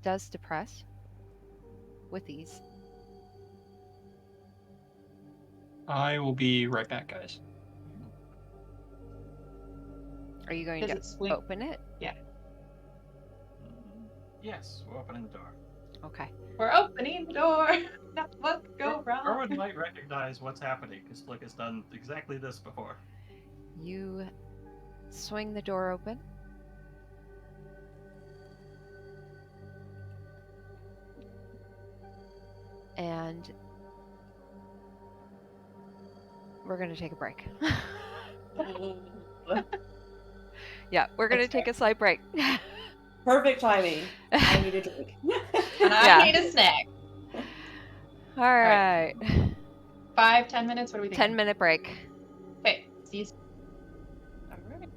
does depress with ease. I will be right back, guys. Are you going Does to it swing? open it? Yeah. Yes, we're opening the door. Okay. We're opening the door. Not what go Erwin wrong. might recognize what's happening because Flick has done exactly this before. You swing the door open. And we're going to take a break. Yeah, we're going to That's take a slight break. Perfect timing. I need a drink. And I Yeah. need a snack. All right. 5-10 minutes. What are we thinking? 10-minute break. Okay. See you. All right.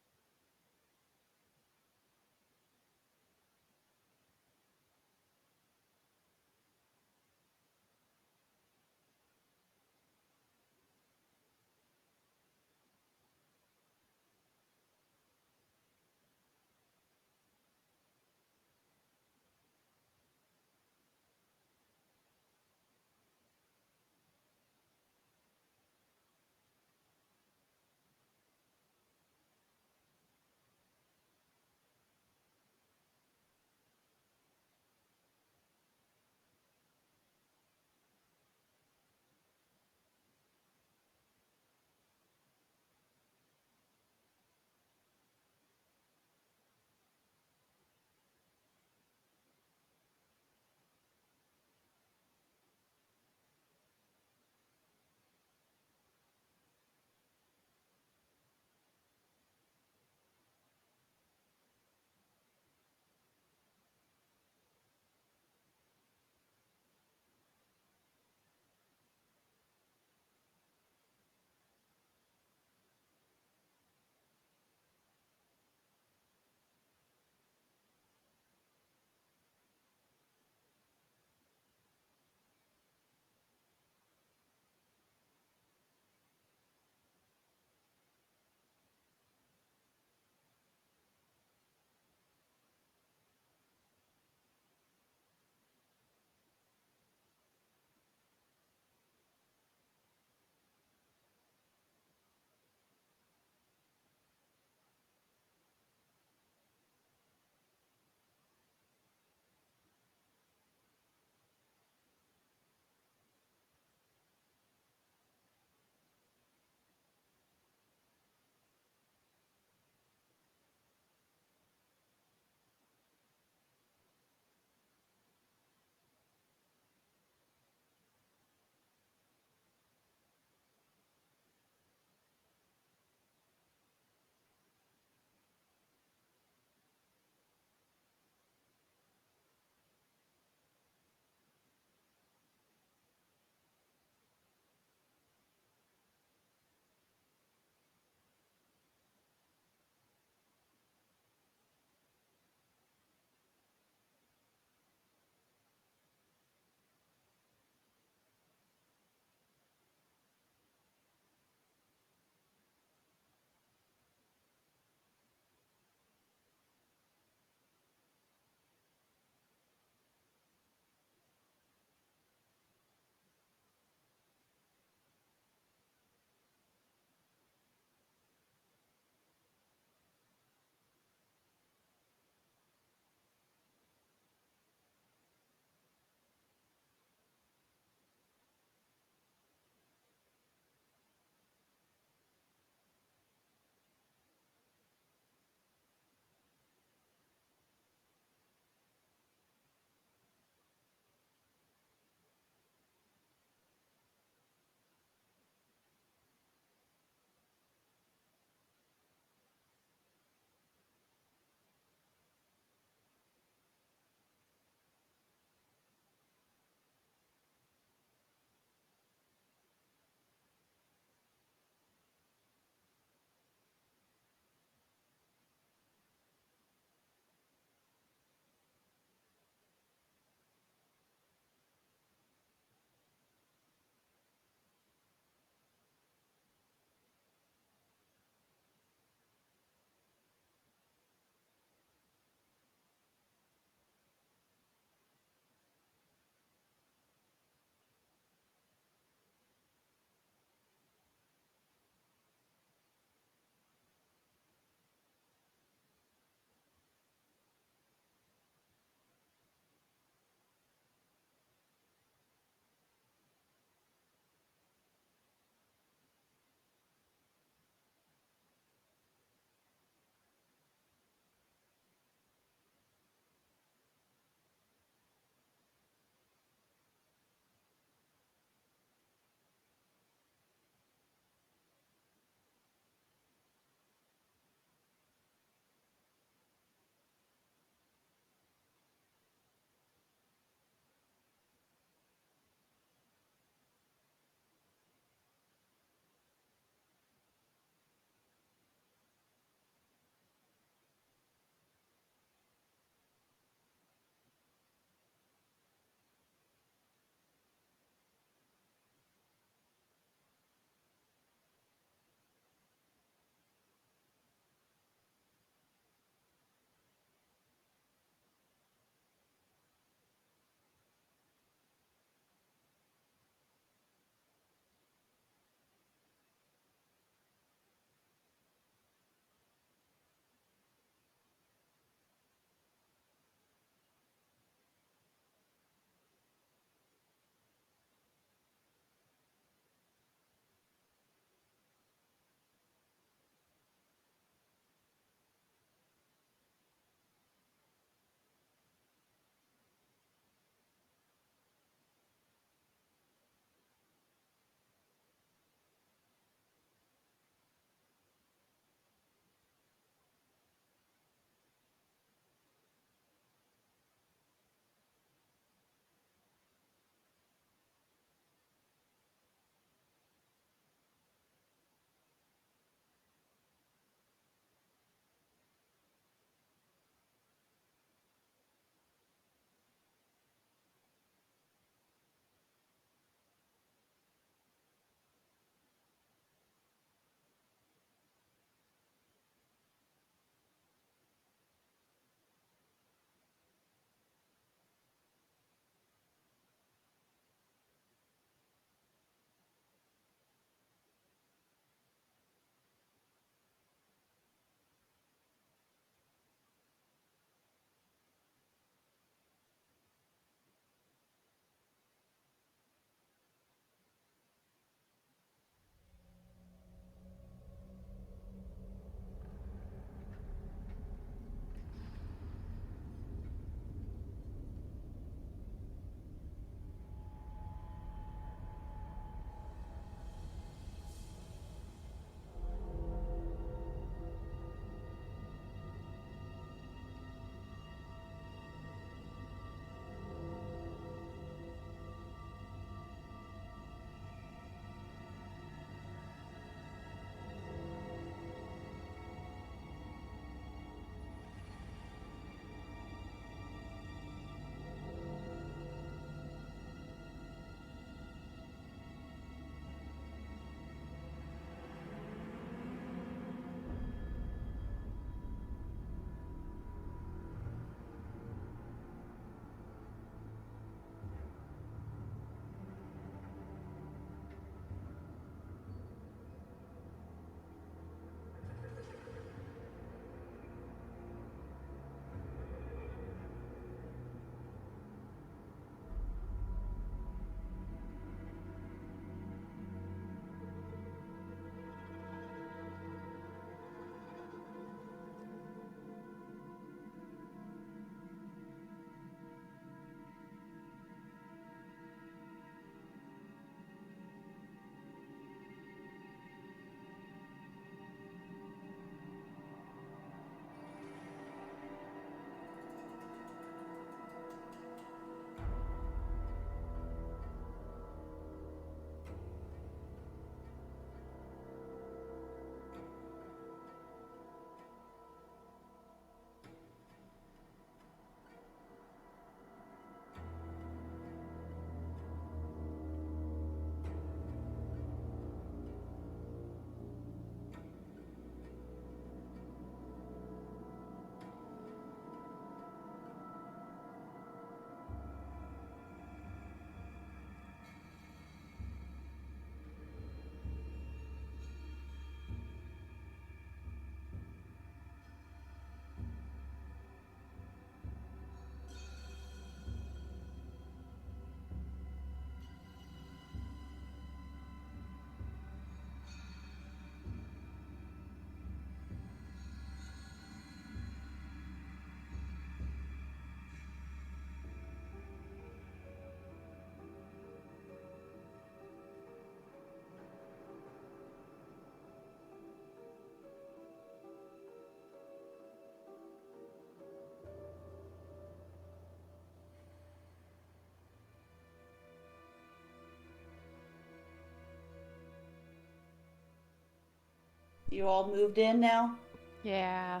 You all moved in now? Yeah.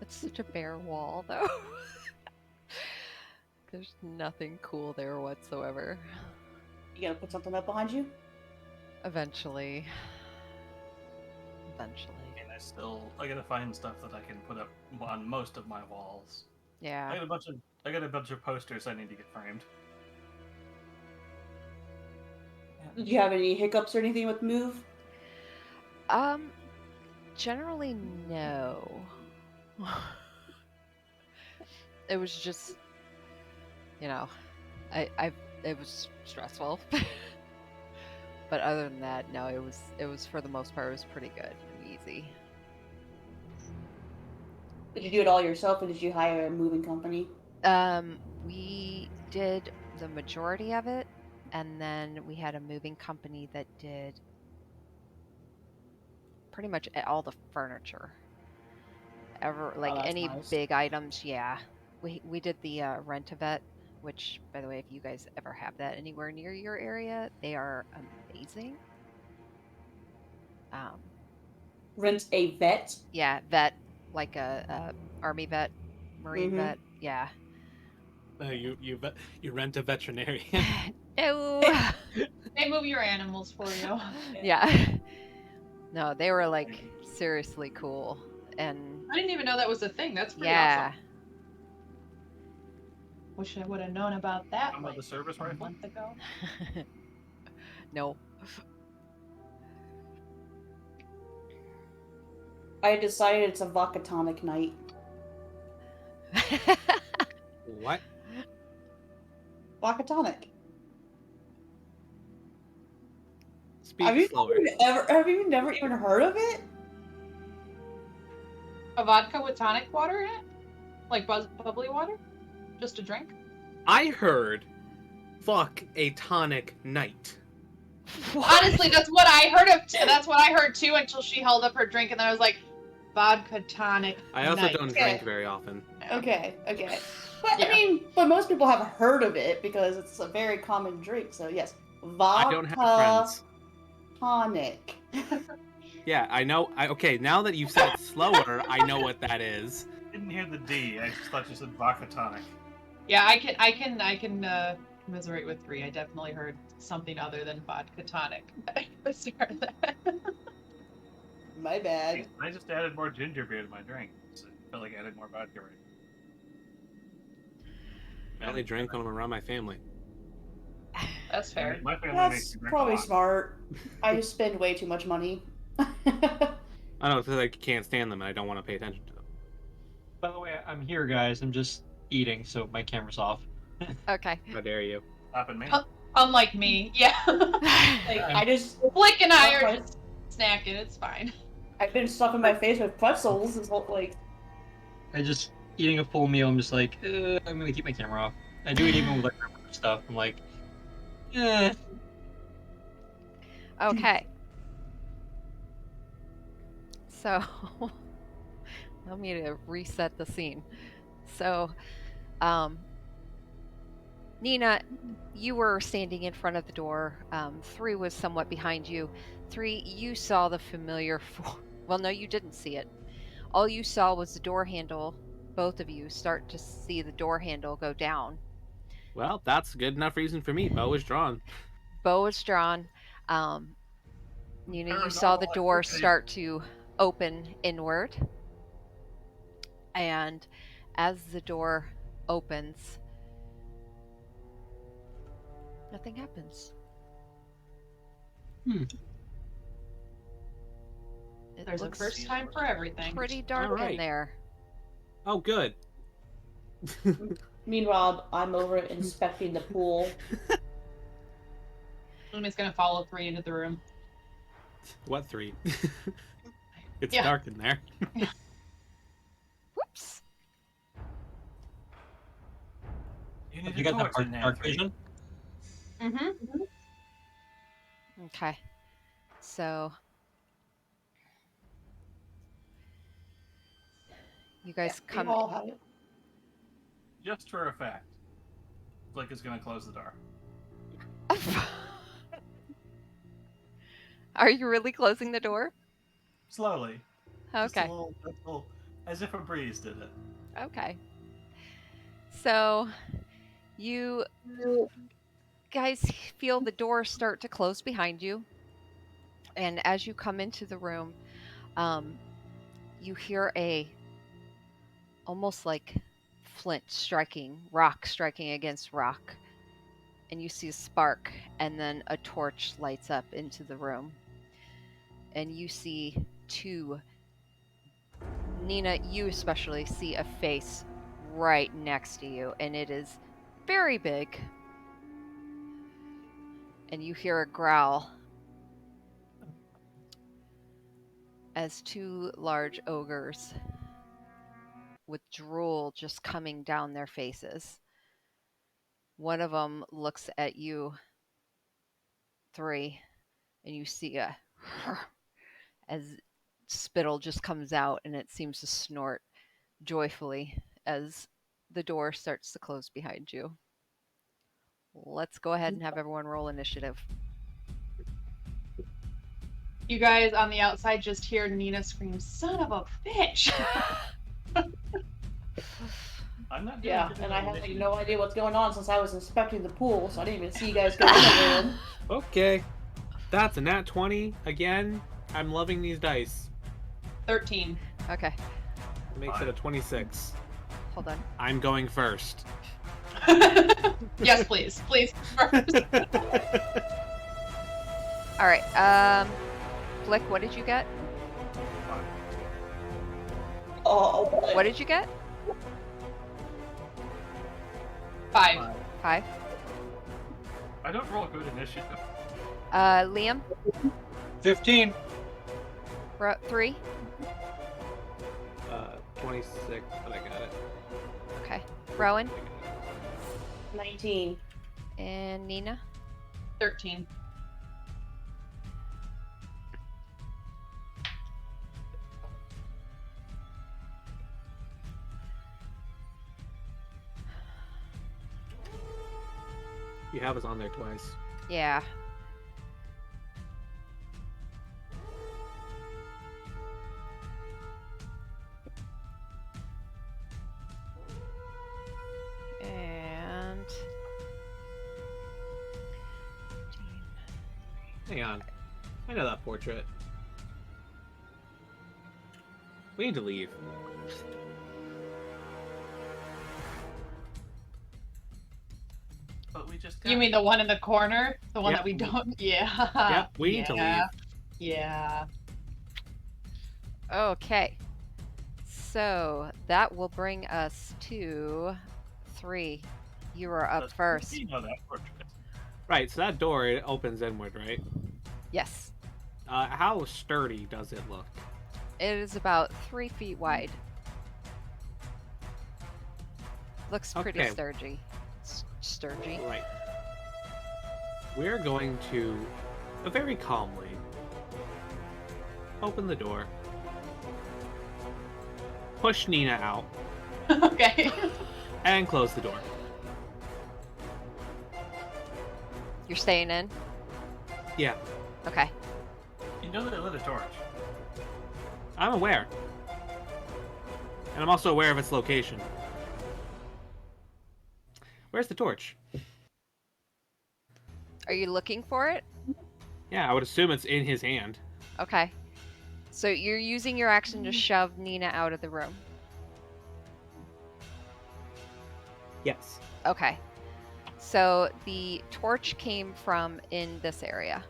It's such a bare wall, though. There's nothing cool there whatsoever. You gonna put something up behind you? Eventually. Eventually. And I gotta find stuff that I can put up on most of my walls. I Yeah. got a bunch of posters I need to get framed. Did you have any hiccups or anything with move? Generally no. It was just, you know, it was stressful. But other than that, no, it was for the most part, it was pretty good and easy. Did you do it all yourself, or did you hire a moving company? We did the majority of it, and then we had a moving company that did pretty much all the furniture. that's Any nice. big items, yeah. We did the Rent-A-Vet, which, by the way, if you guys ever have that anywhere near your area, they are amazing. Rent a vet. Yeah, vet, like a army vet, marine Mhm. vet, yeah. You rent a veterinarian. No. They move your animals for you. Yeah. No, they were like seriously cool, and I didn't even know that was a thing. That's pretty yeah. awesome. Wish I would have known about that About the service a rifle? month ago. No. I decided it's a vodka tonic night. What? Vodka tonic. Speak slower. Have you never even heard of it? A vodka with tonic water in it? Like bubbly water? Just a drink? I heard fuck a tonic night. Honestly, that's what I heard That's what I heard too until she held up her drink and then I was like, vodka tonic. I also night. don't drink very often. Okay. But Yeah. I mean, but most people have heard of it because it's a very common drink. So yes, vodka I don't have friends. tonic. Yeah, I know. Okay, now that you've said it slower, I know what that is. Didn't hear the D. I just thought you said vodka tonic. Yeah, I can commiserate with 3. I definitely heard something other than vodka tonic. My bad. I just added more ginger beer to my drink. So I felt like I added more vodka right. I only drink when I'm around my family. That's fair. My family makes That's me drink probably a lot. smart. I just spend way too much money. I know, because I can't stand them and I don't want to pay attention to them. By the way, I'm here, guys. I'm just eating, so my camera's off. Okay. How dare you? Stopping me. Unlike me, yeah. I just Flick and I are just snacking. It's fine. I've been stuffing my face with pretzels this whole I just eating a full meal. I'm just like, I'm gonna keep my camera off. I do it even with like stuff. I'm like, Okay. So, let me to reset the scene. So, Nina, you were standing in front of the door. 3 was somewhat behind you. 3, you saw the familiar well, no, you didn't see it. All you saw was the door handle, both of you start to see the door handle go down. Well, that's good enough reason for me. Bow is drawn. Bow is drawn. Nina, you saw the door start to open inward. And as the door opens, nothing happens. Hmm. It There's a looks first time for everything. pretty dark in Alright. there. Oh, good. Meanwhile, I'm over inspecting the pool. I'm just gonna follow 3 into the room. What 3? It's Yeah. dark in there. Whoops. You need you a got that torch in dark, there, dark 3. vision? Mm-hmm. Okay. So you guys We come all have it. Just for a fact. Flick is gonna close the door. Are you really closing the door? Slowly. Just a Okay. little gentle, as if a breeze did it. Okay. So you guys feel the door start to close behind you, and as you come into the room, you hear a almost like rock striking against rock, and you see a spark, and then a torch lights up into the room, and you see two. Nina, you especially see a face right next to you, and it is very big. And you hear a growl as two large ogres with drool just coming down their faces. One of them looks at you, 3, and you see a as spittle just comes out, and it seems to snort joyfully as the door starts to close behind you. Let's go ahead and have everyone roll initiative. You guys on the outside just hear Nina scream, "Son of a bitch!" I'm not doing Yeah, good and at I have initiative. no idea what's going on since I was inspecting the pool, so I didn't even see you guys go in the room. Okay. That's a nat 20 again. I'm loving these dice. 13. Okay, Makes it a 26. hold on. I'm going first. Yes, please. Please. First. All right. Flick, what did you get? Oh, boy. What did you get? 5. 5. I don't roll good initiative. Liam, 15. 3. 26, but I got it. Okay. Rowan 19. and Nina. 13. You have us on there twice. Yeah. And Hang on. I know that portrait. We need to leave. But we just You mean the one in the corner? The one Yep. that we don't? Yeah. Yep, we need to leave. Yeah. okay. So that will bring us to 3. You are up first. You know that portrait. Right, so that door, it opens inward, right? Yes. How sturdy does it look? It is about 3 feet wide. Looks pretty Okay. sturdy. Sturdy. Right. We're going to, very calmly, open the door, push Nina out, Okay. and close the door. You're staying in? Yeah, Okay. You know they lit a torch. I'm aware. And I'm also aware of its location. Where's the torch? Are you looking for it? Yeah, I would assume it's in his hand. Okay. So you're using your action to shove Nina out of the room. Yes. Okay. So the torch came from in this area.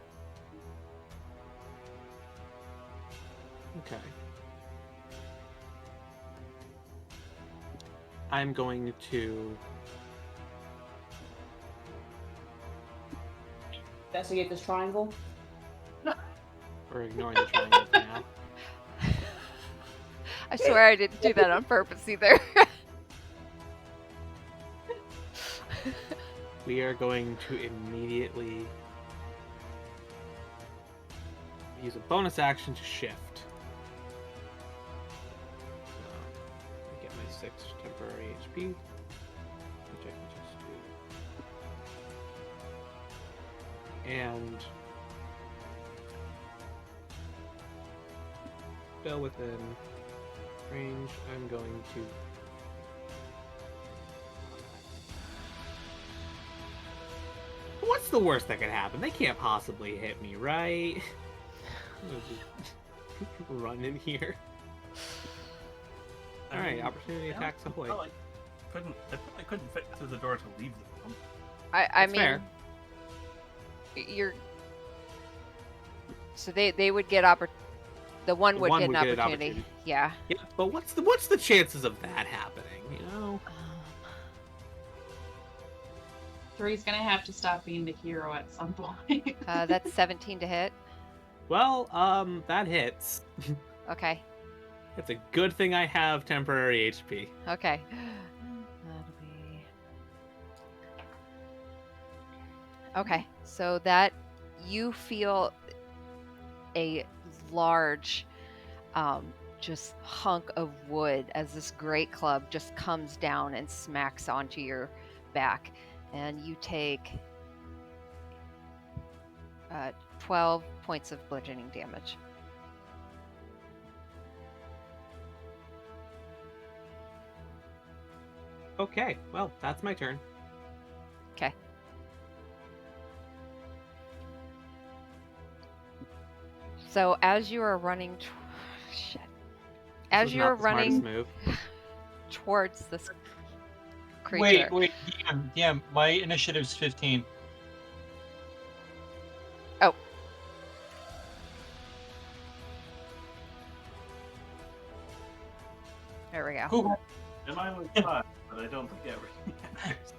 Okay. I'm going to... Investigate this triangle. We're ignoring the triangle for now. I swear I didn't do that on purpose either. We are going to immediately use a bonus action to shift. So, get my 6 temporary HP, which I can just do. And still within range. I'm going to. What's the worst that could happen? They can't possibly hit me, right? Run in here. I All right, mean, opportunity yeah, attacks ahoy. They probably couldn't fit through the door to leave the room. I That's mean, fair. you're. So they would get the one The would one get an would get an opportunity. opportunity. Yeah. Yeah, but what's the chances of that happening? You know. 3's gonna have to stop being the hero at some point. That's 17 to hit. Well, that hits. Okay. It's a good thing I have temporary HP. Okay. That'll be. Okay, so that you feel a large, just hunk of wood as this great club just comes down and smacks onto your back, and you take 12 points of bludgeoning damage. Okay, well, that's my turn. Okay. So as you are running, shit. As This is you are not the smartest running move. towards this creature. Wait, DM. My initiative's 15. Oh. There we go. Cool. And mine was 5, but I don't think everything matters.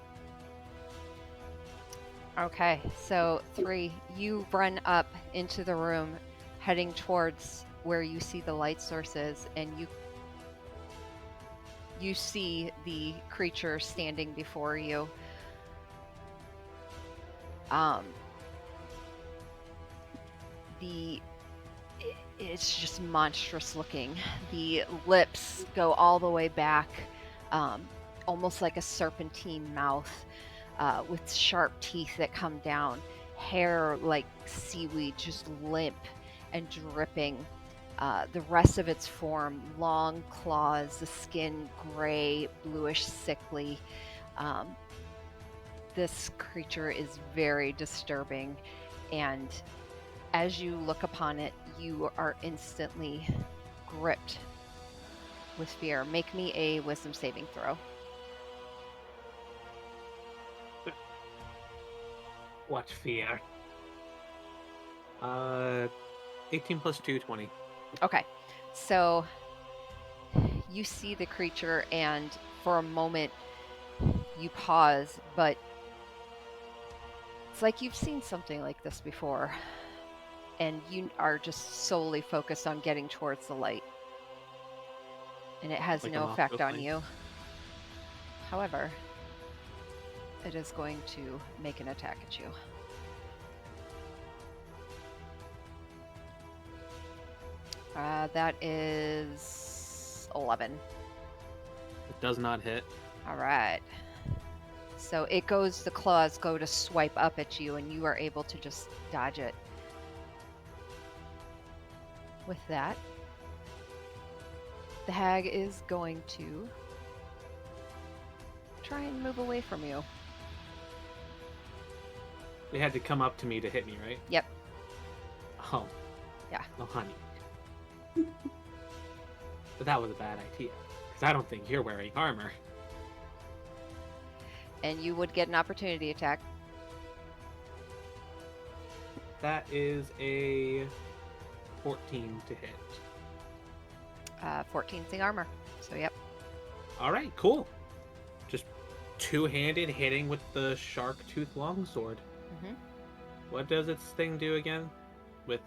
Okay, so 3, you run up into the room, heading towards where you see the light sources, and you see the creature standing before you. It's just monstrous looking. The lips go all the way back, almost like a serpentine mouth, with sharp teeth that come down, hair like seaweed, just limp and dripping. The rest of its form, long claws, the skin gray, bluish, sickly. This creature is very disturbing, and as you look upon it, you are instantly gripped with fear. Make me a wisdom saving throw. What fear? 18 plus 2, 20. Okay, so you see the creature, and for a moment you pause, but it's like you've seen something like this before, and you are just solely focused on getting towards the light, and it has Like no an effect on octopus. you. However, it is going to make an attack at you. That is 11. It does not hit. All right. So the claws go to swipe up at you, and you are able to just dodge it. With that, the hag is going to try and move away from you. They had to come up to me to hit me, right? Yep. Oh. Yeah. Oh, honey. But that was a bad idea, because I don't think you're wearing armor. And you would get an opportunity attack. That is a 14 to hit. 14's the armor. So, yep. All right, cool. Just two-handed hitting with the shark tooth longsword. Mhm. What does its thing do again? With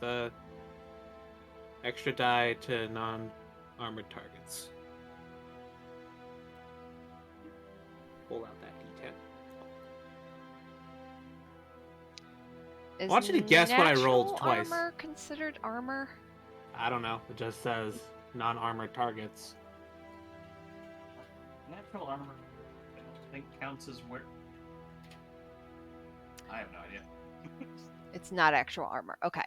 extra die to non-armored targets. Pull out that D10. Is I want you to guess what I rolled natural twice. Armor considered armor? I don't know. It just says non-armored targets. Natural armor, I don't think counts as where. I have no idea. It's not actual armor. Okay.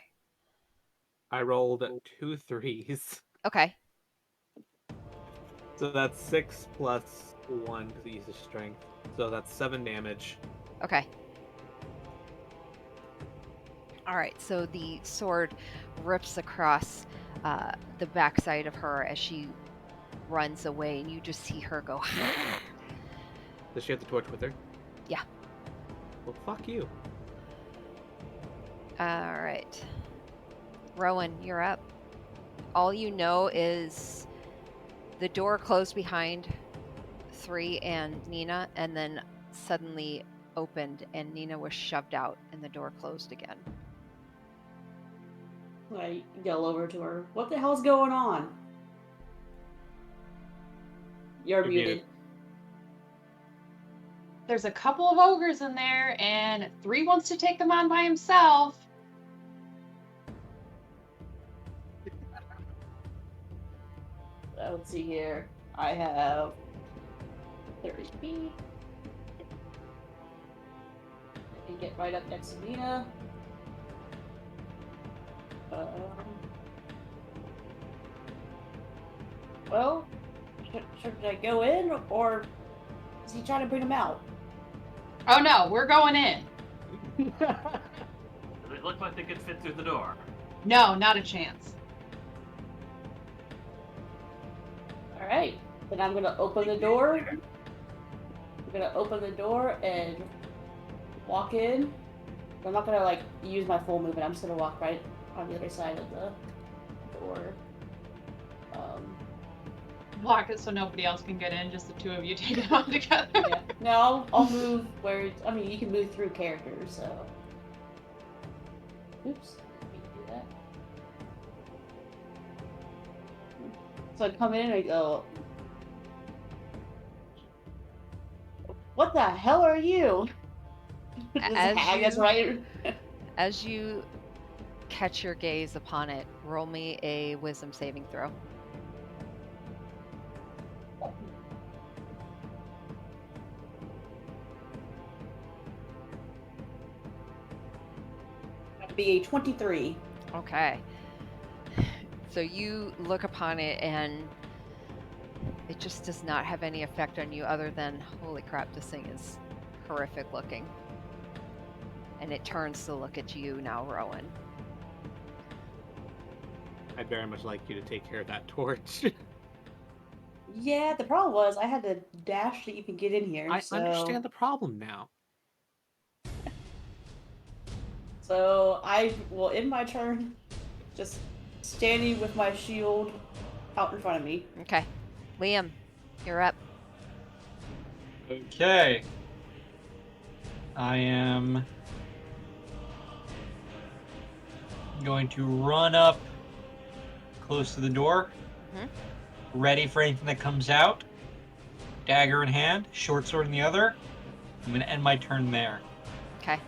I rolled 2 3s. Okay. So that's 6 plus 1 because he uses strength. So that's 7 damage. Okay. All right. So the sword rips across the backside of her as she runs away, and you just see her go. Does she have the torch with her? Yeah. Well, fuck you. All right. Rowan, you're up. All you know is the door closed behind 3 and Nina, and then suddenly opened, and Nina was shoved out, and the door closed again. I yell over to her. What the hell's going on? You're You're muted. muted. There's a couple of ogres in there, and 3 wants to take them on by himself. Let's see here. I have 30 feet. I can get right up next to Nina. Well, should I go in, or is he trying to bring him out? Oh no, we're going in. Does it look like they could fit through the door? No, not a chance. Alright, then I'm gonna open the door. I'm gonna open the door and walk in. I'm not gonna like use my full movement. I'm just gonna walk right on the other side of the door. Block it so nobody else can get in, just the 2 of you take it on together. Yeah. No, I'll move where. I mean, you can move through characters, so. Oops. Let me do that. So I come in and I go. What the hell are you? This As hag is you- right. As you catch your gaze upon it, roll me a wisdom saving throw. That'd be a 23. Okay. So you look upon it, and it just does not have any effect on you other than, holy crap, this thing is horrific looking. And it turns to look at you now, Rowan. I'd very much like you to take care of that torch. Yeah, the problem was I had to dash to even get in here. I so... understand the problem now. So I will end my turn just standing with my shield out in front of me. Okay. Liam, you're up. Okay. I am going to run up close to the door, ready for anything that comes out. Dagger in hand, short sword in the other. I'm going to end my turn there. Okay.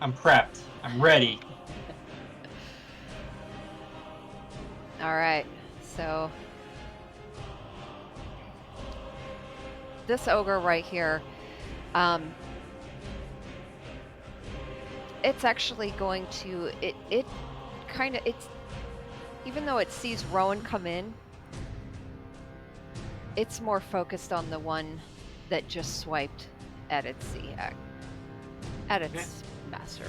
I'm prepped. I'm ready. All right. So this ogre right here, it's actually going to it kind of it's even though it sees Rowan come in, it's more focused on the one that just swiped at its master.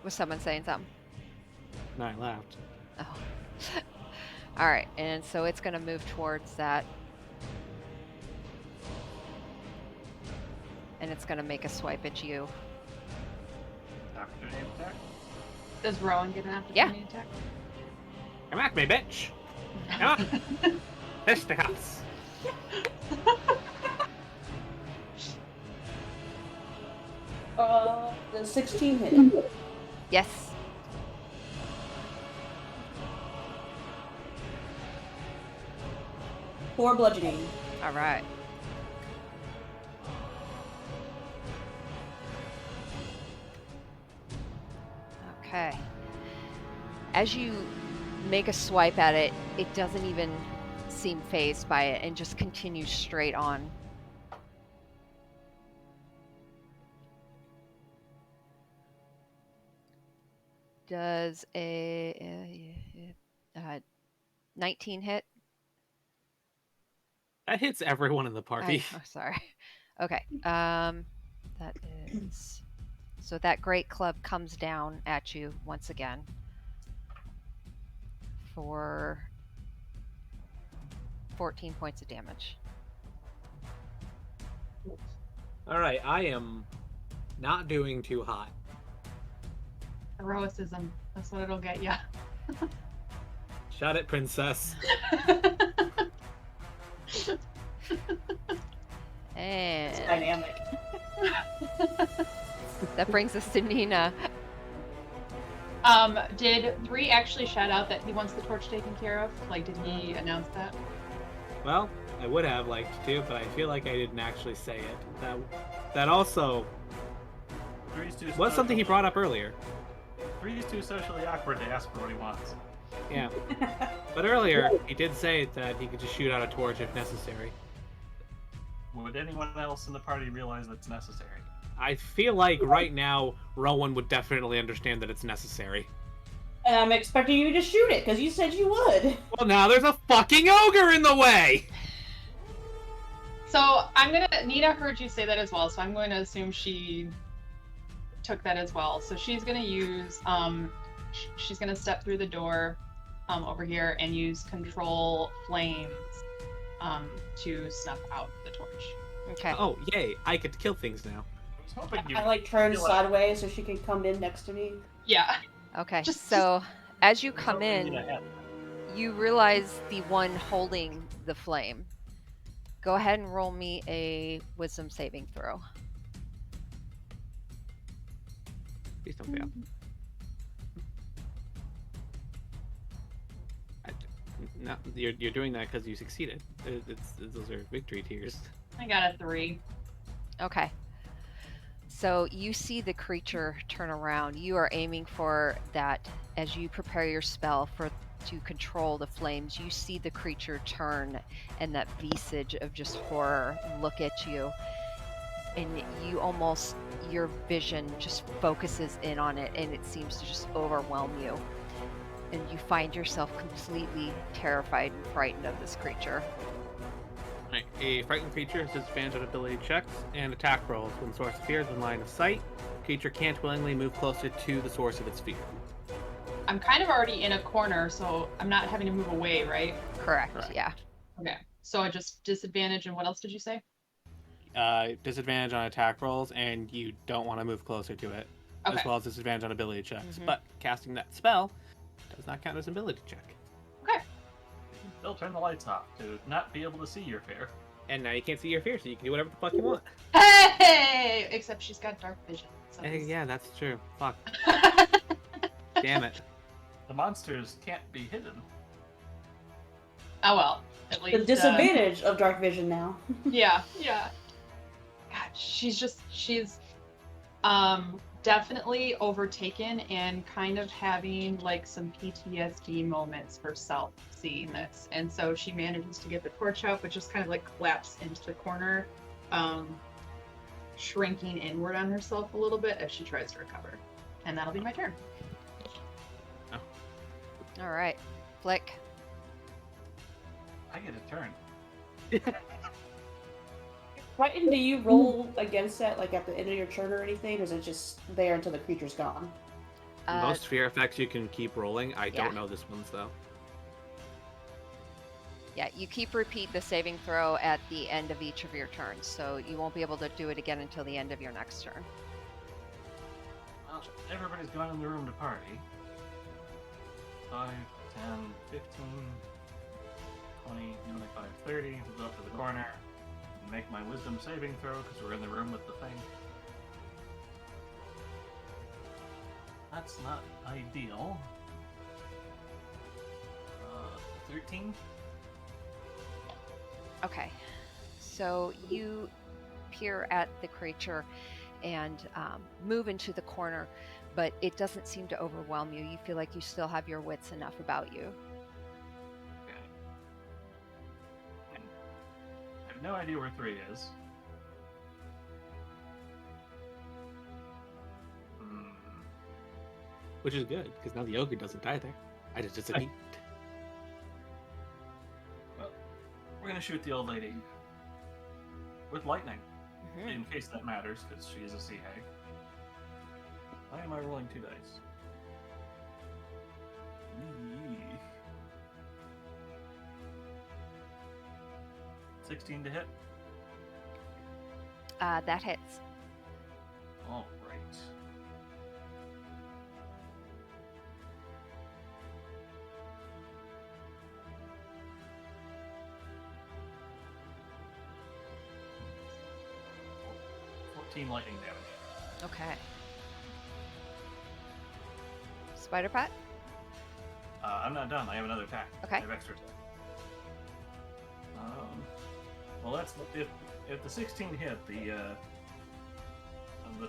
Was someone saying something? No, I laughed. Oh. All right, and so it's going to move towards that. And it's going to make a swipe at you. Opportunity attack? Does Rowan get an opportunity attack? Come at me, bitch! Come on! Fisticuffs! The 16 hit. Yes. Four bludgeoning. All right. Okay. As you make a swipe at it, it doesn't even seem fazed by it and just continues straight on. Does a 19 hit? That hits everyone in the party. Oh, sorry. Okay. That is. So that great club comes down at you once again for 14 points of damage. All right, I am not doing too hot. Heroicism. That's what it'll get you. Shut it, princess. And Dynamic. that brings us to Nina. Did 3 actually shout out that he wants the torch taken care of? Like, did he announce that? Well, I would have liked to, but I feel like I didn't actually say it. That also was something he brought up earlier. 3's too socially awkward to ask for what he wants. Yeah. But earlier, he did say that he could just shoot out a torch if necessary. Would anyone else in the party realize that's necessary? I feel like right now, Rowan would definitely understand that it's necessary. And I'm expecting you to shoot it, because you said you would. Well, now there's a fucking ogre in the way! So Nina heard you say that as well, so I'm going to assume she took that as well. So she's going to use, she's going to step through the door over here and use control flames to snuff out the torch. Okay. Oh, yay, I get to kill things now. I was hoping you I like turn feel like- sideways so she can come in next to me. Yeah. Okay. Just- So as you I was come hoping you'd in, have- you realize the one holding the flame. Go ahead and roll me a wisdom saving throw. Please don't fail. No, you're doing that because you succeeded. Those are victory tears. I got a 3. Okay. So you see the creature turn around. You are aiming for that as you prepare your spell to control the flames. You see the creature turn and that visage of just horror look at you. And your vision just focuses in on it and it seems to just overwhelm you. And you find yourself completely terrified and frightened of this creature. Right. A frightened creature has disadvantage on ability checks and attack rolls when the source of fear is in line of sight. Creature can't willingly move closer to the source of its fear. I'm kind of already in a corner, so I'm not having to move away, right? Correct. Correct. Yeah. Okay. So I just disadvantage, and what else did you say? Disadvantage on attack rolls, and you don't want to move closer to it, Okay. as well as disadvantage on ability checks. Mhm. But casting that spell does not count as an ability check. They'll turn the lights off to not be able to see your fear. And now you can't see your fear, so you can do whatever the fuck you want. Hey! Except she's got dark vision. So Hey, yeah, that's true. Fuck. Damn it. The monsters can't be hidden. Oh well. At least. The disadvantage of dark vision now. Yeah. God, she's definitely overtaken and kind of having like some PTSD moments herself seeing this. And so she manages to get the torch out, but just kind of like collapse into the corner, shrinking inward on herself a little bit as she tries to recover. And that'll be my turn. All right. Flick. I get a turn. Frightened, do you roll against that, like at the end of your turn or anything, or is it just there until the creature's gone? Most fear effects you can keep rolling. I yeah. don't know this one's though. Yeah, you repeat the saving throw at the end of each of your turns, so you won't be able to do it again until the end of your next turn. Well, everybody's gone in the room to party. 5, 10, 15, 20, 25, 30. Go up to the corner and make my wisdom saving throw because we're in the room with the thing. That's not ideal. 13? Okay, so you peer at the creature and move into the corner, but it doesn't seem to overwhelm you. You feel like you still have your wits enough about you. Okay. I have no idea where 3 is. which is good because now the ogre doesn't either. I just disappeared. Well, we're gonna shoot the old lady with lightning, Mhm. in case that matters, because she is a sea hag. Why am I rolling 2 dice? Yee. 16 to hit. That hits. All right. Oh, 14 lightning damage. Okay. Spider Pot? I'm not done. I have another attack. Okay. I have extra attack. Well, that's if the 16 hit, the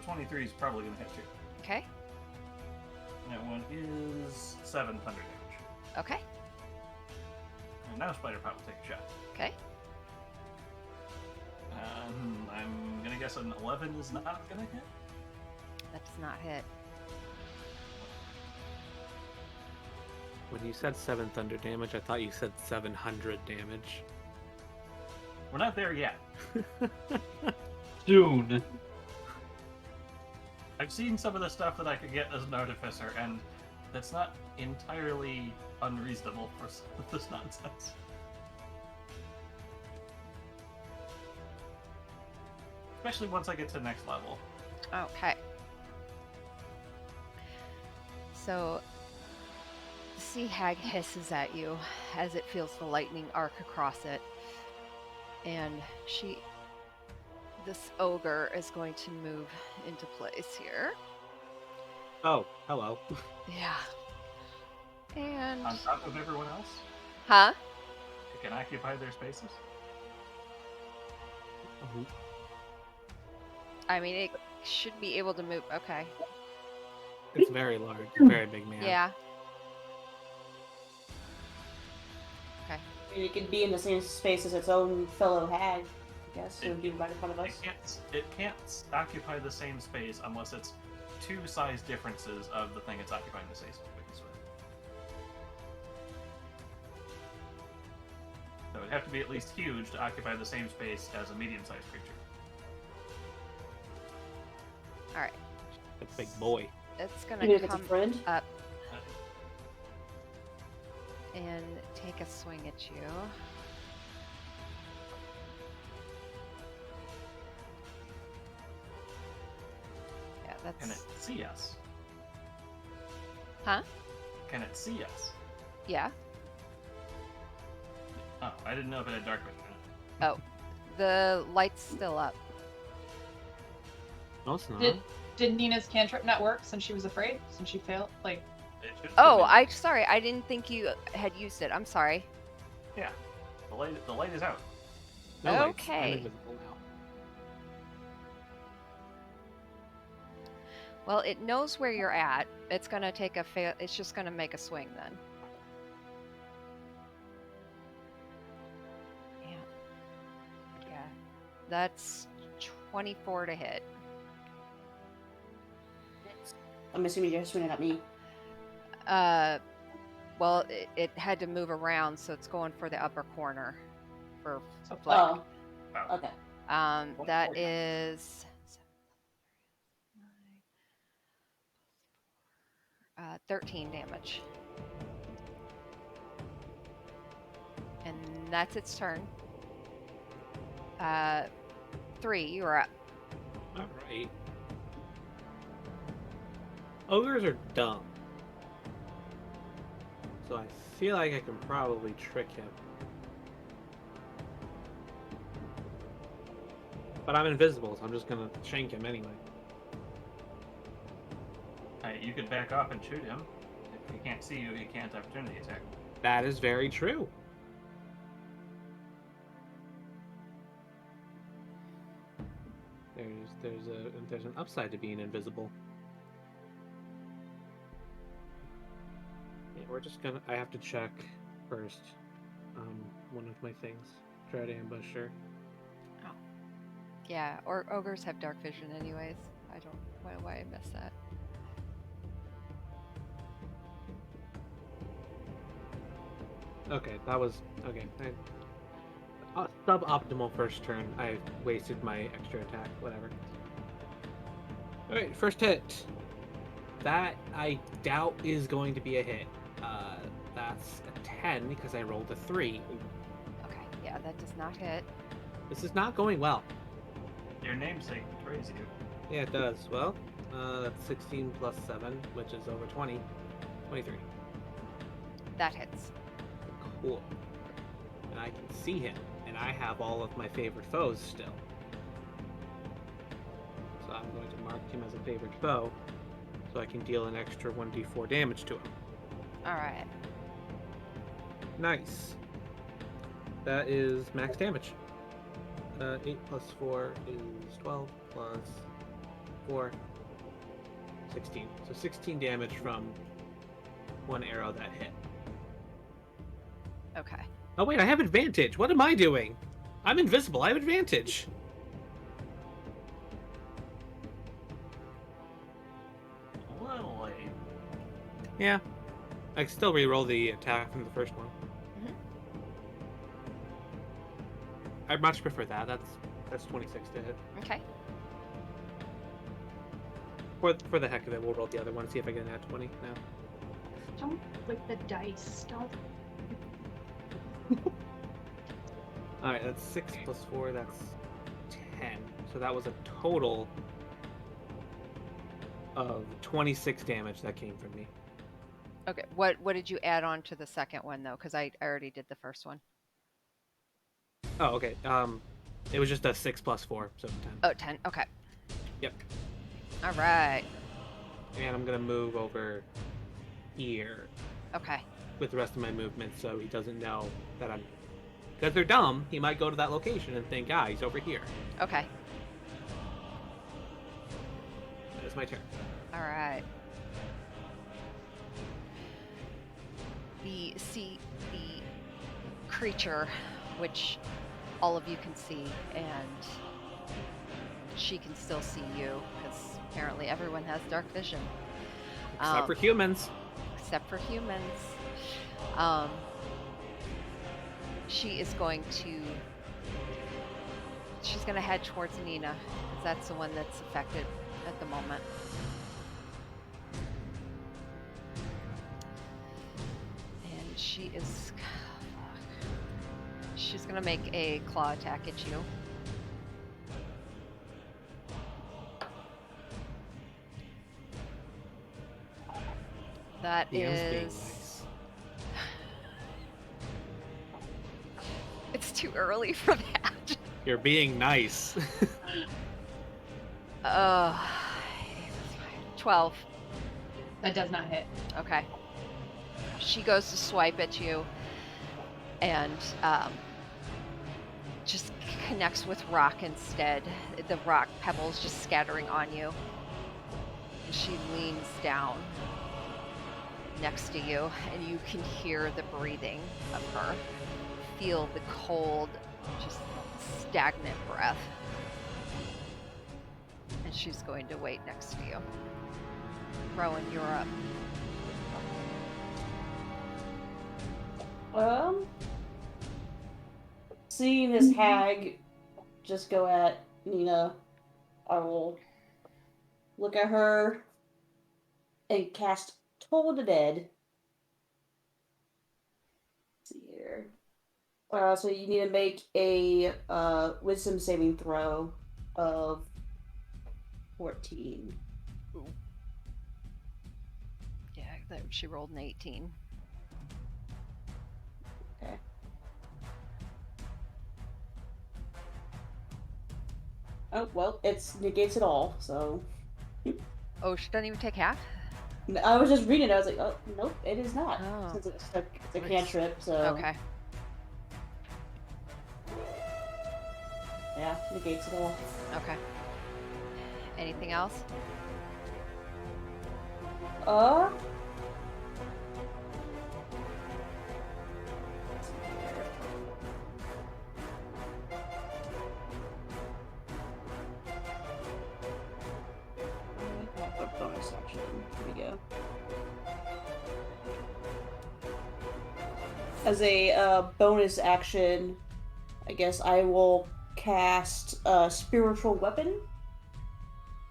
23 is probably gonna hit you. Okay. That one is 7 thunder damage. Okay. And now Spider Pot will take a shot. Okay. I'm gonna guess an 11 is not gonna hit. That does not hit. When you said 7 thunder damage, I thought you said 700 damage. We're not there yet. Soon. I've seen some of the stuff that I could get as an artificer, and that's not entirely unreasonable for some of this nonsense. Especially once I get to the next level. Okay. So, the sea hag hisses at you as it feels the lightning arc across it. And this ogre is going to move into place here. Oh, hello. Yeah. And... On top of everyone else, Huh? it can occupy their spaces. I mean, it should be able to move. Okay. It's very large, very big man. Yeah. I mean, it could be in the same space as its own fellow hag, I guess. It would be right in front of us. It can't occupy the same space unless it's 2 size differences of the thing it's occupying the space with. So it'd have to be at least huge to occupy the same space as a medium-sized creature. All right. A big boy. It's Even gonna if it's a come friend. up and take a swing at you. Yeah, that's... Can it see us? Huh? Can it see us? Yeah. Oh, I didn't know if it had dark vision. Oh, the light's still up. No, it's not. Did Nina's cantrip not work since she was afraid? Since she failed? Like, It should Oh, still be- sorry. I didn't think you had used it. I'm sorry. Yeah. The light is out. No lights. I'm Okay. invisible now. Well, it knows where you're at. It's gonna take a fail. It's just gonna make a swing then. Yeah. Yeah. That's 24 to hit. I'm assuming you're swinging at me. Well, it had to move around, so it's going for the upper corner for so flank. Oh, Oh. okay. That is 13 damage. And that's its turn. 3, you're up. Alright. Ogres are dumb. So I feel like I can probably trick him. But I'm invisible, so I'm just gonna shank him anyway. You could back off and shoot him. If he can't see you, he can't opportunity attack. That is very true. There's an upside to being invisible. Yeah, we're just gonna. I have to check first. One of my things. Dread Ambusher. Yeah, or ogres have dark vision anyways. I don't know why I missed that. Okay, that was okay. Suboptimal first turn. I wasted my extra attack. Whatever. All right, first hit. That I doubt is going to be a hit. That's a 10 because I rolled a 3. Okay, yeah, that does not hit. This is not going well. Your namesake betrays you. Yeah, it does. Well, that's 16 plus 7, which is over 20. 23. That hits. Cool. And I can see him, and I have all of my favorite foes still. So I'm going to mark him as a favorite foe, so I can deal an extra 1d4 damage to him. Alright. Nice. That is max damage. 8 plus 4 is 12, plus 4, 16. So 16 damage from one arrow that hit. Okay. Oh wait, I have advantage. What am I doing? I'm invisible. I have advantage. A little late. Yeah. I can still re-roll the attack from the first one. Mhm. I'd much prefer that. That's 26 to hit. Okay. For the heck of it, we'll roll the other one, see if I get an at 20 now. Don't with the dice. Don't. Alright, that's 6 plus 4, that's 10. So that was a total of 26 damage that came from me. Okay. What did you add on to the second one though? Because I already did the first one. Oh, okay. It was just a 6 plus 4, so 10. Oh, 10. Okay. Yep. All right. And I'm gonna move over here Okay. with the rest of my movement so he doesn't know that I'm... Because they're dumb, he might go to that location and think, ah, he's over here. Okay. That is my turn. All right. The creature, which all of you can see, and she can still see you because apparently everyone has dark vision. Except for humans. Except for humans. She is going to... She's going to head towards Nina, because that's the one that's affected at the moment. And she is... She's going to make a claw attack at you. That DM's being is... nice. It's too early for that. You're being nice. 12. That does not hit. Okay. She goes to swipe at you and just connects with rock instead. The rock pebbles just scattering on you. And she leans down next to you, and you can hear the breathing of her. Feel the cold, just stagnant breath. And she's going to wait next to you. Rowan, you're up. Seeing this hag just go at Nina, I will look at her and cast Toll the Dead. Let's see here. So you need to make a wisdom saving throw of 14. Yeah, she rolled an 18. Okay. Oh, well, it negates it all, so... Oh, she doesn't even take half? I was just reading it, I was like, oh, nope, it is not. Oh. Since it's a cantrip, so... Okay. Yeah, negates it all. Okay. Anything else? Bonus action. Here we go. As a bonus action, I guess I will cast a spiritual weapon,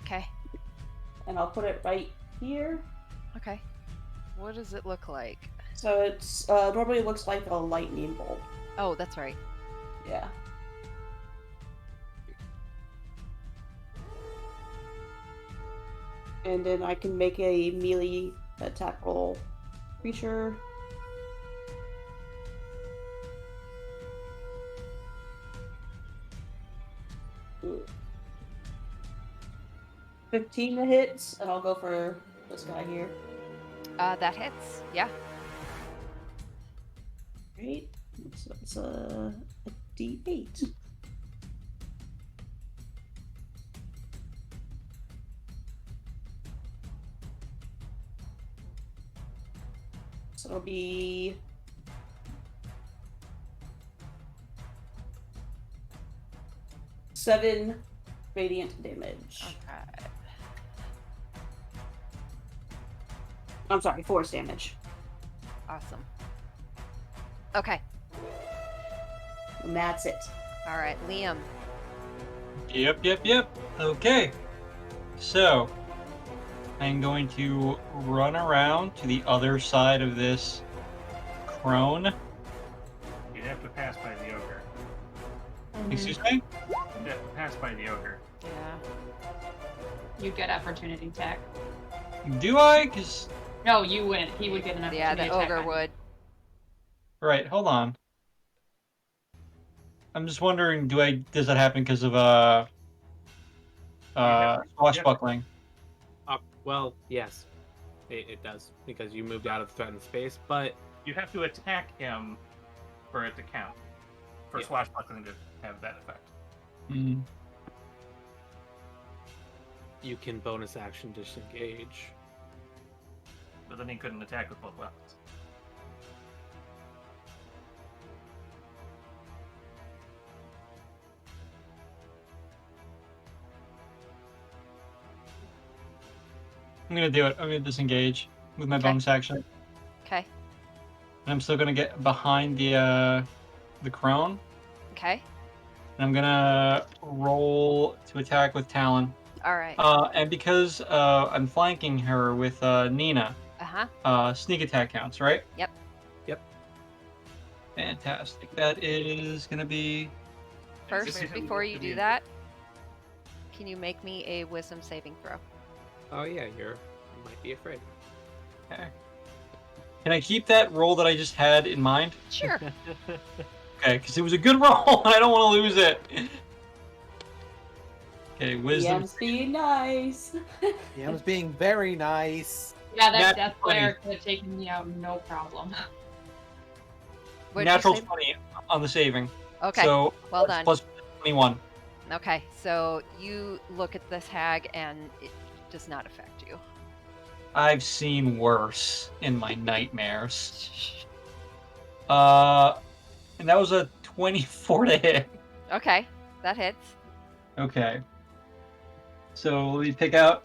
Okay. and I'll put it right here. Okay. What does it look like? So it's normally looks like a lightning bolt. Oh, that's right. Yeah. And then I can make a melee attack roll. Creature. Ooh. 15 to hits, and I'll go for this guy here. That hits. Yeah. Great. So it's a D8. So it'll be 7 radiant damage. Okay. I'm sorry, force damage. Awesome. Okay. And that's it. All right, Liam. Yep. Okay. So, I'm going to run around to the other side of this crone. You'd have to pass by the ogre. Excuse me? You'd have to pass by the ogre. Yeah. You get opportunity attack. Do I? 'Cause... No, you wouldn't. He would get an opportunity Yeah, the attack. ogre on you. would. Right, hold on. I'm just wondering, does that happen because of swashbuckling? Well, yes, it does because you moved out of the threatened space. But You have to attack him for it to count. For Yeah. swashbuckling to have that effect. Mm. you can bonus action disengage. But then he couldn't attack with both weapons. I'm gonna do it. I'm gonna disengage with my Okay. bonus action, Okay. and I'm still gonna get behind the crone, Okay. and I'm gonna roll to attack with Talon. All right. And because I'm flanking her with Nina, Uh-huh. sneak attack counts, right? Yep. Fantastic. That is gonna be First, basically before have you to be do in- that, can you make me a wisdom saving throw? Oh yeah, you might be afraid. okay. Can I keep that roll that I just had in mind? Sure. Okay, because it was a good roll, and I don't want to lose it. Okay, wisdom. DM's being nice. Yeah, I was being very nice. Yeah, that Nat death 20. flare could have taken me out, no problem. What'd you Natural say? 20 on the saving. Okay. So well plus- done. plus 21. Okay. So you look at this hag and it does not affect you. I've seen worse in my nightmares. And that was a 24 to hit. Okay. That hits. Okay. So let me pick out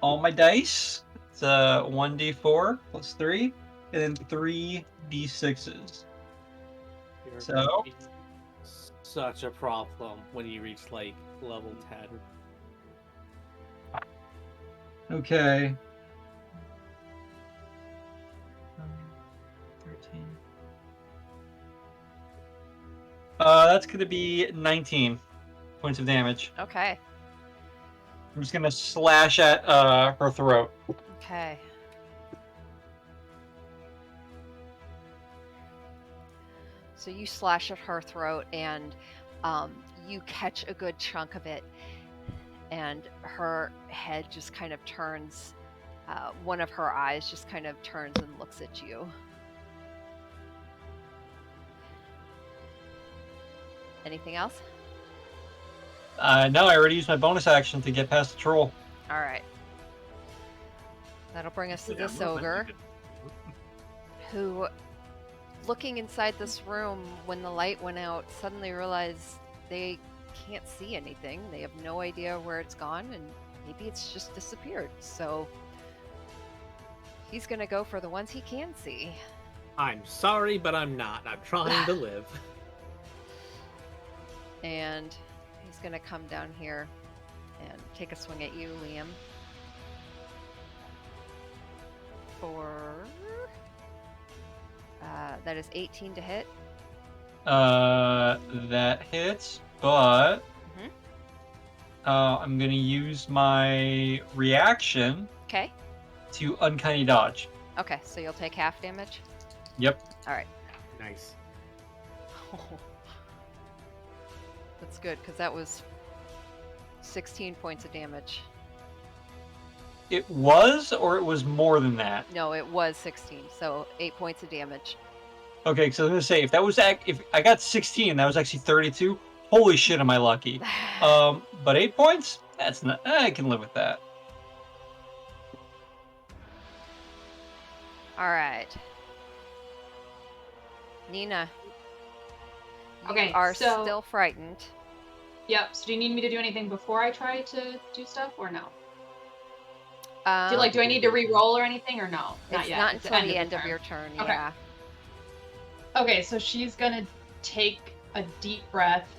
all my dice. It's 1d4 plus 3, and then 3 d6s. You're So? gonna be such a problem when you reach like level 10. Okay. 13. That's gonna be 19 points of damage. Okay. I'm just gonna slash at her throat. Okay. So you slash at her throat and you catch a good chunk of it, and her head just kind of turns, one of her eyes just kind of turns and looks at you. Anything else? No, I already used my bonus action to get past the troll. All right. That'll bring us to Yeah, this movement, ogre, you who, looking inside this room when the light went out, suddenly realized they can't see anything. They have no idea where it's gone, and maybe it's just disappeared. So he's gonna go for the ones he can see. I'm sorry, but I'm not. I'm trying to live. And he's going to come down here and take a swing at you, Liam. For that is 18 to hit. That hits, but Mhm. I'm gonna use my reaction Okay. to uncanny dodge. Okay, so you'll take half damage. Yep. All right. Nice. That's good because that was 16 points of damage. It was, or it was more than that. No, it was 16, so 8 points of damage. Okay, so I was gonna say if I got 16, that was actually 32. Holy shit, am I lucky? But 8 points? That's not. I can live with that. All right. Nina. You Okay, are so- still frightened. Yep. So do you need me to do anything before I try to do stuff, or no? Um, Do I need to re-roll or anything, or no? Not it's yet. not It's until the the end of turn. your turn. Okay. Yeah. Okay, so she's gonna take a deep breath,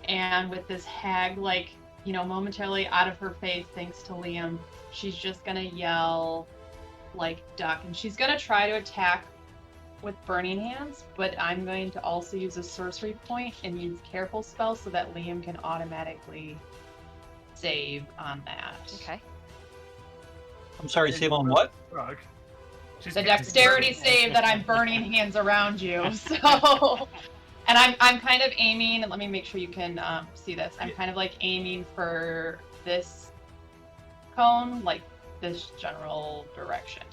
and with this hag, like, momentarily out of her face, thanks to Liam, she's just gonna yell, like, duck, and she's gonna try to attack with Burning Hands, but I'm going to also use a sorcery point and use Careful Spell so that Liam can automatically save on that. Okay. I'm sorry, save on what? Rug. She's The getting dexterity burning. save that I'm burning hands around you. So, and I'm kind of aiming. Let me make sure you can see this. I'm kind of like aiming for this cone, like this general direction.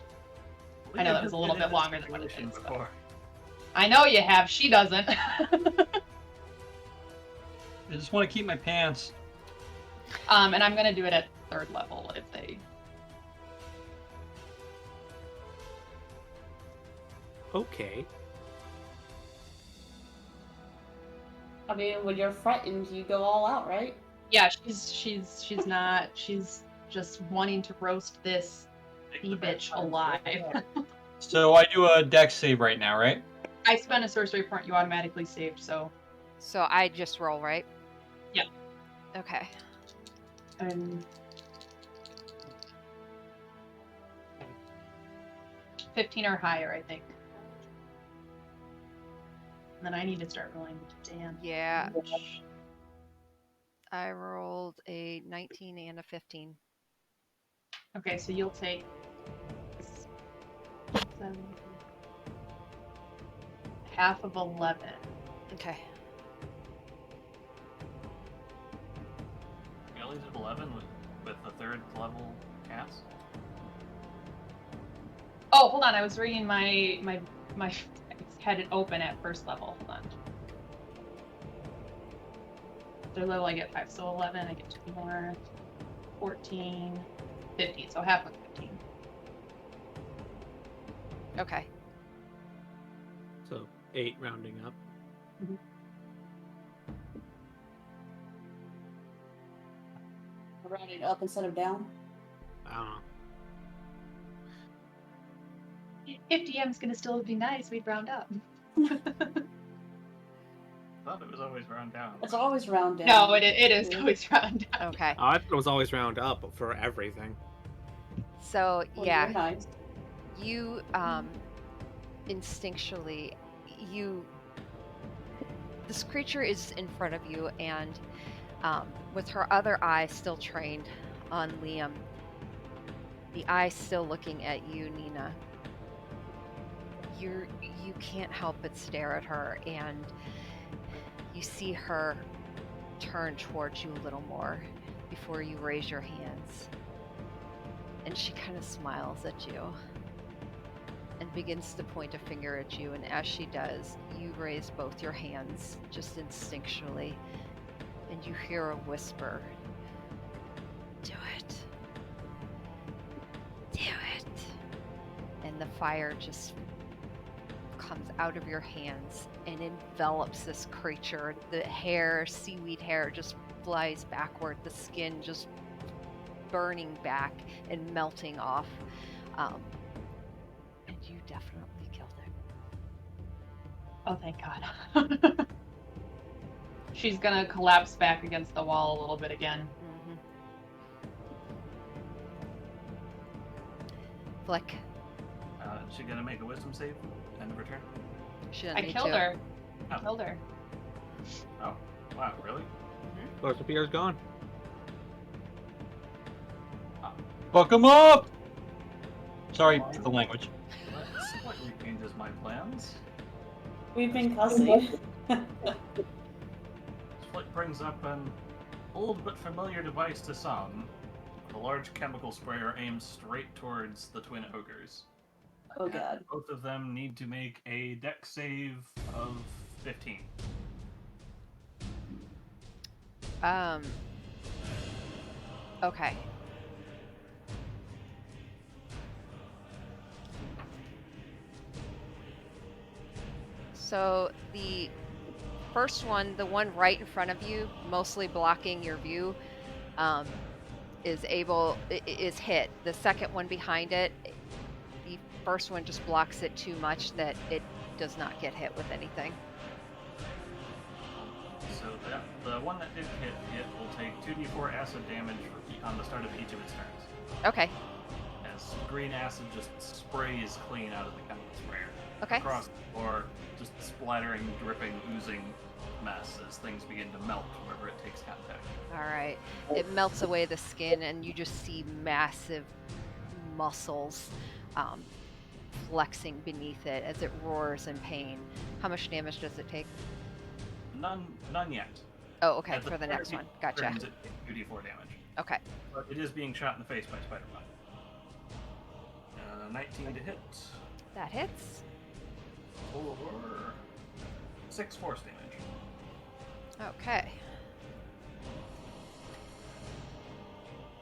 I know that was a little bit longer than what it is, but- Before. I know you have. She doesn't. I just want to keep my pants. And I'm gonna do it at 3rd level if they. Okay. I mean, when you're frightened, you go all out, right? Yeah, she's not. She's just wanting to roast this bitch alive. So I do a dex save right now, right? I spent a sorcery point. You automatically saved, so. So I just roll, right? Yep. Okay. And 15 or higher, I think. And then I need to start rolling damage. Yeah. I rolled a 19 and a 15. Okay, so you'll take 7, half of 11. Okay. You only did 11 with the 3rd level cast. Oh, hold on. I was reading my I had it open at 1st level. Hold on. 3rd level, I get 5. So 11, I get 2 more. 14, 15. So half of 15. Okay. So 8 rounding up. Rounding up instead of down. I don't know. If DM's gonna still be nice, we'd round up. Thought it was always round down. It's always round down. No, it is always round up. Okay. Oh, I thought it was always round up for everything. So Well, yeah, you're nice. you instinctually this creature is in front of you, and with her other eye still trained on Liam, the eye still looking at you, Nina, you can't help but stare at her, and you see her turn towards you a little more before you raise your hands. And she kind of smiles at you and begins to point a finger at you. And as she does, you raise both your hands just instinctually, and you hear a whisper, "Do it. Do it." And the fire just comes out of your hands and envelops this creature. The hair, seaweed hair, just flies backward. The skin just burning back and melting off. And you definitely killed it. Oh, thank God. She's gonna collapse back against the wall a little bit again. Mm-hmm. Flick. Is she gonna make a wisdom save end of her turn? She doesn't I need killed to. her. I Oh. killed her. Oh, wow, really? Lord Sapier's gone. Fuck him up! Sorry for the language. That slightly changes my plans. We've been cussing. Flick brings up an old but familiar device to some. The large chemical sprayer aims straight towards the twin ogres. Oh god. Both of them need to make a dex save of 15. Okay. So the first one, the one right in front of you, mostly blocking your view, is hit. The second one behind it, the first one just blocks it too much that it does not get hit with anything. So the one that did hit it will take 2d4 acid damage on the start of each of its turns. Okay. As green acid just sprays clean out of the chemical sprayer. Okay. Across the floor, just splattering, dripping, oozing mess as things begin to melt wherever it takes contact. All right. It melts away the skin, and you just see massive muscles flexing beneath it as it roars in pain. How much damage does it take? None yet. Oh, okay, At for the next one. Gotcha. turns, it takes 2d4 damage. Okay. But it is being shot in the face by Spider-Man. 19 to hit. That hits. For 6 force damage. Okay.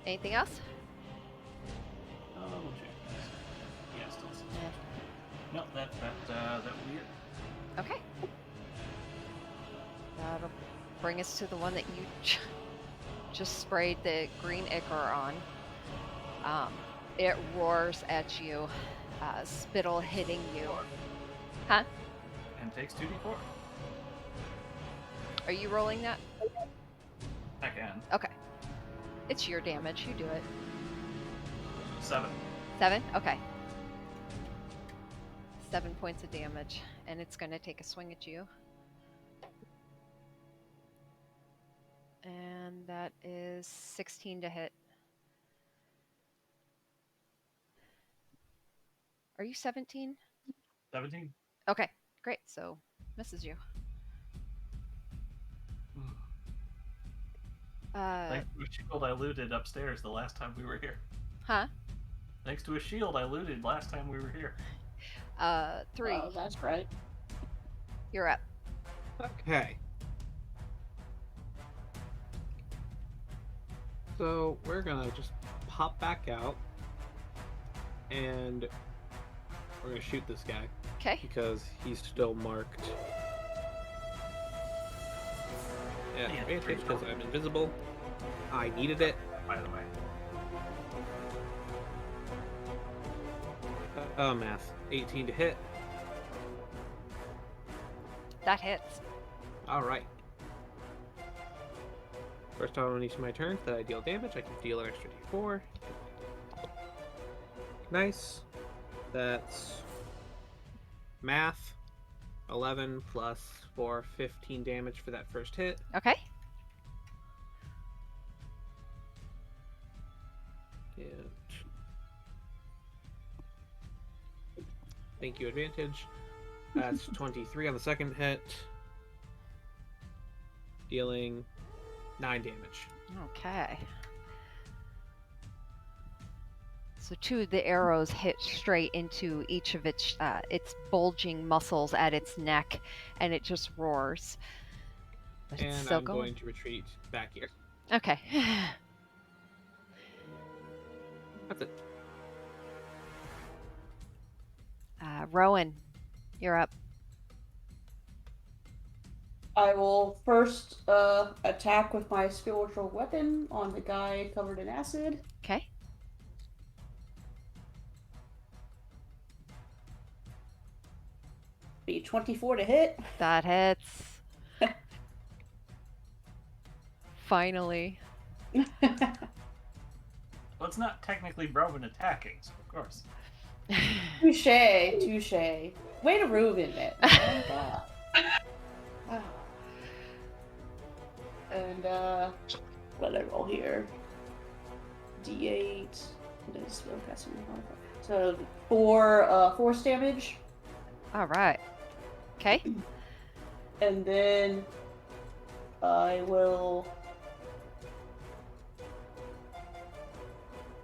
Anything else? We'll check this. Yeah, still 6. No, that will be it. Okay. That'll bring us to the one that you just sprayed the green ichor on. It roars at you, spittle hitting you. Huh? And takes 2d4. Are you rolling that? I can. Okay. It's your damage. You do it. 7. 7? Okay. 7 points of damage, and it's going to take a swing at you. And that is 16 to hit. Are you 17? 17? Okay, great. So, misses you. Thanks to a shield I looted upstairs the last time we were here. Huh? Thanks to a shield I looted last time we were here. 3. Oh, that's right. You're up. Okay. So we're gonna just pop back out, and we're gonna shoot this guy Okay. because he's still marked. Yeah, Yeah, advantage because I'm invisible. I needed it. By the way. Math. 18 to hit. That hits. All right. First time on each of my turns that I deal damage, I can deal an extra d4. Nice. That's math. 11 plus 4, 15 damage for that first hit. Okay. And thank you, advantage. That's 23 on the second hit. Dealing 9 damage. Okay. So 2 of the arrows hit straight into each of its bulging muscles at its neck, and it just roars. But it's And still I'm going to retreat back here. Okay. That's it. Rowan, you're up. I will first attack with my spiritual weapon on the guy covered in acid. Okay. Be 24 to hit. That hits. Finally. Well, it's not technically Broven attacking, so of course. Touche. Way to ruin it. Oh my god. Wow. And, what did I roll here? D8. So, 4 force damage. All right. Okay. And then I will.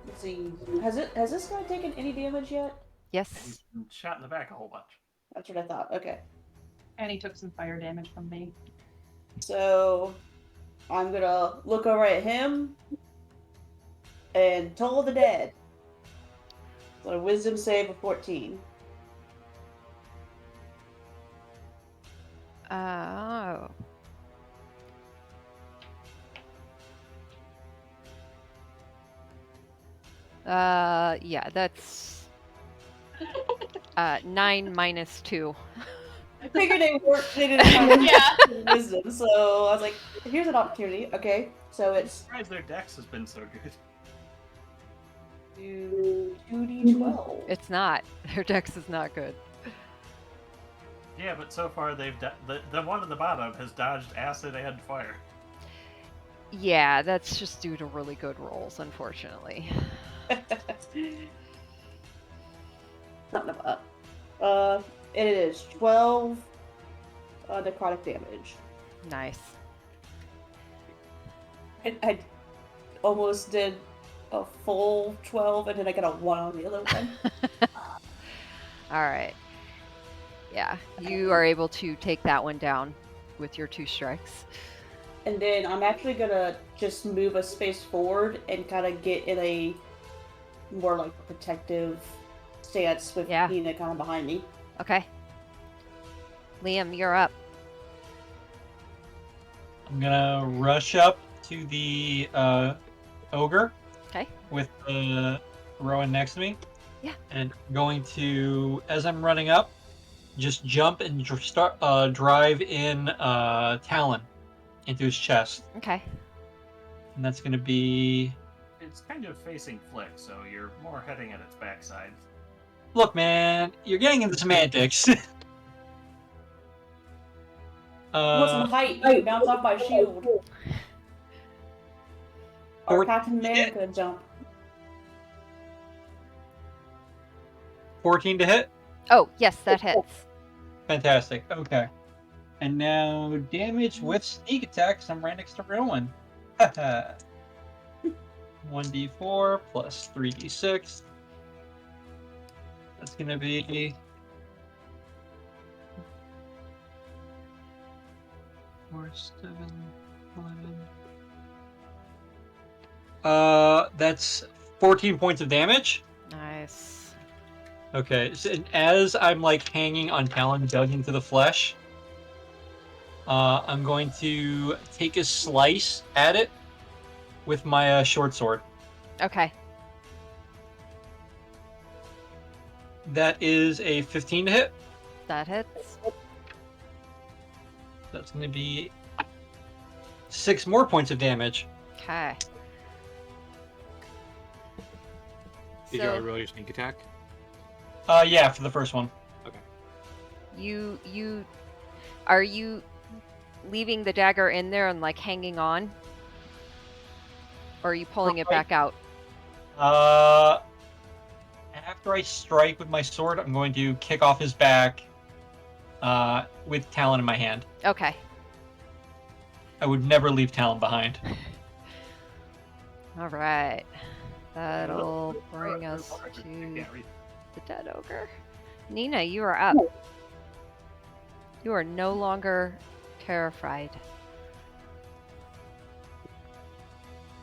Let's see. Has this guy taken any damage yet? Yes. He's been shot in the back a whole bunch. That's what I thought. Okay. And he took some fire damage from me. So I'm gonna look over at him and Toll of the Dead. So a wisdom save of 14. Oh. Yeah, that's 9 minus 2. I figured they didn't have Yeah. wisdom, so I was like, here's an opportunity. Okay, so I'm it's surprised their dex has been so good. 2d12. It's not. Their dex is not good. Yeah, but so far they've the one at the bottom has dodged acid and fire. Yeah, that's just due to really good rolls, unfortunately. It is 12 necrotic damage. Nice. I almost did a full 12, and then I got a 1 on the other one. All right. Yeah, you are able to take that one down with your 2 strikes. And then I'm actually gonna just move a space forward and kind of get in a more like protective stance with Nina kind of behind me. Okay. Liam, you're up. I'm gonna rush up to the ogre. Okay. With Rowan next to me. Yeah. And I'm going to, as I'm running up, just jump and start drive in Talon into his chest. Okay. And that's gonna be. It's kind of facing Flick, so you're more heading at its backside. Look, man, you're getting into semantics. Want some height? You can bounce off my shield. Or Captain America jump. 14 to hit? Oh, yes, that hits. Fantastic. Okay. And now damage with sneak attacks. I'm right next to Rowan. 1d4 plus 3d6. That's going to be 4, 7, 11. That's 14 points of damage. Nice. Okay, so as I'm like hanging on Talon dug into the flesh, I'm going to take a slice at it with my short sword. Okay. That is a 15 to hit. That hits. That's going to be 6 more points of damage. Okay. Did you already roll your sneak attack? Yeah, for the first one. Okay. Are you leaving the dagger in there and like hanging on? Or are you pulling it back out? After I strike with my sword, I'm going to kick off his back with Talon in my hand. Okay. I would never leave Talon behind. All right. That'll bring us to the dead ogre. Nina, you are up. You are no longer terrified.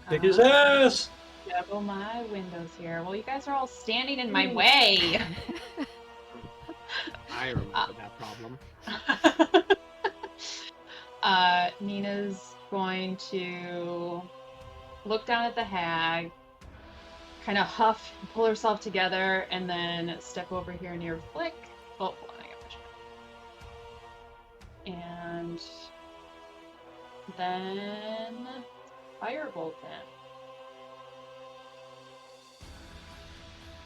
Kick his ass! Juggle my windows here. Well, you guys are all standing in my way. I remember that problem. Nina's going to look down at the hag, kind of huff, pull herself together, and then step over here near Flick. Oh, hold on, I got And then firebolt him.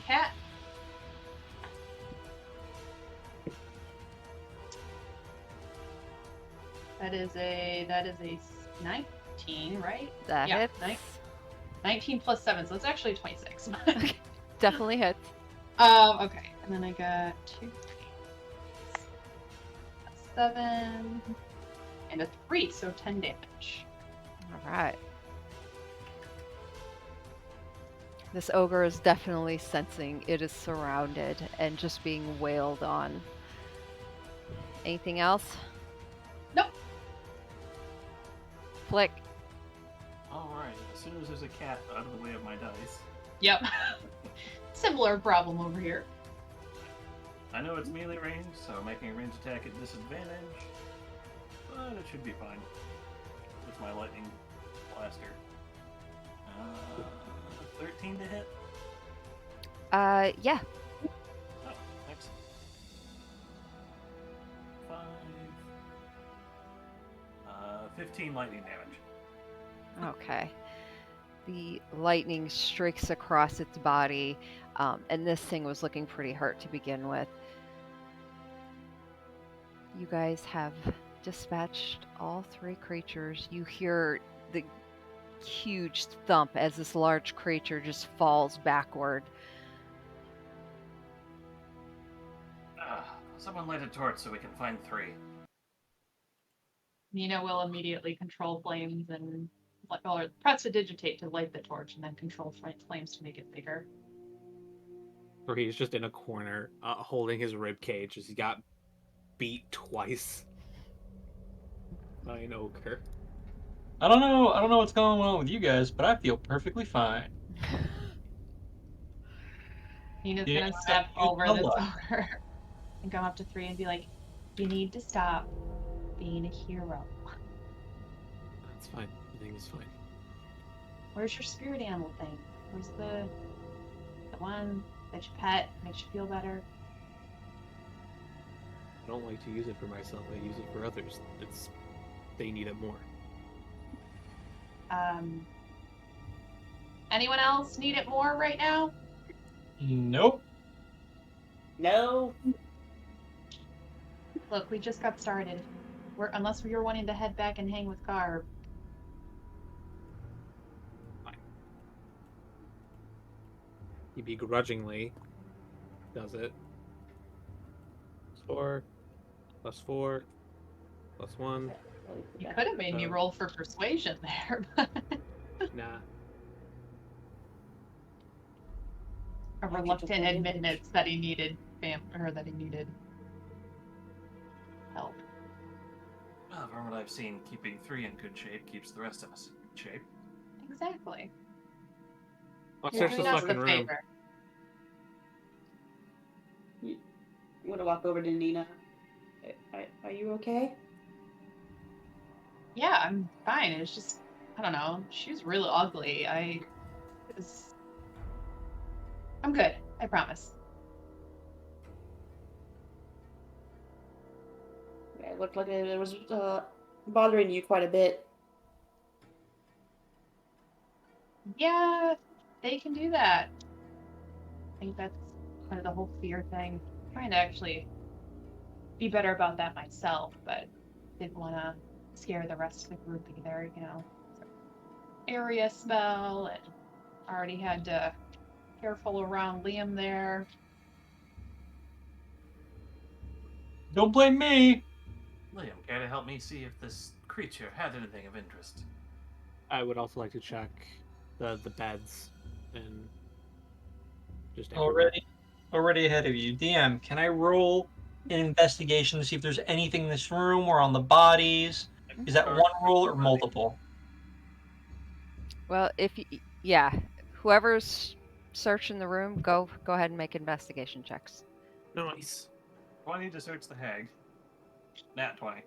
Cat. That is a 19, right? That Yeah, hits. 19 plus 7, so it's actually 26. Definitely hits. Okay, and then I got 2, 7, and a 3, so 10 damage. All right. This ogre is definitely sensing it is surrounded and just being wailed on. Anything else? Nope. Flick. Alright, as soon as there's a cat out of the way of my dice, Yep. Similar problem over here. I know it's melee range, so making a ranged attack at disadvantage, but it should be fine with my lightning blaster. 13 to hit? Yeah. Oh, thanks. 5. 15 lightning damage. Okay. The lightning streaks across its body, and this thing was looking pretty hurt to begin with. You guys have dispatched all 3 creatures. You hear the huge thump as this large creature just falls backward. Someone light a torch so we can find 3. Nina will immediately control flames and or prestidigitate to light the torch and then control flames to make it bigger. Or he's just in a corner, holding his rib cage as he got beat twice by an ogre. I don't know what's going on with you guys, but I feel perfectly fine. Nina's Yeah, gonna step over this hello. ogre and come up to 3 and be like, "You need to stop being a hero. That's fine. Everything is fine. Where's your spirit animal thing? Where's the one that you pet, makes you feel better?" I don't like to use it for myself. I use it for others. They need it more. Anyone else need it more right now? Nope. No. Look, we just got started. Unless you're wanting to head back and hang with Garb. He begrudgingly does it. 4 plus 4 plus 1. You could have made me roll for persuasion there, but Nah. a reluctant admittance that he needed that he needed help. Well, from what I've seen, keeping 3 in good shape keeps the rest of us in good shape. Exactly. Let's You're search the doing us fucking the room. favor. I'm gonna walk over to Nina. Are you okay? Yeah, I'm fine. It's just, I don't know. She was really ugly. I'm good. I promise. Yeah, it looked like it was bothering you quite a bit. Yeah, they can do that. I think that's kind of the whole fear thing. I'm trying to actually be better about that myself, but didn't want to scare the rest of the group either, you know. So, area spell, and already had to careful around Liam there. Don't blame me. Liam, care to help me see if this creature had anything of interest? I would also like to check the beds and just Already ahead of you. DM, can I roll an investigation to see if there's anything in this room or on the bodies? Is that one roll or multiple? Well, whoever's searching the room, go ahead and make investigation checks. Nice. 20 to search the hag. Nat 20.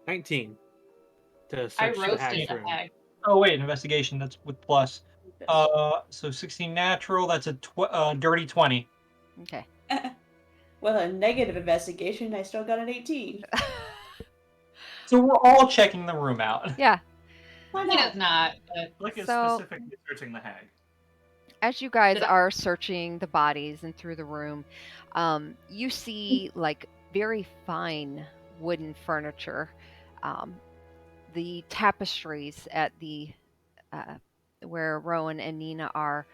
19 to I search the roasted hag's the room. hag. Oh wait, investigation. That's with plus. So 16 natural. That's a dirty 20. Okay. Well, a negative investigation, I still got an 18. So we're all checking the room out. Yeah. Why He not? does not. But Flick is So- specifically searching the hag. As you guys Did I- are searching the bodies and through the room, you see like very fine wooden furniture. The tapestries at the where Rowan and Nina are.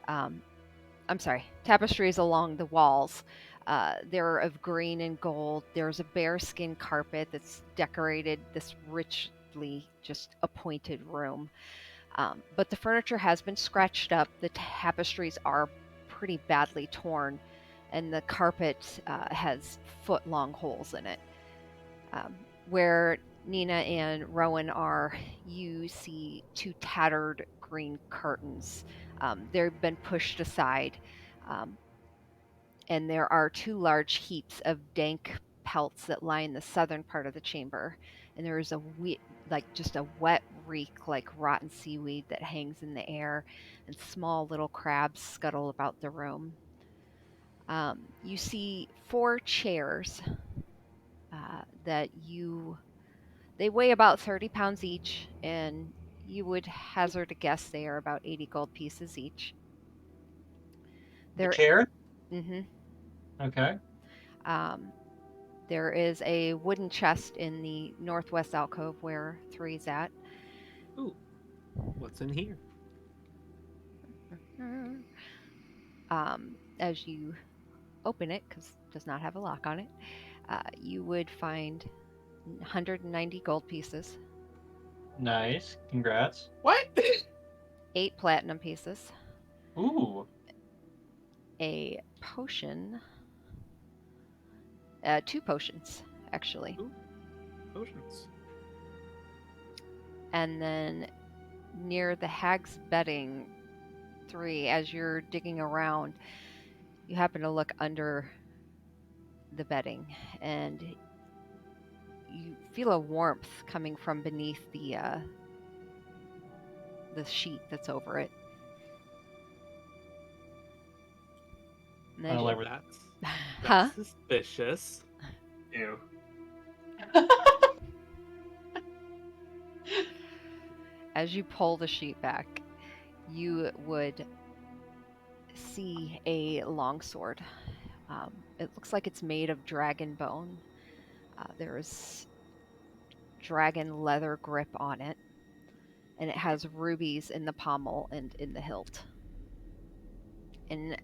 I'm sorry, tapestries along the walls. They're of green and gold. There's a bearskin carpet that's decorated this richly just appointed room. But the furniture has been scratched up. The tapestries are pretty badly torn, and the carpet has foot-long holes in it. Where Nina and Rowan are, you see two tattered green curtains. They've been pushed aside, and there are two large heaps of dank pelts that line the southern part of the chamber. And there is just a wet reek like rotten seaweed that hangs in the air, and small little crabs scuttle about the room. You see 4 chairs they weigh about 30 pounds each, and you would hazard a guess they are about 80 gold pieces each. The chair? Mm-hmm. Okay. There is a wooden chest in the northwest alcove where 3's at. Ooh, what's in here? As you open it, because it does not have a lock on it, you would find 190 gold pieces, Nice. Congrats. What? 8 platinum pieces, Ooh. a potion, 2 potions, actually. Ooh. Potions. And then near the hag's bedding, 3, as you're digging around, you happen to look under the bedding, and you feel a warmth coming from beneath the sheet that's over it. And I as don't you- like where That's Huh? suspicious. Ew. As you pull the sheet back, you would see a longsword. It looks like it's made of dragon bone. There's dragon leather grip on it, and it has rubies in the pommel and in the hilt. And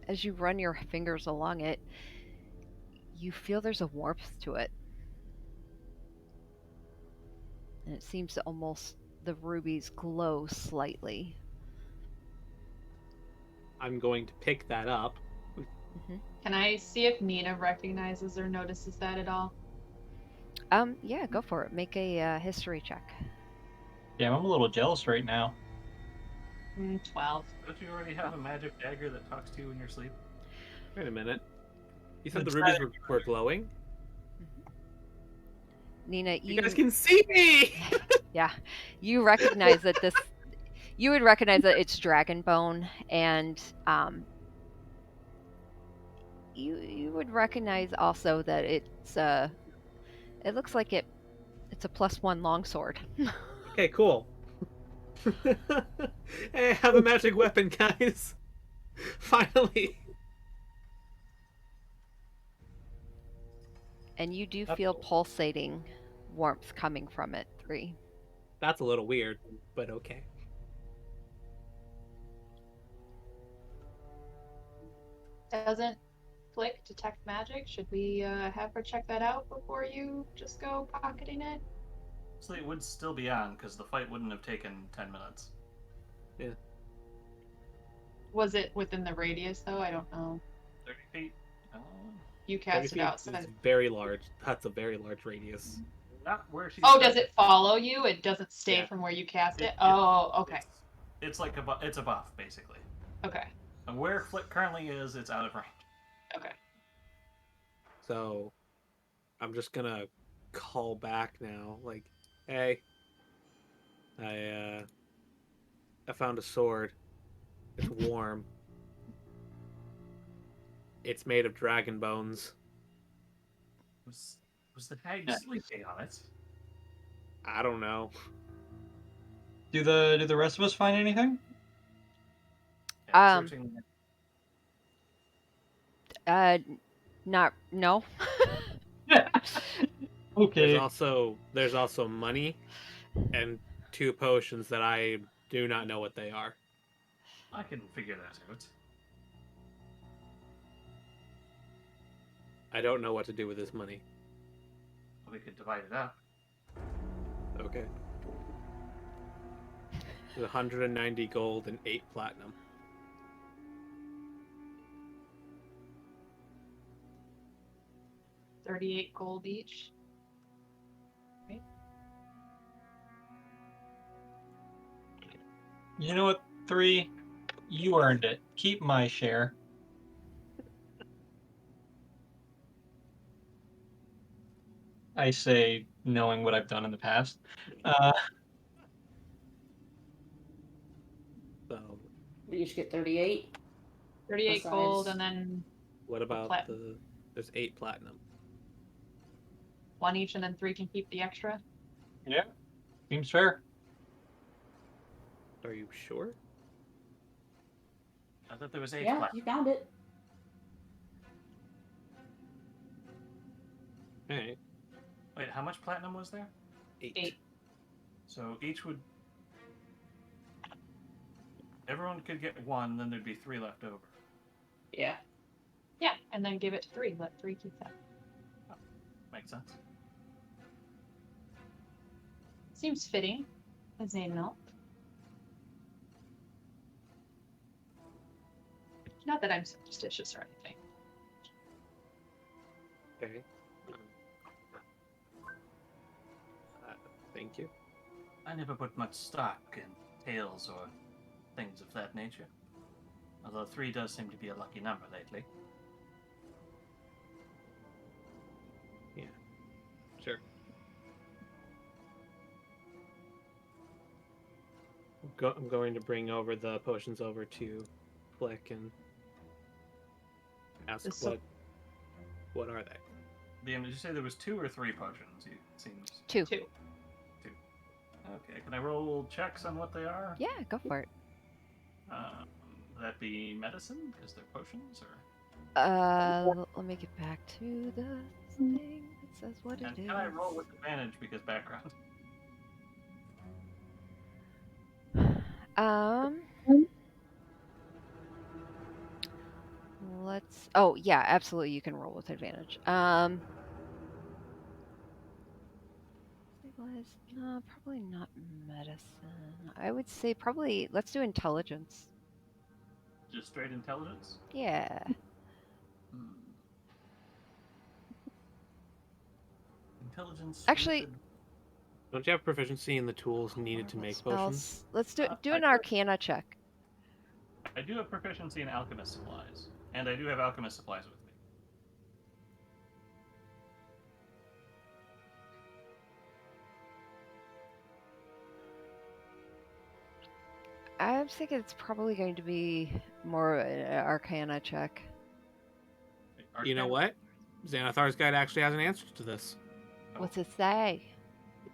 as you run your fingers along it, you feel there's a warmth to it. And it seems to almost the rubies glow slightly. I'm going to pick that up. Can I see if Nina recognizes or notices that at all? Yeah, go for it. Make a history check. Damn, I'm a little jealous right now. 12. Don't you already have a magic dagger that talks to you in your sleep? Wait a minute. You said the It's rubies either- were glowing? Nina, You guys can see me! yeah, you recognize that this. You would recognize that it's dragon bone, and you would recognize also that it's it looks like it's a +1 longsword. Okay, cool. Hey, I have a magic weapon, guys. Finally. And you do That's feel cool. pulsating warmth coming from it, 3. That's a little weird, but okay. Doesn't Flick detect magic? Should we have her check that out before you just go pocketing it? So it would still be on, because the fight wouldn't have taken 10 minutes. Was it within the radius though? I don't know. 30 feet? You 30 cast it feet outside. is very large. That's a very large radius. Not where she's... Oh, does it follow you? It doesn't stay Yeah. from where you cast it? It- Oh, okay. It's like it's a buff, basically. Okay. And where Flick currently is, it's out of range. Okay. So, I'm just gonna call back now. Like, hey, I found a sword. It's warm. It's made of dragon bones. Was the hag Yeah. sleeping on it? I don't know. Do the rest of us find anything? Yeah, Um, searching. Not no. Okay. There's also money and 2 potions that I do not know what they are. I can figure that out. I don't know what to do with this money. We could divide it up. Okay. There's 190 gold and 8 platinum. $38 gold each. You know what, 3? You earned it. Keep my share. I say, knowing what I've done in the past. So, We each get 38. 38 gold, Besides- and then what about plat- there's 8 platinum. 1 each, and then 3 can keep the extra. Yeah, seems fair. Are you sure? I thought there was 8 Yeah, platinum. you found it. Alright. Wait, how much platinum was there? 8. So each would. Everyone could get 1, then there'd be 3 left over. Yeah. Yeah, and then give it to 3. Let 3 keep that. Makes sense. Seems fitting, as a note. Not that I'm superstitious or anything. Okay. Thank you. I never put much stock in tales or things of that nature. Although 3 does seem to be a lucky number lately. Yeah. Sure. I'm going to bring over the potions over to Flick and ask This so- what are they? Liam, did you say there was 2 or 3 potions? It seems. 2. 2. Okay, can I roll checks on what they are? Yeah, go for it. Would that be medicine because they're potions, or? Let me get back to the thing that says what And it is. can I roll with advantage because background? Let's. Oh yeah, absolutely. You can roll with advantage. Stabilize. No, probably not medicine. I would say probably let's do intelligence. Just straight intelligence? Yeah. Hmm. Intelligence. Actually- with Don't you have proficiency in the tools needed to make potions? Spells. Let's do I an could- Arcana check. I do have proficiency in alchemist supplies, and I do have alchemist supplies with me. I'm thinking it's probably going to be more an Arcana check. You know what? Xanathar's guide actually has an answer to this. What's it say?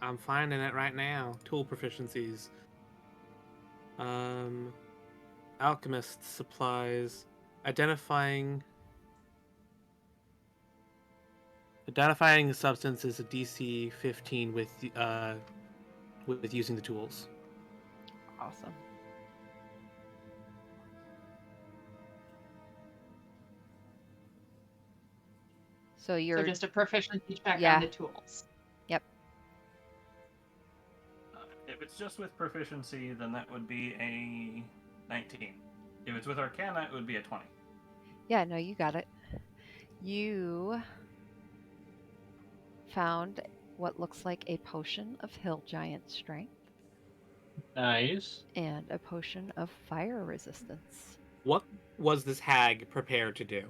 I'm finding it right now. Tool proficiencies. Alchemist supplies. Identifying a substance is a DC 15 with using the tools. Awesome. So you're So just a proficiency check Yeah. on the tools. If it's just with proficiency, then that would be a 19. If it's with Arcana, it would be a 20. Yeah, no, you got it. You found what looks like a potion of hill giant strength Nice. and a potion of fire resistance. What was this hag prepared to do?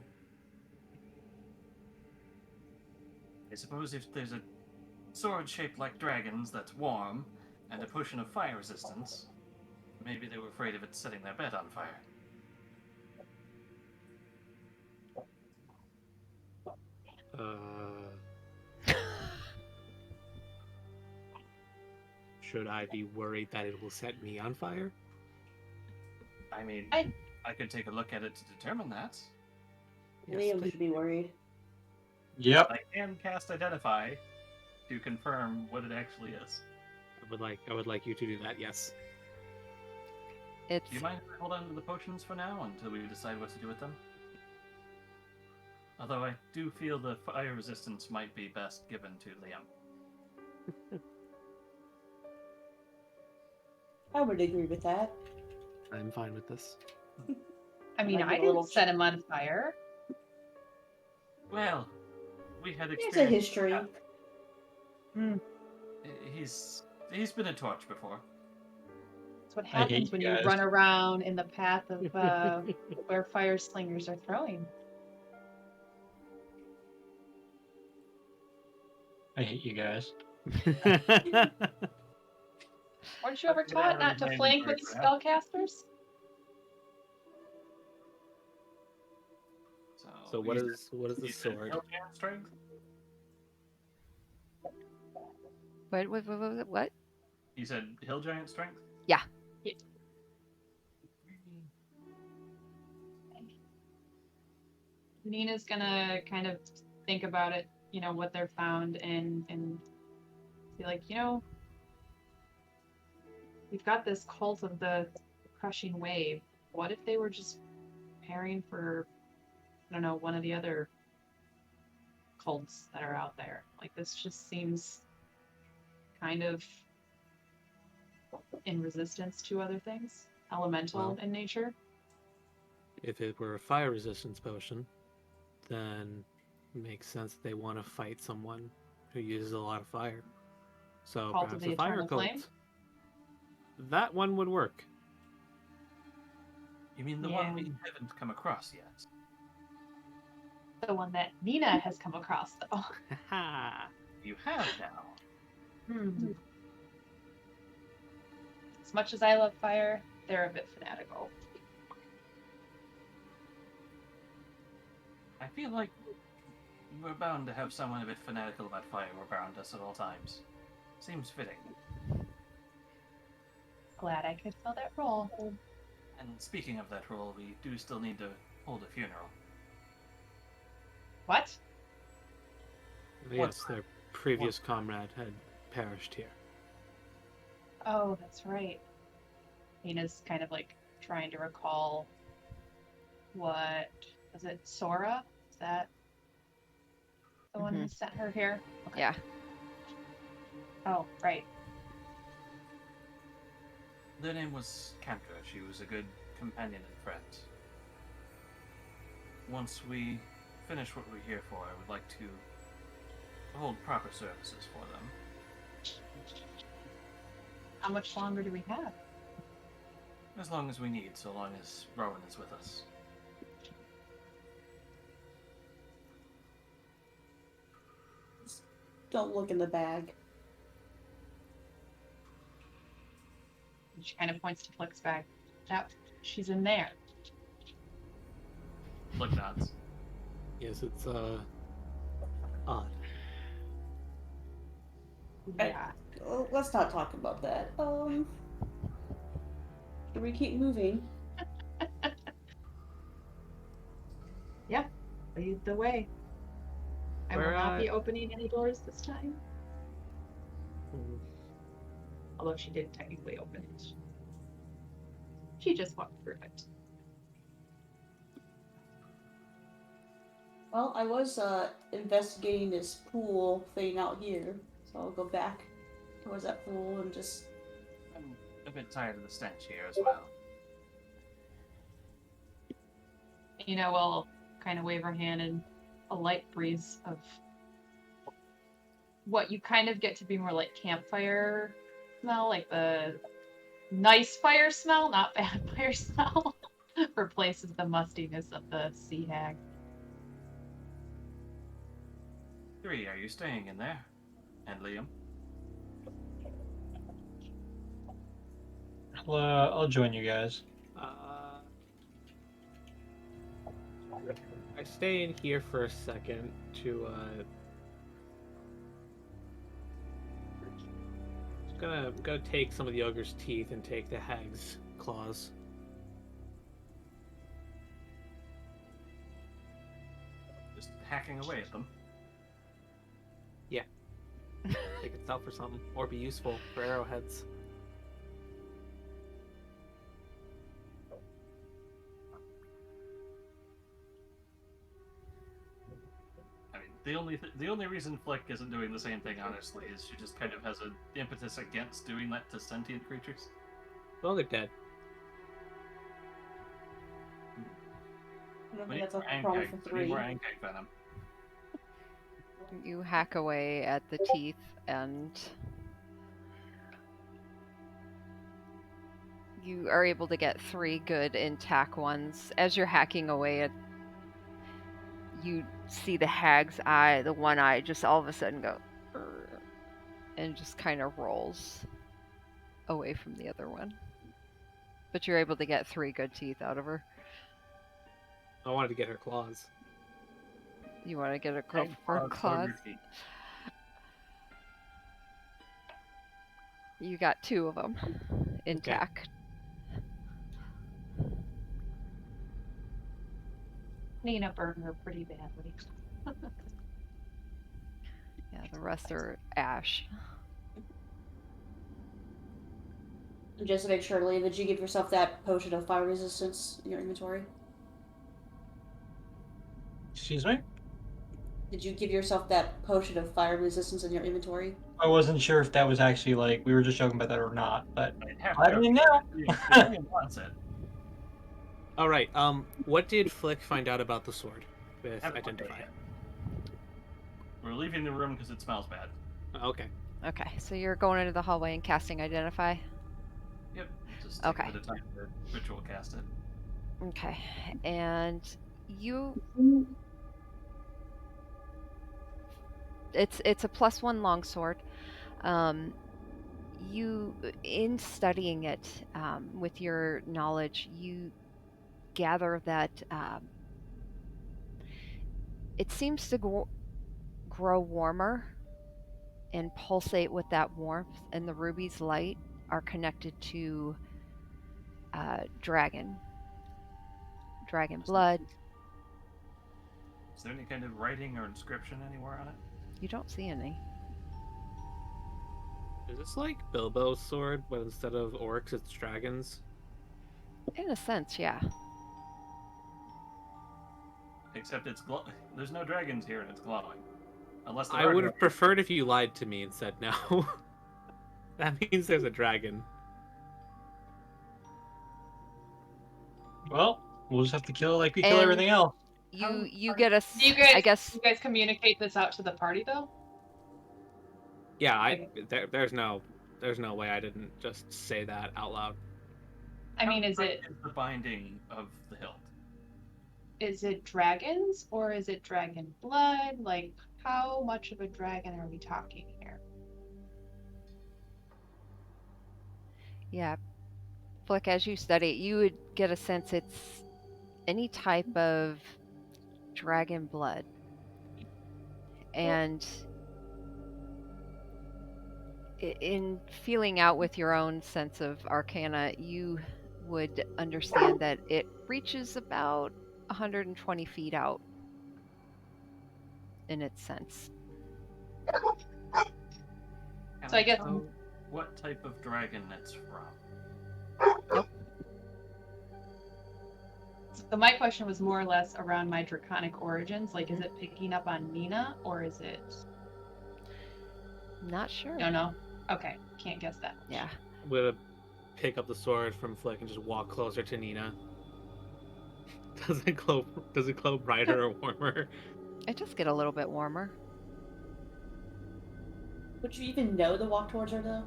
I suppose if there's a sword shaped like dragons that's warm, and a potion of fire resistance, maybe they were afraid of it setting their bed on fire. should I be worried that it will set me on fire? I mean, I- I could take a look at it to determine that. Yes, Liam please. should be worried. Yep. I can cast Identify to confirm what it actually is. I would like you to do that. Yes. It's Do you mind if I hold on to the potions for now until we decide what to do with them? Although I do feel the fire resistance might be best given to Liam. I would agree with that. I'm fine with this. I mean, Might I get a didn't little set him on fire. Well, we had There's experience. a history. He's been a torch before. That's what I hate happens when you you guys. run around in the path of where fire slingers are throwing. I hate you guys. Weren't you ever taught not to flank with spellcasters? So what is the you said sword? Hill Giant strength? what? You said Hill Giant strength? Yeah. Nina's gonna kind of think about it, what they're found and be like, we've got this cult of the crushing wave. What if they were just preparing for, I don't know, one of the other cults that are out there? Like, this just seems kind of in resistance to other things, elemental Well. in nature. If it were a fire resistance potion, then it makes sense that they want to fight someone who uses a lot of fire. So Cult of perhaps the a fire Eternal cult. Flame? That one would work. You mean the one we haven't come across yet? The one that Nina has come across, though. Ha! You have now. As much as I love fire, they're a bit fanatical. I feel like we're bound to have someone a bit fanatical about fire around us at all times. Seems fitting. Glad I could fill that role. And speaking of that role, we do still need to hold a funeral. What? Yes, their previous comrade had perished here. Oh, that's right. Nina's kind of like trying to recall what was it, Sora? Is that the one who sent her here? Okay. Yeah. Oh, right. Their name was Kendra. She was a good companion and friend. Once we finish what we're here for, I would like to hold proper services for them. How much longer do we have? As long as we need, so long as Rowan is with us. Don't look in the bag. And she kind of points to Flick's bag. That she's in there. Flick nods. Yes, it's odd. Yeah. Oh, let's not talk about that. Should we keep moving? Lead the way. I will Where, not be opening any doors this time. Although she did technically open it. She just walked through it. Well, I was investigating this pool thing out here, so I'll go back towards that pool and just. I'm a bit tired of the stench here as well. Nina will kind of wave her hand and a light breeze of what you kind of get to be more like campfire smell, like the nice fire smell, not bad fire smell, replaces the mustiness of the sea hag. 3, are you staying in there? And Liam? I'll join you guys. I stay in here for a second to gonna take some of the ogre's teeth and take the hag's claws. Just hacking away at them. They could sell for something or be useful for arrowheads. I mean, the only reason Flick isn't doing the same thing, honestly, is she just kind of has an impetus against doing that to sentient creatures. Well, they're dead. I don't We think need that's a more problem Ankeg. for We need 3. more Ankeg venom. You hack away at the teeth and you are able to get 3 good intact ones. As you're hacking away at, you see the hag's eye, the one eye, just all of a sudden go, "Urgh," and just kind of rolls away from the other one. But you're able to get 3 good teeth out of her. I wanted to get her claws. You want to get a go Egg for claws, claws? ogre teeth. You got 2 of them intact. Nina burned her pretty badly. Yeah, the rest are ash. And just to make sure, Lee, did you give yourself that potion of fire resistance in your inventory? Excuse me? Did you give yourself that potion of fire resistance in your inventory? I wasn't sure if that was actually like we were just joking about that or not, but I'd have I to mean now. if he wants it. All right. What did Flick find out about the sword with Haven't looked at it identify? yet. We're leaving the room because it smells bad. Okay. Okay, so you're going into the hallway and casting Identify. Yep. Just take Okay. a bit of time to ritual cast it. Okay, and you. It's a +1 longsword. You, in studying it, with your knowledge, you gather that it seems to grow warmer and pulsate with that warmth, and the ruby's light are connected to dragon blood. Is there any kind of writing or inscription anywhere on it? You don't see any. Is this like Bilbo's sword, but instead of orcs, it's dragons? In a sense, yeah. Except it's there's no dragons here and it's glowing. Unless there I are would have dragons. preferred if you lied to me and said no. That means there's a dragon. Well, we'll just have to kill it like we kill And everything else. You get a. Do you guys, I guess you guys communicate this out to the party though? Yeah, there's no way I didn't just say that out loud. I mean, How is it bright the binding of the hilt? dragons or is it dragon blood? Like, how much of a dragon are we talking here? Yeah. Flick, as you study it, you would get a sense it's any type of dragon blood. And in feeling out with your own sense of arcana, you would understand that it reaches about 120 feet out in its sense. Can So I guess- tell what type of dragon it's from? So my question was more or less around my draconic origins. Like, is it picking up on Nina or is it? Not sure. No. Okay, can't guess that. Yeah. I'm gonna pick up the sword from Flick and just walk closer to Nina. Does it glow brighter or warmer? It does get a little bit warmer. Would you even know to walk towards her, though?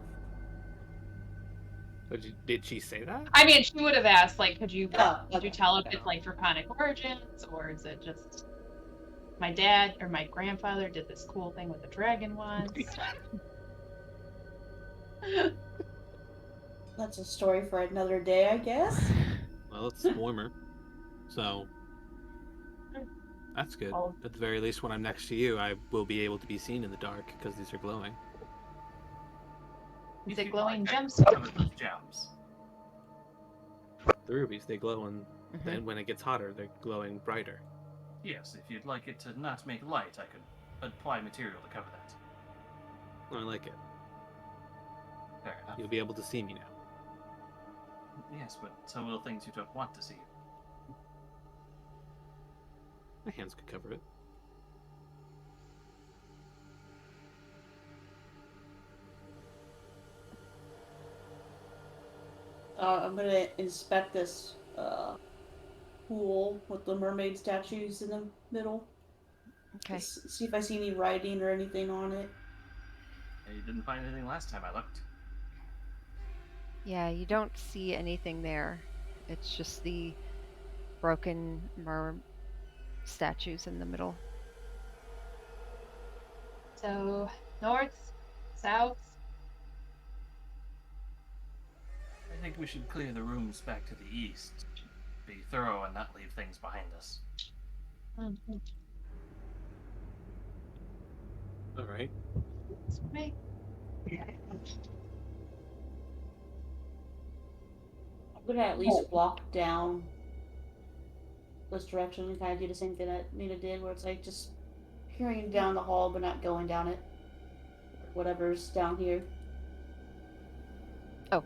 Did she say that? I mean, she would have asked, like, could you Okay. tell if it's like draconic origins or is it just my dad or my grandfather did this cool thing with the dragon once? That's a story for another day, I guess. Well, it's warmer, so that's good. Oh. At the very least, when I'm next to you, I will be able to be seen in the dark because these are glowing. Is If it you'd glowing like, I gems? can cover those gems. The rubies, they glow, and Mhm. then when it gets hotter, they're glowing brighter. Yes, if you'd like it to not make light, I could apply material to cover that. I like it. Fair enough. You'll be able to see me now. Yes, but so will things you don't want to see. My hands could cover it. I'm gonna inspect this pool with the mermaid statues in the middle. Okay. See if I see any writing or anything on it. You didn't find anything last time I looked. Yeah, you don't see anything there. It's just the broken mer statues in the middle. So, north, south. I think we should clear the rooms back to the east. Be thorough and not leave things behind us. Mhm. All right. Right. I'm gonna at least walk down this direction and kind of do the same thing that Nina did, where it's like just peering down the hall but not going down it. Whatever's down here. Oh.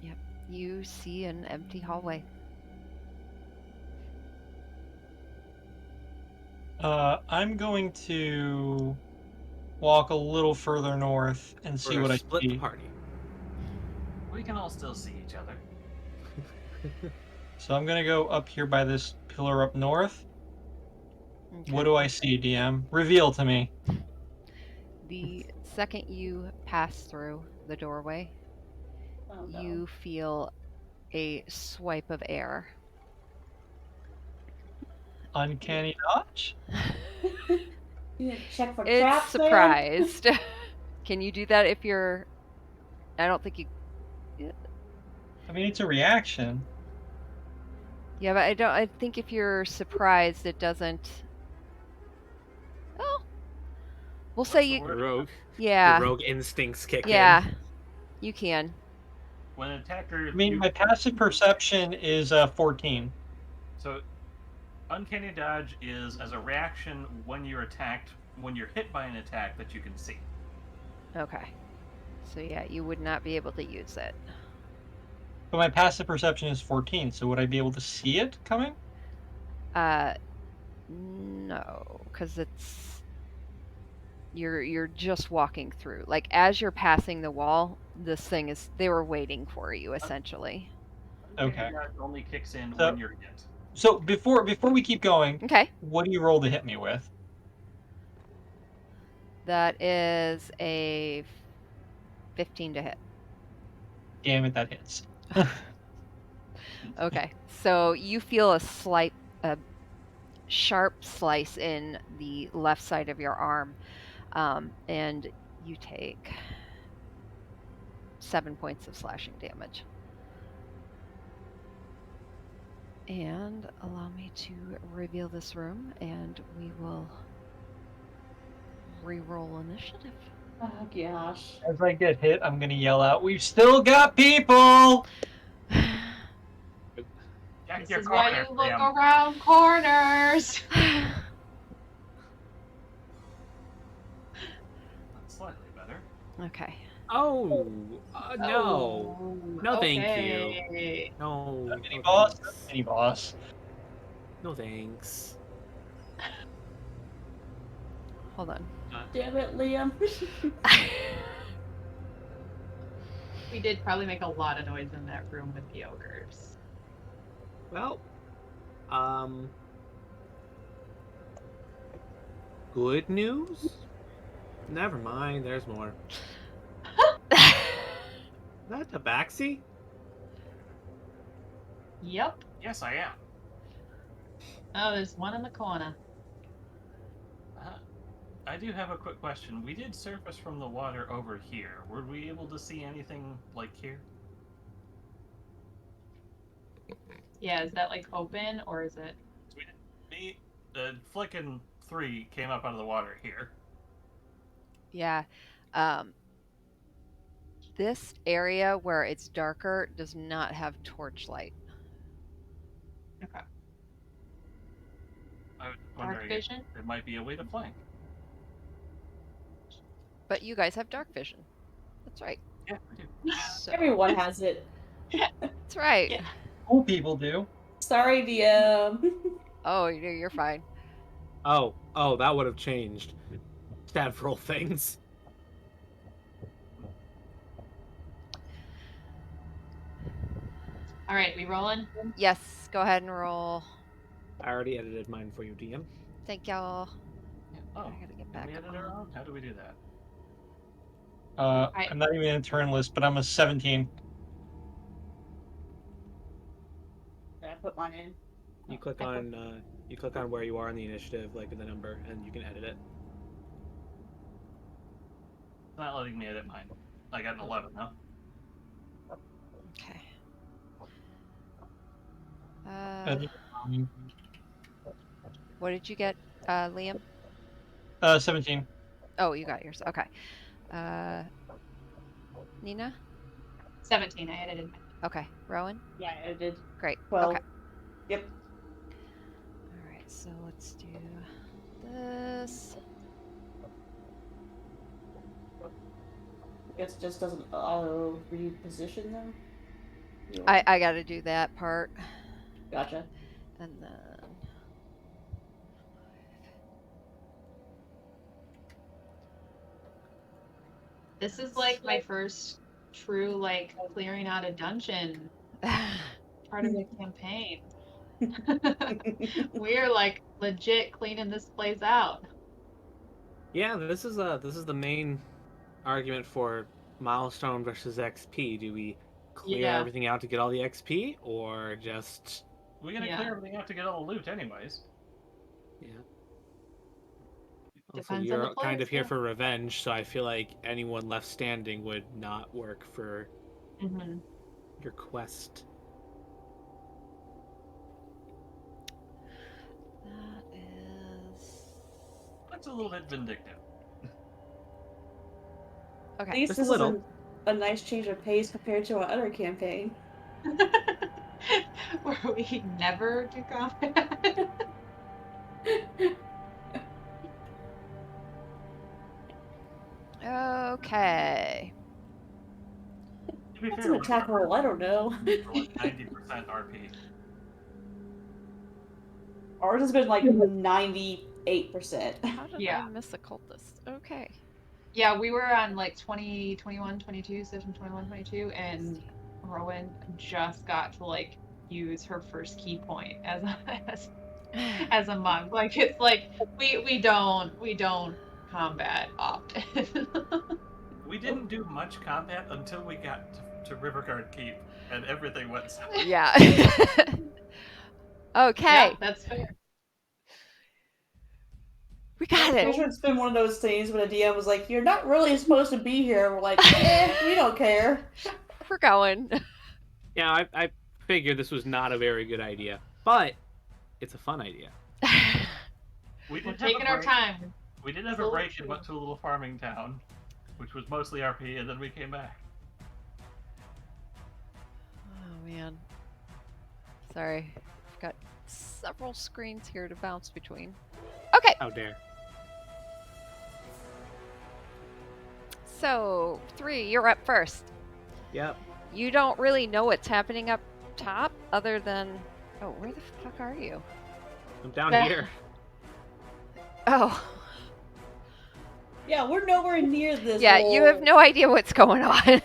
Yep. You see an empty hallway. I'm going to walk a little further north and see We're what I split see. the party. We can all still see each other. So I'm gonna go up here by this pillar up north. Okay. What do I see, DM? Reveal to me. The second you pass through the doorway, Oh, no. you feel a swipe of air. Uncanny dodge? You need to check for It's traps there? surprised. Can you do that if you're... I don't think you... I mean, it's a reaction. Yeah, but I think if you're surprised, it doesn't... Oh. We'll say the you... word? The rogue. Yeah. The rogue instincts kick Yeah. in. You can. When an attacker... I mean, my passive perception is 14. So, Uncanny Dodge is as a reaction when you're attacked, when you're hit by an attack that you can see. Okay. So yeah, you would not be able to use it. But my passive perception is 14, so would I be able to see it coming? No, because it's... You're just walking through. Like, as you're passing the wall, this thing is... They were waiting for you, essentially. Okay. Uncanny Dodge only kicks in So- when you're hit. So before we keep going, Okay. what do you roll to hit me with? That is a 15 to hit. Damn it, that hits. Okay. So you feel a sharp slice in the left side of your arm, and you take 7 points of slashing damage. And allow me to reveal this room, and we will re-roll initiative. Oh gosh. As I get hit, I'm gonna yell out, "We've still got people!" Jack This your is why corner, you look Liam. around corners. That's slightly better. Okay. Oh, no. Oh, No, thank okay. No. Mini no boss? thanks. Mini boss. No thanks. Hold on. Damn it, Liam. We did probably make a lot of noise in that room with the ogres. Well, good news? Never mind, there's more. That Tabaxi? Yep. Yes, I am. Oh, there's one in the corner. I do have a quick question. We did surface from the water over here. Were we able to see anything like here? Yeah, is that like open or is it? Flick and 3 came up out of the water here. Yeah. This area where it's darker does not have torchlight. Okay. I was Dark wondering if vision. there might be a way to flank. But you guys have dark vision. That's right. Yeah, we do. So, Everyone has it. that's right. Yeah. Cool people do. Sorry, DM. Oh, you're fine. Oh, that would have changed several things. All right, we rolling? Yes, go ahead and roll. I already edited mine for you, DM. Thank y'all. Yeah. Oh, I gotta get can back we edit our on. own? How do we do that? I'm not even an internalist, but I'm a 17. I put mine in. You click on where you are in the initiative, like in the number, and you can edit it. It's not letting me edit mine. I got an 11, huh? Okay. What did you get, Liam? 17. Oh, you got yours. Okay. Nina? 17. I edited mine. Okay. Rowan? Yeah, I edited. Great. 12. Okay. Yep. All right, so let's do this. Guess it just doesn't auto reposition them. I got to do that part, Gotcha. and then This is like my first true like clearing out a dungeon part of the campaign. We're like legit cleaning this place out. Yeah, this is the main argument for milestone versus XP. Do we clear Yeah. everything out to get all the XP, or just We're gonna clear everything out to get all the loot, anyways. yeah? Depends Also, on you're the kind place, of here yeah. for revenge, so I feel like anyone left standing would not work for Mm-hmm. your quest. that is That's a little bit vindictive. At okay. least Just a this little. is a nice change of pace compared to our other campaign. Where we never do combat. Okay. To be That's fair, an attack roll, I don't know. we're like 90% RP. Ours has been like 98%. How did Yeah. I miss a cultist? Okay. Yeah, we were on like 20, 21, 22, session 21, 22, and Rowan just got to like use her first key point as as a monk. Like it's like we don't combat often. We didn't do much combat until we got to Riverguard Keep, and everything went south. Yeah. Okay. Yeah, that's fair. We got I'm pretty it. sure it's been one of those things when a DM was like, "You're not really supposed to be here." We're like, we don't care. We're going. Yeah, I figured this was not a very good idea, but it's a fun idea. We We're did have taking a our break. time. We did have a Slowly break and true. went to a little farming town, which was mostly RP, and then we came back. Oh man. Sorry. I've got several screens here to bounce between. Okay. How dare. So, 3, you're up first. Yep. You don't really know what's happening up top other than... Oh, where the fuck are you? I'm down That- here. Oh. Yeah, we're nowhere near this. Yeah, you have no idea what's going on.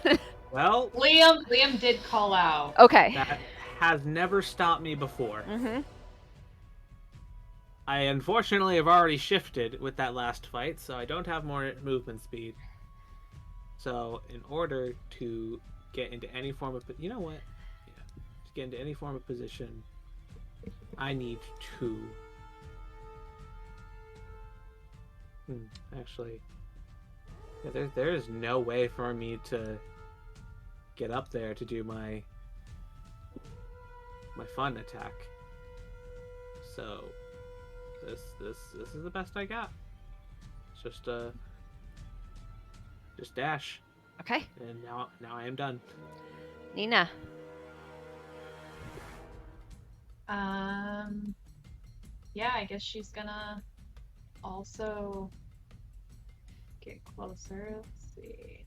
Well, Liam did call out. Okay. that has never stopped me before. Mm-hmm. I unfortunately have already shifted with that last fight, so I don't have more movement speed. So, in order to get into any form of... You know what? Yeah. To get into any form of position, I need to... Actually... Yeah, there is no way for me to get up there to do my fun attack. So... This is the best I got. It's just dash, Okay. and now I am done. Nina. Yeah, I guess she's gonna also get closer. Let's see.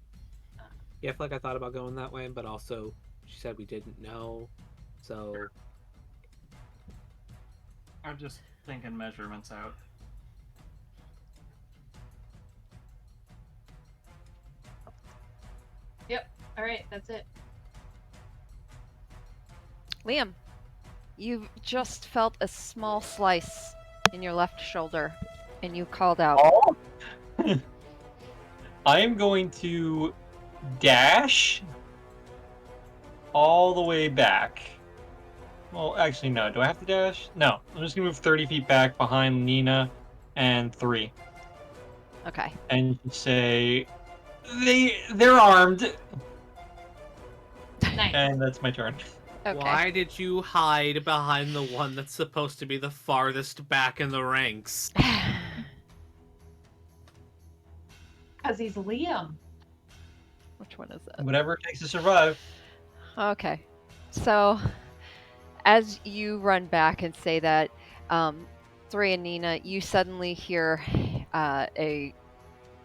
Yeah, I feel like I thought about going that way, but also she said we didn't know, so I'm just thinking measurements out. Yep. All right, that's it. Liam, you've just felt a small slice in your left shoulder, and you called out. Oh. I am going to dash all the way back. Well, actually, no. Do I have to dash? No. I'm just gonna move 30 feet back behind Nina and 3, Okay. and say they're armed, Nice. and that's my turn. Okay. Why did you hide behind the one that's supposed to be the farthest back in the ranks? Because he's Liam. Which one is it? Whatever it takes to survive. Okay. So, as you run back and say that, 3 and Nina, you suddenly hear a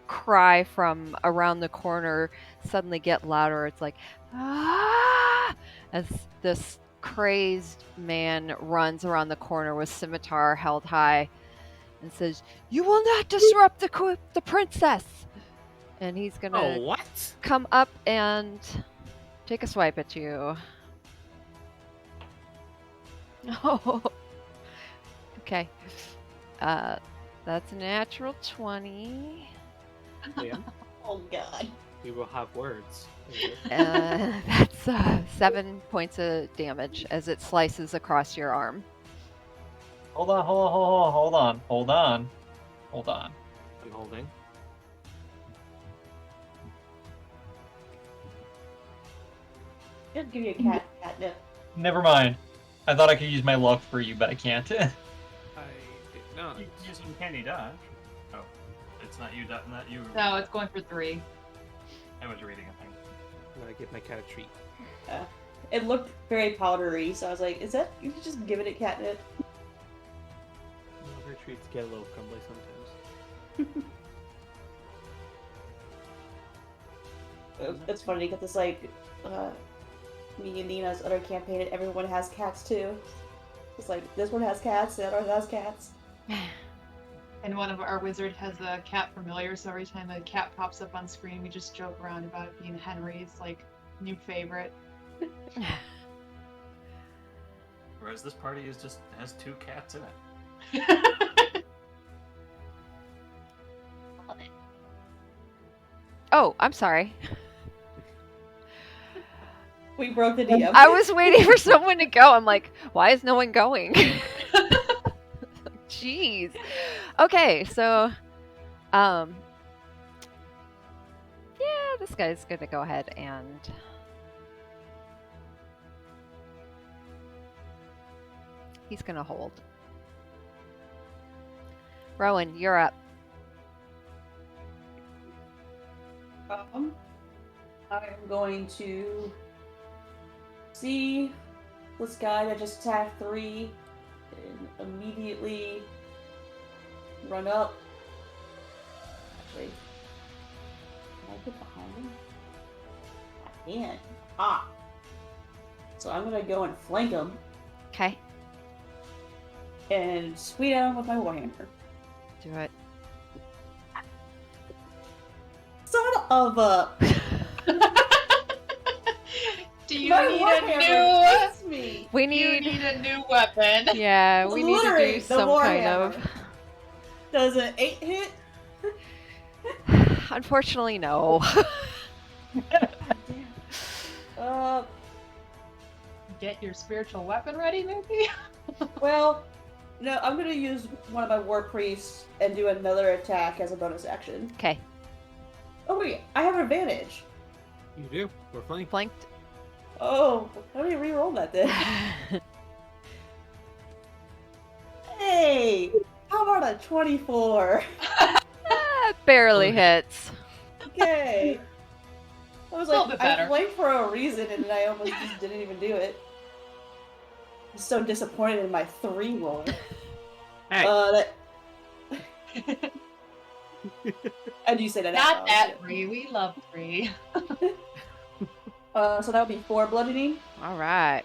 cry from around the corner suddenly get louder. It's like, ah! As this crazed man runs around the corner with scimitar held high and says, "You will not disrupt the princess!" And he's gonna Oh, what? come up and take a swipe at you. Oh, okay. That's a natural 20. Liam, Oh god. we will have words. That's 7 points of damage as it slices across your arm. Hold on. I'm holding. Just give you a catnip. Never mind. I thought I could use my luck for you, but I can't. I did not. Using candy dodge. Oh, it's not you, not you. No, it's going for 3. I was reading a thing. I'm gonna give my cat a treat. It looked very powdery, so I was like, is that, you could just give it a catnip? Her treats get a little crumbly sometimes. It's funny because it's like, me and Nina's other campaign, and everyone has cats too. It's like, this one has cats, the other one has cats. And one of our wizard has a cat familiar, so every time a cat pops up on screen, we just joke around about it being Henry's like new favorite. Whereas this party has 2 cats in it. Oh, I'm sorry. We broke the DM. I was waiting for someone to go. I'm like, why is no one going? Jeez. Okay, so, yeah, this guy's gonna go ahead and he's gonna hold. Rowan, you're up. I'm going to see this guy that just attacked 3 and immediately run up. Actually, can I get behind him? I can't. Ah! So I'm gonna go and flank him Okay, and sweep at him with my warhammer. do it. Son of a... Do you my need a warhammer hits me! We You need, need a new weapon. yeah, we need to Literally, do the some kind of. warhammer. Does an 8 hit? Unfortunately, no. Get your spiritual weapon ready, maybe? Well, no, I'm gonna use one of my war priests and do another attack as a bonus action. Okay, Oh wait, I have an advantage. You do. We're flanking. flanked. Oh, let me re-roll that then. Hey! How about a 24? Barely Oh, hits. Okay. I was A little like, bit better. I blanked for a reason, and then I almost just didn't even do it. I'm so disappointed in my 3 roll. Hey, And you say that out Not loud, that yeah. 3. We love 3. So that would be 4 bludgeoning. All right.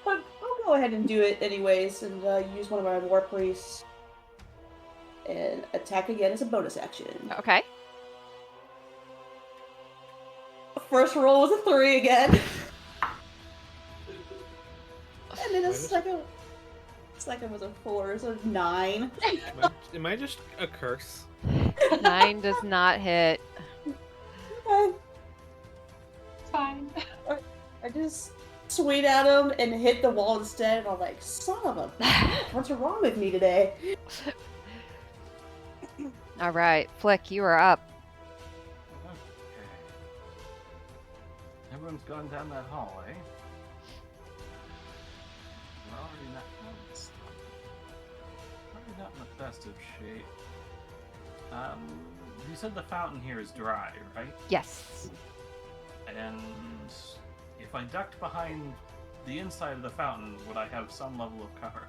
But I'll go ahead and do it anyways, and use one of my war priests. And attack again as a bonus action. Okay. First roll was a 3 again. And then the Minus- second was a 4, so 9. am I just a curse? 9 does not hit. Okay. It's fine. I just swing at him and hit the wall instead, and I'm like, son of a bitch, what's wrong with me today? All right, Flick, you are up. Okay. Everyone's gone down that hallway. We're already not in the best of shape. You said the fountain here is dry, right? Yes. And if I ducked behind the inside of the fountain, would I have some level of cover?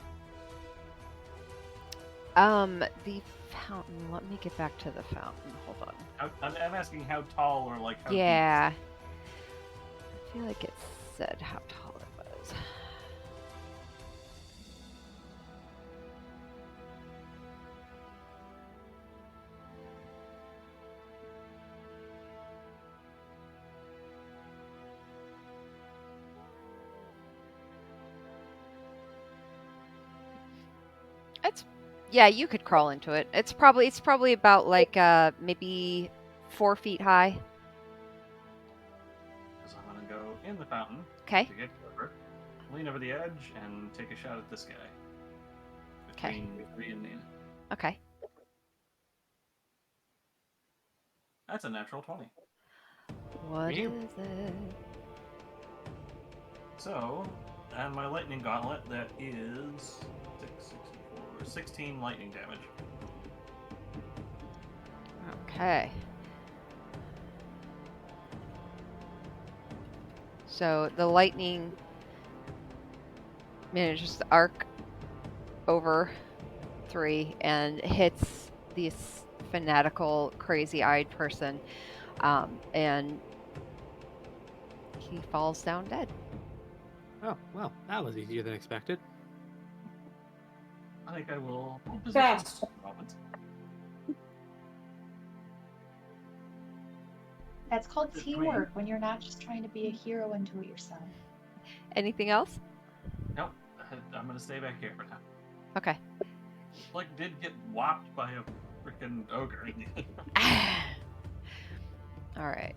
The fountain. Let me get back to the fountain. Hold on. I'm asking how tall or like how deep. Yeah. I feel like it said how tall it was. Yeah, you could crawl into it. It's probably about like maybe 4 feet high. So I'm gonna go in the fountain Okay. to get cover, lean over the edge, and take a shot at this guy. Okay. Between me and Nina. Okay. That's a natural 20. What Me? is it? So, and my lightning gauntlet, that is 16 lightning damage. Okay. So the lightning manages to arc over 3 and hits this fanatical, crazy-eyed person, and he falls down dead. Oh, well, that was easier than expected. I think I will hold position Fast. for a moment. That's called Just me. teamwork when you're not just trying to be a hero and do it yourself. Anything else? Nope, I'm gonna stay back here for now. Okay. Like, did get whopped by a freaking ogre. All right.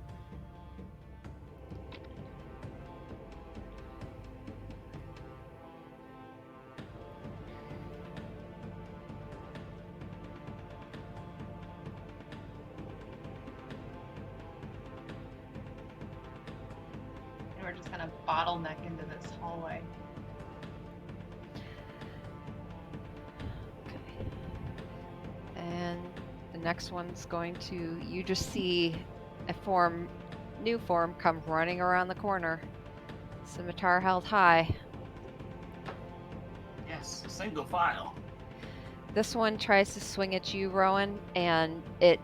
And we're just gonna bottleneck into this hallway. And the next one's going to, you just see a new form come running around the corner. Scimitar held high. Yes, single file. This one tries to swing at you, Rowan, and it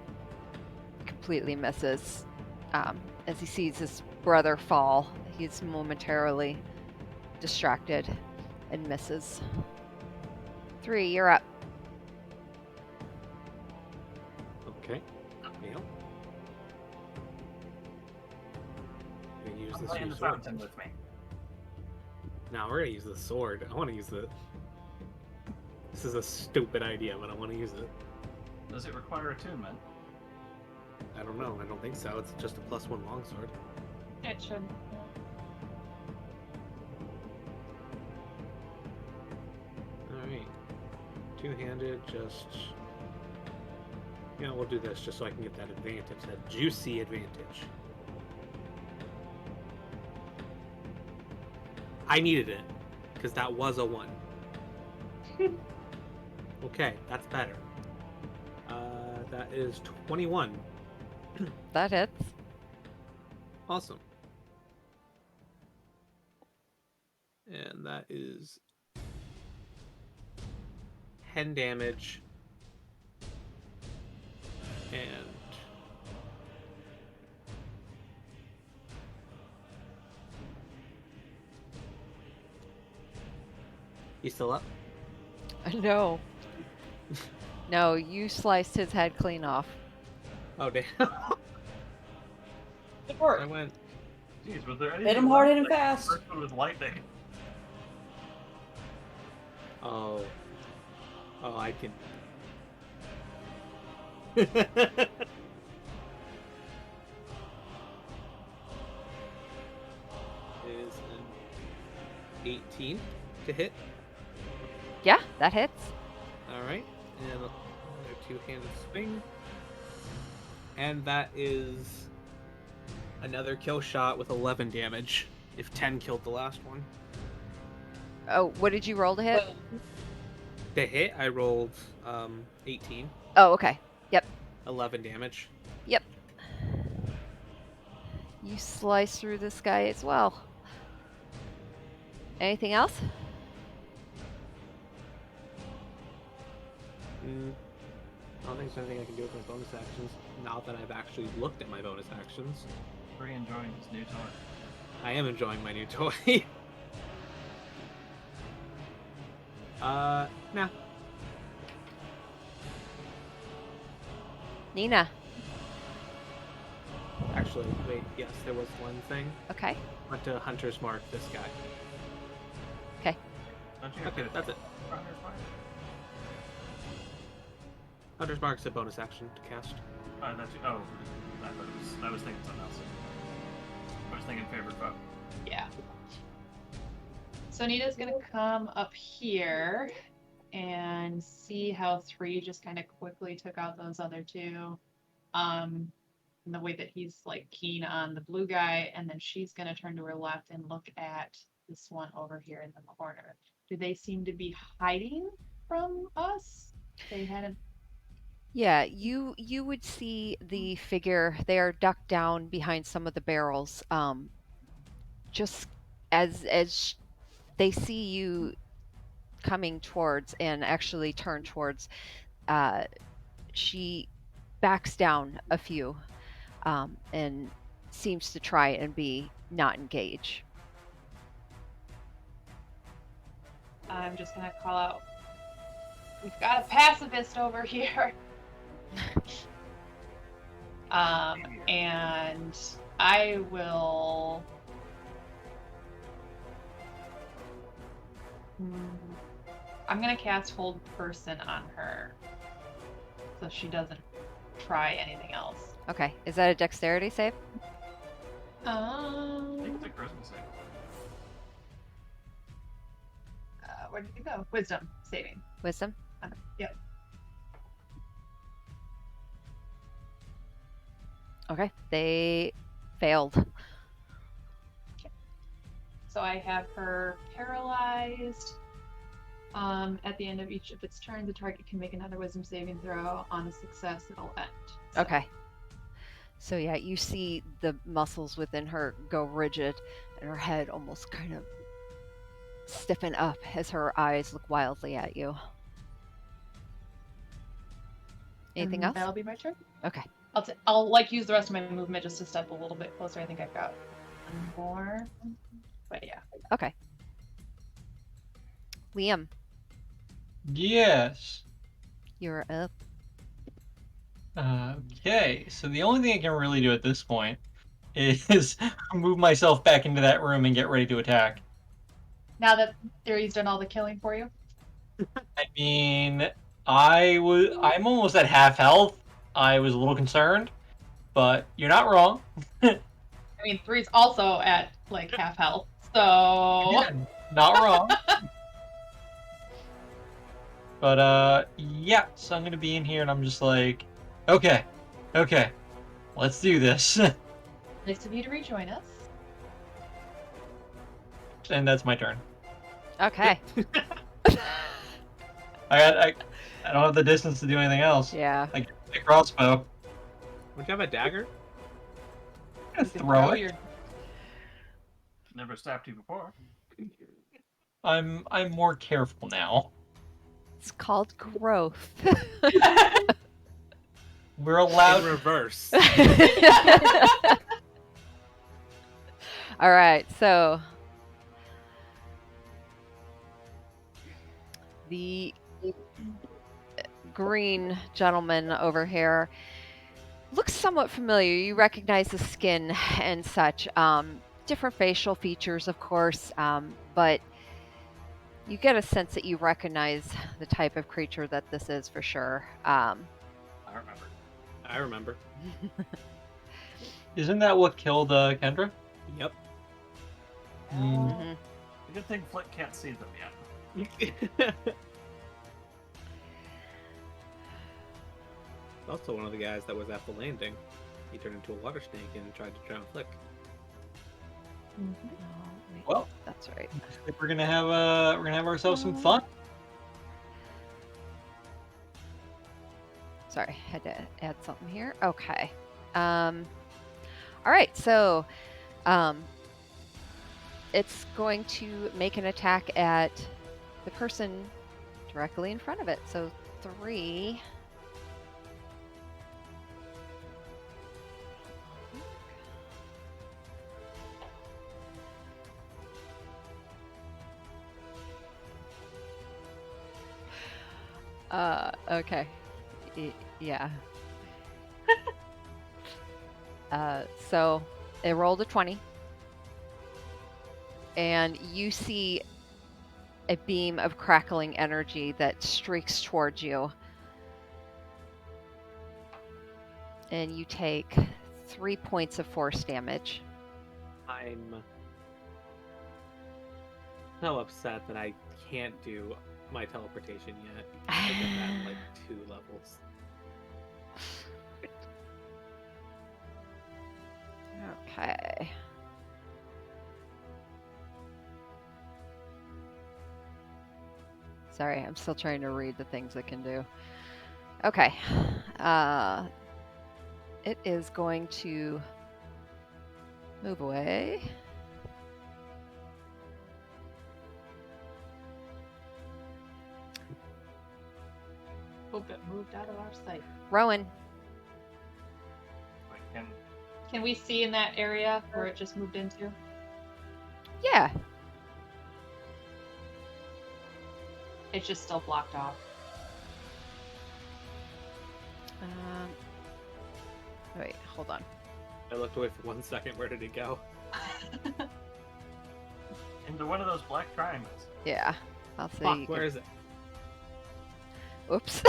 completely misses. As he sees his brother fall, he's momentarily distracted and misses. 3, you're up. Okay. Neil. Gonna use I'm this playing new the sword. fountain with me. No, we're gonna use the sword. I want to use the. This is a stupid idea, but I want to use it. Does it require attunement? I don't know. I don't think so. It's just a +1 longsword. It should. All right. Two-handed, just. Yeah, we'll do this just so I can get that advantage, that juicy advantage. I needed it because that was a 1. Okay, that's better. That is 21. That hits. Awesome. And that is 10 damage. And you still up? No. No, you sliced his head clean off. Oh damn. Good work. I went. Jeez, was there anything Hit him hard, left? hit him Like, fast. First one was lightning. Oh. Oh, I can. Is an 18 to hit. Yeah, that hits. Alright. And another two-handed swing. And that is another kill shot with 11 damage. If 10 killed the last one. Oh, what did you roll to hit? To hit, I rolled 18. Oh, okay. Yep. 11 damage. Yep. You slice through this guy as well. Anything else? I don't think there's anything I can do with my bonus actions now that I've actually looked at my bonus actions. Pretty enjoying this new toy. I am enjoying my new toy. Nah. Nina. Actually, wait, yes, there was one thing. Okay. I want to Hunter's Mark this guy. Don't you Okay, that's it. Hunter's Mark's a bonus action to cast. Oh, I was thinking something else. I was thinking favorite foe. Yeah. So Nita's gonna come up here and see how 3 just kind of quickly took out those other 2. And the way that he's like keen on the blue guy, and then she's gonna turn to her left and look at this one over here in the corner. Do they seem to be hiding from us? They hadn't. Yeah, you would see the figure. They are ducked down behind some of the barrels. Just as they see you coming towards and actually turn towards, she backs down a few, and seems to try and be not engaged. I'm just gonna call out. We've got a pacifist over here. And I will. I'm gonna cast Hold Person on her, so she doesn't try anything else. Okay, is that a dexterity save? I think it's a charisma save. Where did you go? Wisdom saving. Wisdom? Yep. Okay, they failed. So I have her paralyzed. At the end of each of its turns, the target can make another Wisdom saving throw. On a success, it'll end. So, Okay. So yeah, you see the muscles within her go rigid and her head almost kind of stiffen up as her eyes look wildly at you. Anything else? That'll be my turn. Okay. I'll like use the rest of my movement just to step a little bit closer. I think I've got one more. But yeah. Okay. Liam, Yes. you're up. Okay, so the only thing I can really do at this point is move myself back into that room and get ready to attack. Now that Theory's done all the killing for you. I mean, I'm almost at half health. I was a little concerned, but you're not wrong. I mean, 3's also at like half health. So Again, not wrong. But yeah, so I'm gonna be in here and I'm just like, okay, let's do this. nice of you to rejoin us. And that's my turn. Okay. I don't have the distance to do anything else. Yeah. I get a crossbow. Would you have a dagger? Throw it. your Never stabbed you before. I'm more careful now. It's called growth. We're In allowed. reverse. All right, so the green gentleman over here looks somewhat familiar. You recognize the skin and such. Different facial features, of course, but you get a sense that you recognize the type of creature that this is for sure. I remember. I remember. Isn't that what killed Kendra? Yep. Mhm. The good thing Flick can't see them yet. Also one of the guys that was at the landing. He turned into a water snake and tried to drown Flick. Oh, wait, Well, that's right. I think we're gonna have ourselves some fun. Sorry, had to add something here. Okay. All right, so it's going to make an attack at the person directly in front of it. So 3. Okay. Yeah. So it rolled a 20. And you see a beam of crackling energy that streaks towards you. And you take 3 points of force damage. I'm so upset that I can't do my teleportation yet. I get that at like 2 levels. Okay. Sorry, I'm still trying to read the things it can do. Okay. It is going to move away. hope it moved out of our sight. Rowan. Like, can Can we see in that area where it just moved into? Yeah. It's just still blocked off. Wait, hold on. I looked away for 1 second. Where did it go? into one of those black triangles. Yeah. I'll see. Fuck, where is it? Oops.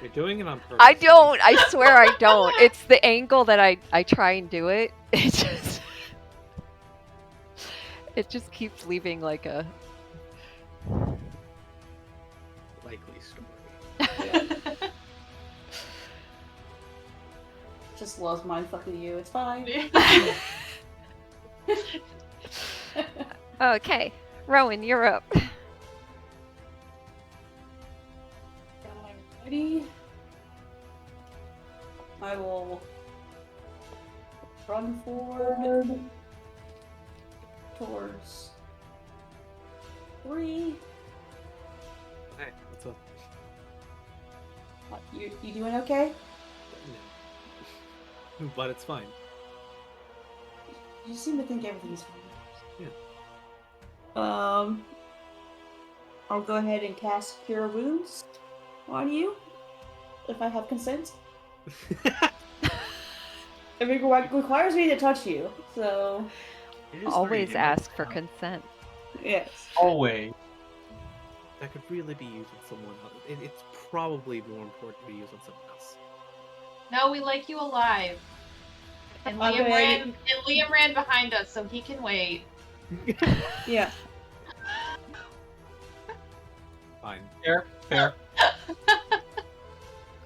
You're doing it on purpose. I don't. I swear I don't. It's the angle that I try and do it. It just keeps leaving like a Likely story. Just loves mind fucking you. It's fine. Okay. Rowan, you're up. Alrighty. I will run forward towards 3. Hey, what's up? What, you doing okay? No. But it's fine. You seem to think everything's fine. Yeah. I'll go ahead and cast Cure Wounds on you, if I have consent. It requires me to touch you, so It is Always 3D, ask for now. consent. yes. Always. That could really be used on someone else. It's probably more important to be used on someone else. No, we like you alive. And Okay. Liam ran behind us, so he can wait. Yeah. Fine. Fair.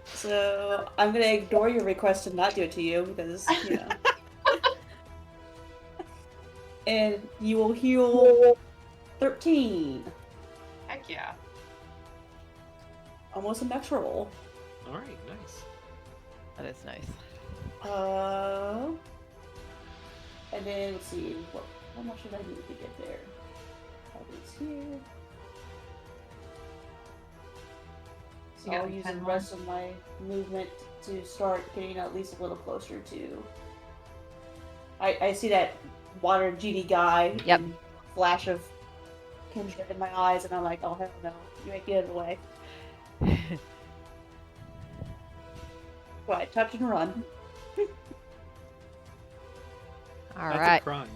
So I'm gonna ignore your request to not do it to you because you know. And you will heal 13. Heck yeah. Almost a max roll. All right, nice. That is nice. And then let's see, how much should I need to get there? All these here. So You I'll got use 10 the more? rest of my movement to start getting at least a little closer to. I see that water genie guy. Yep. and Flash of kindred in my eyes, and I'm like, oh hell no, you ain't getting away. Right, touch and run. All That's right. a crime.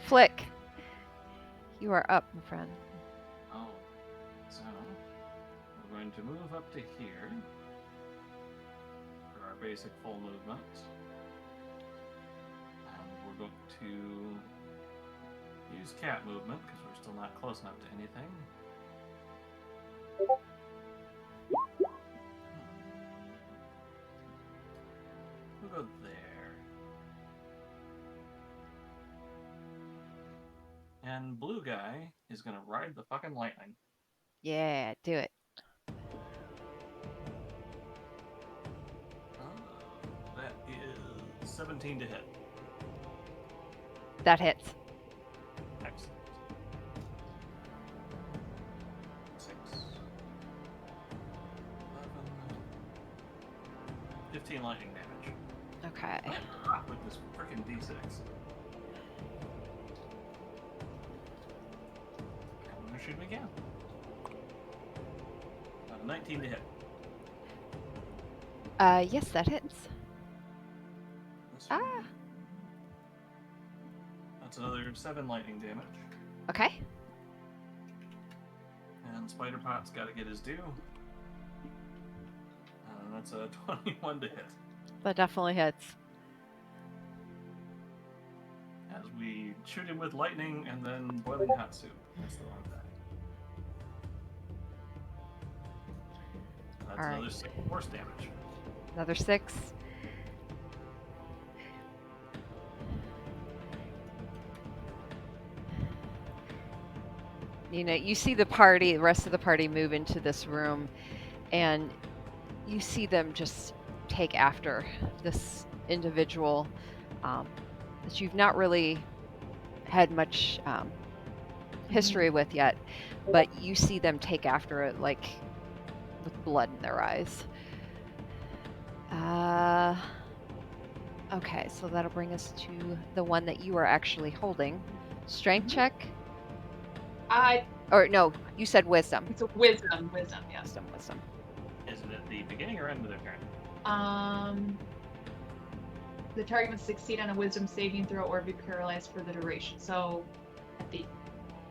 Flick. You are up, my friend. Oh, so we're going to move up to here for our basic full movement. And we're going to use cat movement because we're still not close enough to anything. We'll go there. And blue guy is gonna ride the fucking lightning. Yeah, do it. That is 17 to hit. That hits. Excellent. 6, 11, 15 lightning damage. Okay. With this freaking D6. I'm gonna shoot him again. 19 to hit. Yes, that hits. This Ah. one. That's another 7 lightning damage. Okay. And Spider Pot's got to get his due. And that's a 21 to hit. That definitely hits. As we shoot him with lightning and then boiling hot soup. That's the wrong die. And that's All right. another 6 force damage. Another 6. You know, you see the rest of the party move into this room, and you see them just take after this individual that you've not really had much history with yet, but you see them take after it like with blood in their eyes. Okay, so that'll bring us to the one that you are actually holding. Strength check? Or no, you said wisdom. It's a wisdom, yes. Wisdom. Is it at the beginning or end of their turn? The target must succeed on a wisdom saving throw or be paralyzed for the duration. So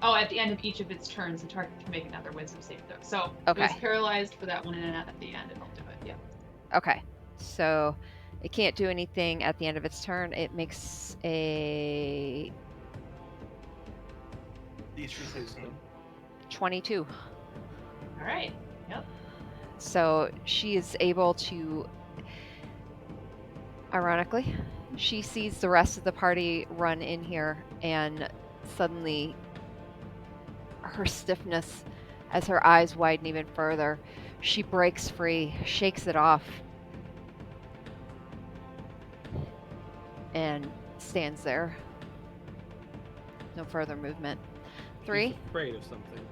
at the end of each of its turns, the target can make another wisdom saving throw. So it was Okay. paralyzed for that one, and at the end it'll do it. Yeah. Okay, so it can't do anything at the end of its turn. It makes a DC 16. 22. All right. Yep. So she is able to, ironically, she sees the rest of the party run in here, and suddenly her stiffness, as her eyes widen even further, she breaks free, shakes it off, and stands there. No further movement. 3. She's afraid of something.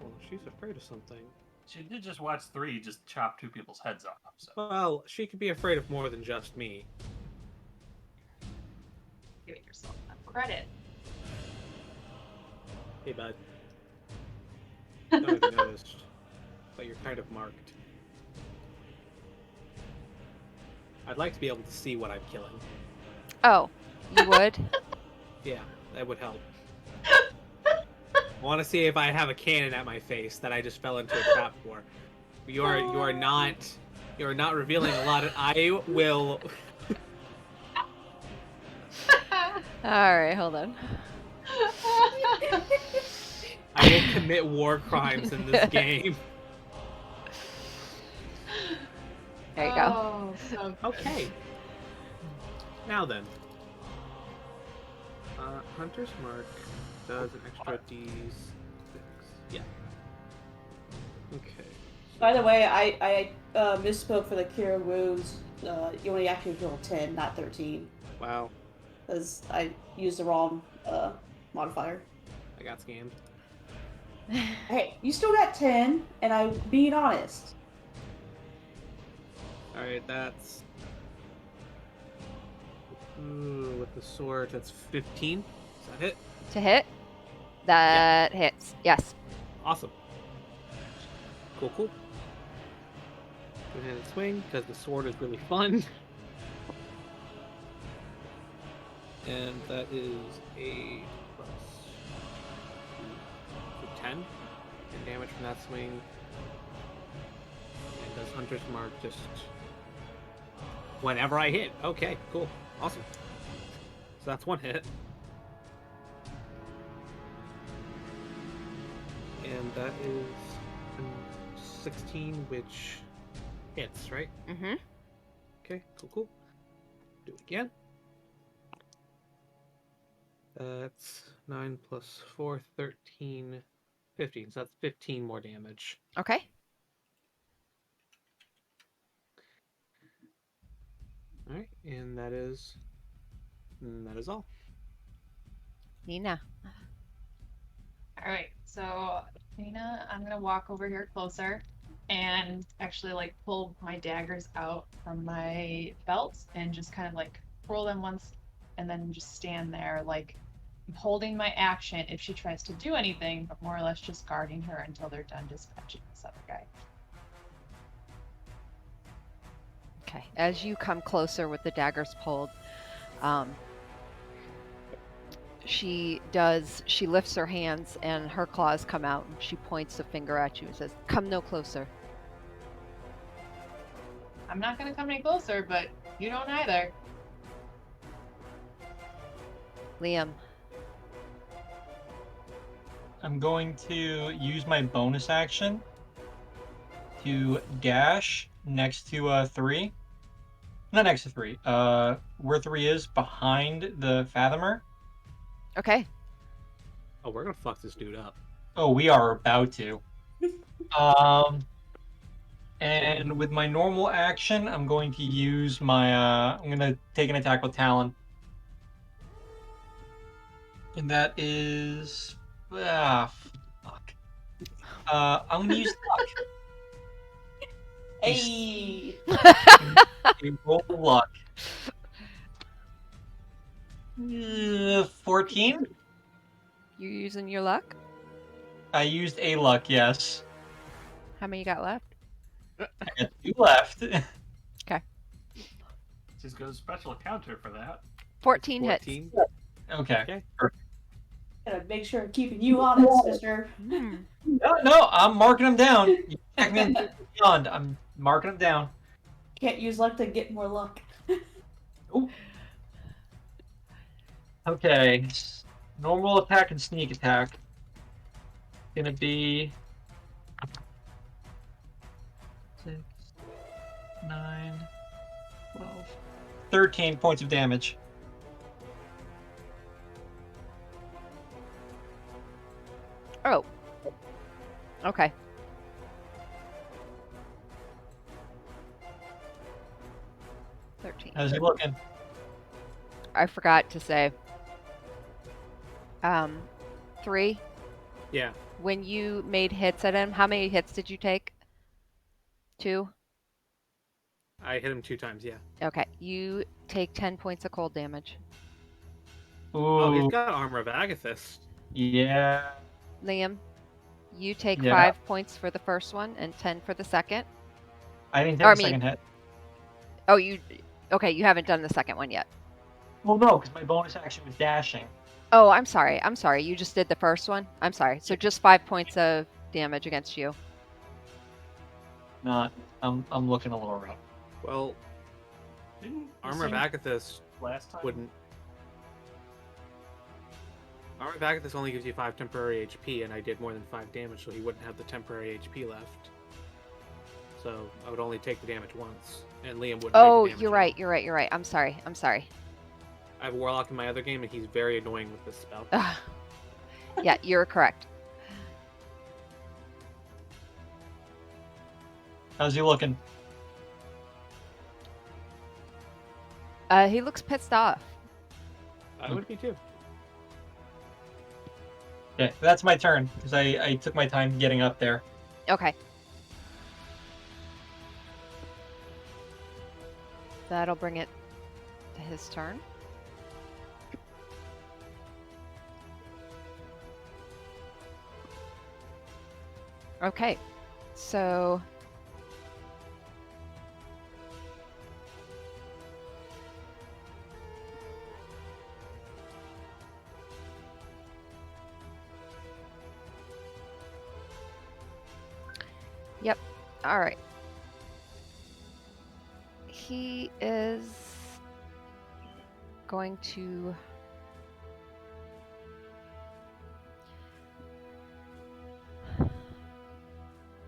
Well, she's afraid of something. She did just watch 3 just chop 2 people's heads off. So. Well, she could be afraid of more than just me. Give yourself enough credit. Hey, bud. I don't know if you noticed, but you're kind of marked. I'd like to be able to see what I'm killing. Oh, you would? Yeah, that would help. I want to see if I have a cannon at my face that I just fell into a trap for. You are not revealing a lot. I will. All right, hold on. I will commit war crimes in this game. There you go. Oh, so good. Okay. Now then. Hunter's Mark does an extra d6. Yeah. Okay. By the way, I misspoke for the Cure Wounds. You only actually roll 10, not 13. Wow. Because I used the wrong modifier. I got scammed. Hey, you still got 10, and I'm being honest. Alright, that's... Ooh, with the sword, that's 15. Does that hit? To hit? That hits. Yes. Awesome. Cool, cool. Two-handed swing, because the sword is really fun. And that is a plus 10 in damage from that swing. And does Hunter's Mark just whenever I hit. Okay, cool. Awesome. So that's one hit. And that is 16, which hits, right? Mm-hmm. Okay, cool, cool. Do it again. That's 9 plus 4, 13, 15. So that's 15 more damage. Okay. Alright, and that is all. Nina. All right, so Nina, I'm gonna walk over here closer and actually like pull my daggers out from my belt and just kind of like roll them once and then just stand there like holding my action if she tries to do anything, but more or less just guarding her until they're done dispatching this other guy. Okay. As you come closer with the daggers pulled, she lifts her hands and her claws come out and she points a finger at you and says, "Come no closer." I'm not gonna come any closer, but you don't either. Liam. I'm going to use my bonus action to dash next to 3. Not next to 3. Where 3 is, behind the Fathomer. Okay. Oh, we're gonna fuck this dude up. Oh, we are about to. And with my normal action, I'm going to use my, I'm going to take an attack with Talon. And that is, fuck. I'm going to use luck. Hey! You roll luck. 14? You using your luck? I used a luck, yes. How many you got left? I got 2 left. She's got a special counter for that. 14 hits. 14. Okay. Okay. Gotta make sure I'm keeping you honest, mister. Hmm. No, I'm marking them down. You check me in beyond. I'm marking them down. Can't use luck to get more luck. Ooh. Okay. Normal attack and sneak attack. Gonna be 6, 9, 12, 13 points of damage. Oh. Okay. How's he looking? I forgot to say. 3. Yeah. When you made hits at him, how many hits did you take? 2? I hit him 2 times, yeah. Okay. You take 10 points of cold damage. Ooh, Oh, he's got Armor of Agathis. yeah. Liam, you take Yeah. 5 points for the first one and 10 for the second. I didn't Or, I take the second hit. Oh, okay, you haven't done the second one yet. Well, no, because my bonus action was dashing. Oh, I'm sorry. You just did the first one. I'm sorry. So just 5 points of damage against you. Not. I'm looking a little rough. Well, Didn't Armor of Agathis last time? wouldn't. Armor of Agathis only gives you 5 temporary HP, and I did more than 5 damage, so he wouldn't have the temporary HP left. So I would only take the damage once, and Liam wouldn't. Oh, take the damage you're right. I'm sorry. I have Warlock in my other game, and he's very annoying with this spell. Yeah, you're correct. How's he looking? He looks pissed off. I would be too. Okay, that's my turn because I took my time getting up there. Okay. That'll bring it to his turn. Okay, so yep. All right. He is going to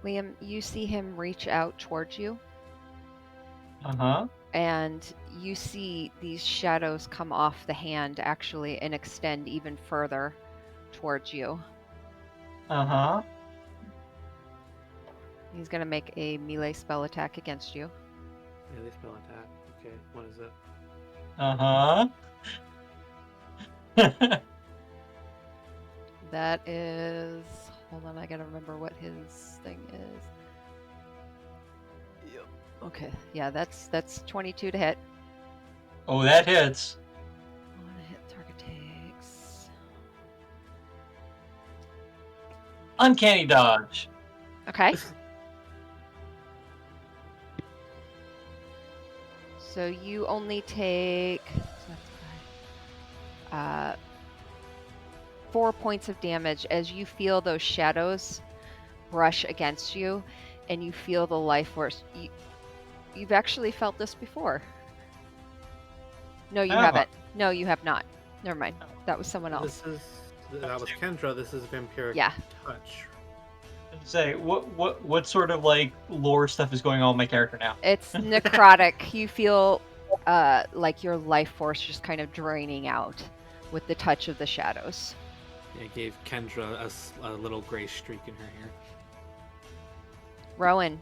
Liam, you see him reach out towards you, and you see these shadows come off the hand actually and extend even further towards you. He's going to make a melee spell attack against you. Melee spell attack. Okay, what is it? That is... Hold on, I gotta remember what his thing is. Yep. Okay, yeah, that's 22 to hit. Oh, that hits. On a hit, target takes... Uncanny dodge. Okay. So you only take 4 points of damage as you feel those shadows brush against you, and you feel the life force. You've actually felt this before. No, you haven't. No, you have not. Never mind. That was someone else. That was Kendra. This is Vampiric Touch. Say what sort of like lore stuff is going on with my character now? It's necrotic. You feel like your life force just kind of draining out with the touch of the shadows. It gave Kendra a little gray streak in her hair. Rowan.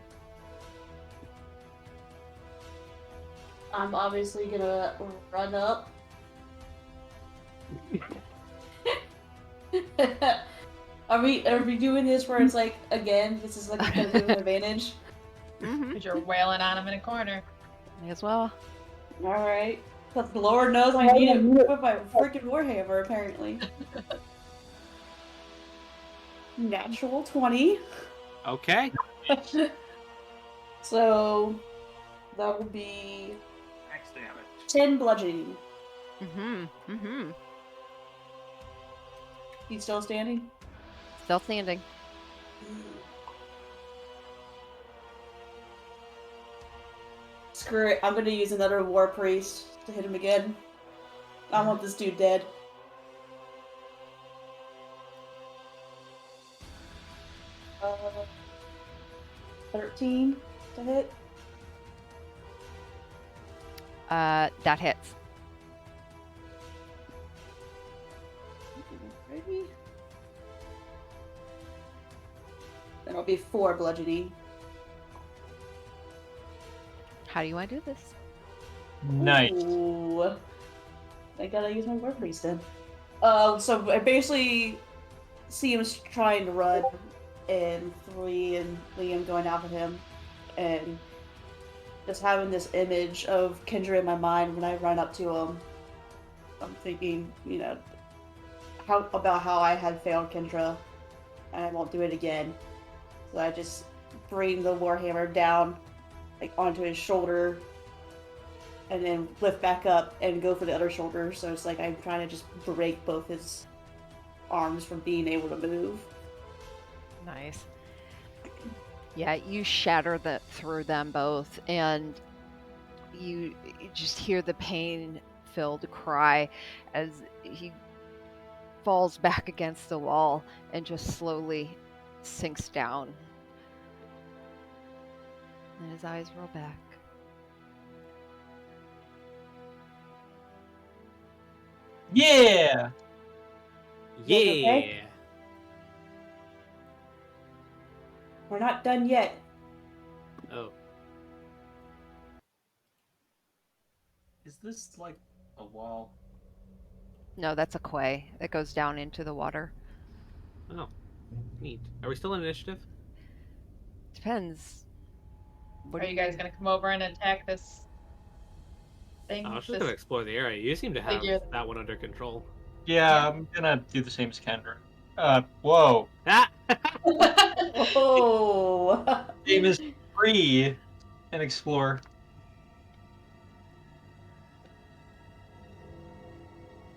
I'm obviously gonna run up. Are we doing this where it's like, again, this is like a competitive advantage? Because you're wailing on him in a corner. Me as well. Alright. But the Lord knows I need it with my freaking Warhammer, apparently. Natural 20. Okay. So, that will be Max damage. 10 bludgeoning. Mm-hmm. He's still standing? Still standing. Screw it, I'm gonna use another War Priest to hit him again. I want this dude dead. Uh, 13 to hit. That hits. Maybe. Then it'll be 4 bludgeoning. How do you want to do this? Nice. Ooh. I gotta use my War Priest then. So I basically see him trying to run, and 3 and Liam going after him, and just having this image of Kendra in my mind when I run up to him. I'm thinking, about how I had failed Kendra, and I won't do it again. So I just bring the Warhammer down, like onto his shoulder, and then lift back up and go for the other shoulder. So it's like I'm trying to just break both his arms from being able to move. Nice. Yeah, you shatter through them both, and you just hear the pain-filled cry as he falls back against the wall and just slowly sinks down. And his eyes roll back. Yeah. Yeah. okay? We're not done yet. Oh. Is this like a wall? No, that's a quay that goes down into the water. Oh. Neat. Are we still in initiative? Depends. What Are you guys gonna come over and attack this thing? I was just This gonna explore the area. You seem to have figure that one under control. Yeah, I'm gonna do the same as Kendra. Whoa. Ah! Oh. Game is free and explore.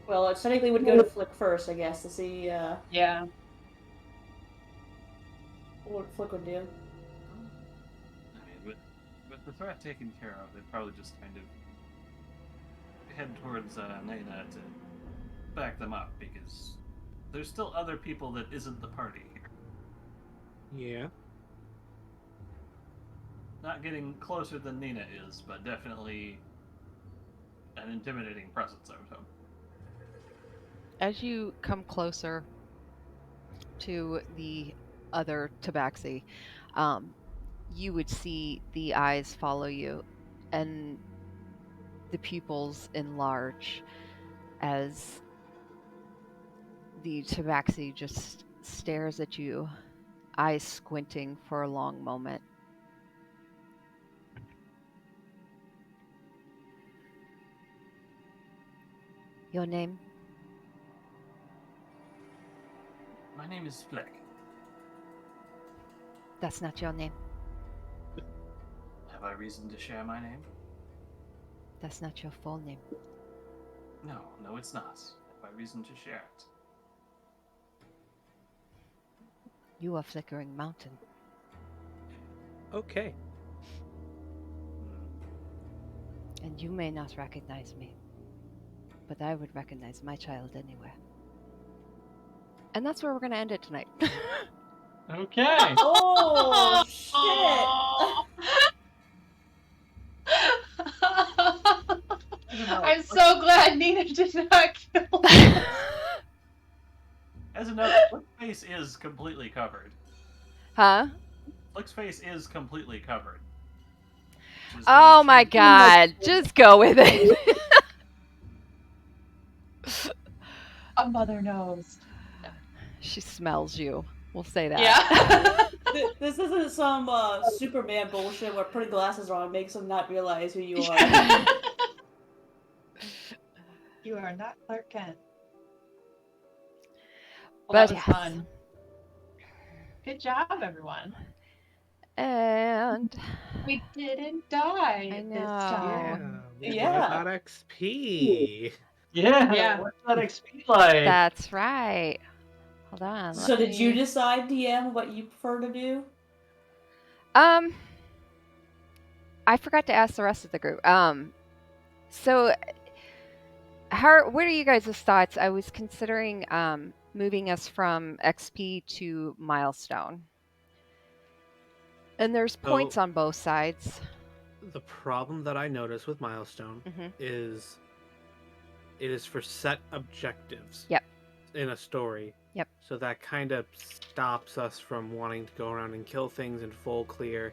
Well, it technically would go to Flick first, I guess, to see Yeah. what Flick would do. I mean, with the threat taken care of, they'd probably just kind of head towards Nena to back them up, because there's still other people that isn't the party here. Yeah. Not getting closer than Nina is, but definitely an intimidating presence, I would hope. As you come closer to the other tabaxi, you would see the eyes follow you and the pupils enlarge as the tabaxi just stares at you, eyes squinting for a long moment. Your name? My name is Fleck. That's not your name. Have I reason to share my name? That's not your full name. No, it's not. Have I reason to share it? You are Flickering Mountain. Okay. And you may not recognize me, but I would recognize my child anywhere. And that's where we're going to end it tonight. Okay. Oh, shit! I'm so glad Nina did not kill him. As a note, Flick's face is completely covered. Huh? Flick's face is completely covered. Which is Oh gonna my change- god, just go with it. A mother knows. She smells you. We'll say that. Yeah. This isn't some Superman bullshit where putting glasses on makes him not realize who you are. You are not Clark Kent. Well, But that was yes. fun. Good job, everyone. And We didn't die I this know. time. Yeah. Got XP. Yeah. Yeah. What's that XP like? that's right. Hold on. So let did you me- decide, DM, what you prefer to do? I forgot to ask the rest of the group. So what are you guys' thoughts? I was considering moving us from XP to milestone. And there's points on both sides. The problem that I notice with Milestone Mhm. is it is for set objectives. Yep. In a story. Yep. So that kind of stops us from wanting to go around and kill things in full clear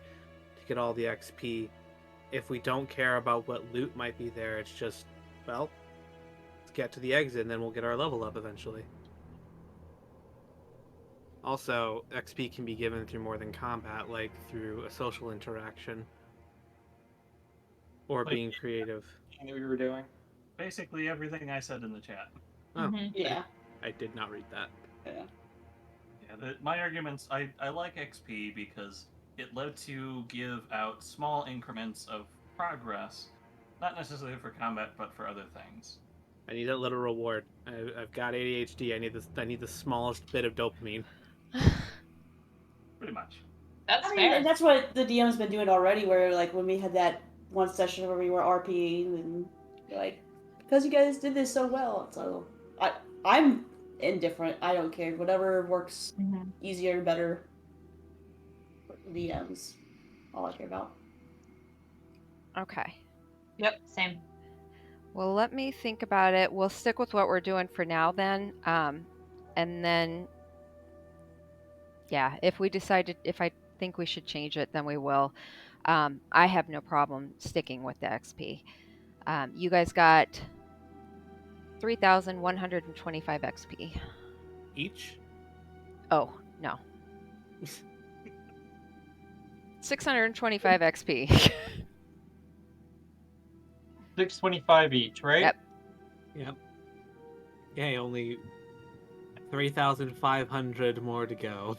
to get all the XP. If we don't care about what loot might be there, it's just, well, let's get to the exit and then we'll get our level up eventually. Also, XP can be given through more than combat, like through a social interaction. Or Like- being creative. You knew what you were doing. Basically everything I said in the chat. Oh, Mhm. Yeah. I did not read that. Yeah, my arguments, I like XP because it lets you give out small increments of progress, not necessarily for combat, but for other things. I need that little reward. I've got ADHD. I need the smallest bit of dopamine. Pretty much. That's I mean, fair. and that's what the DM's been doing already, where, like, when we had that one session where we were RPing, and, like, because you guys did this so well, so I'm indifferent. I don't care. Whatever works Mhm. easier, better for the DMs. All I care about. Okay. Yep, same. Well, let me think about it. We'll stick with what we're doing for now then. And then, yeah, if I think we should change it, then we will. I have no problem sticking with the XP. You guys got 3,125 XP. Each? Oh, no. 625 XP. 625 each, right? Yep. Yep. Yay, only 3,500 more to go.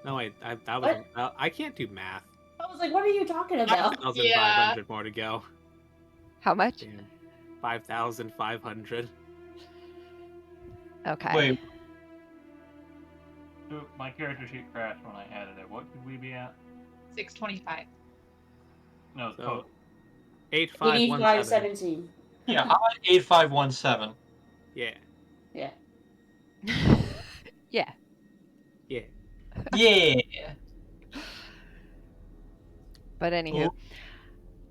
No, wait, I can't do math. I was like, what are you talking about? 5,500 more to go. How much? Damn. 5,500. Okay. Wait, So my character sheet crashed when I added it. What could we be at? 625. No, So, oh, 8,517. 8517. yeah, I'm at 8517. Yeah. Yeah. Yeah. Yeah. Yeah. But anywho, Cool.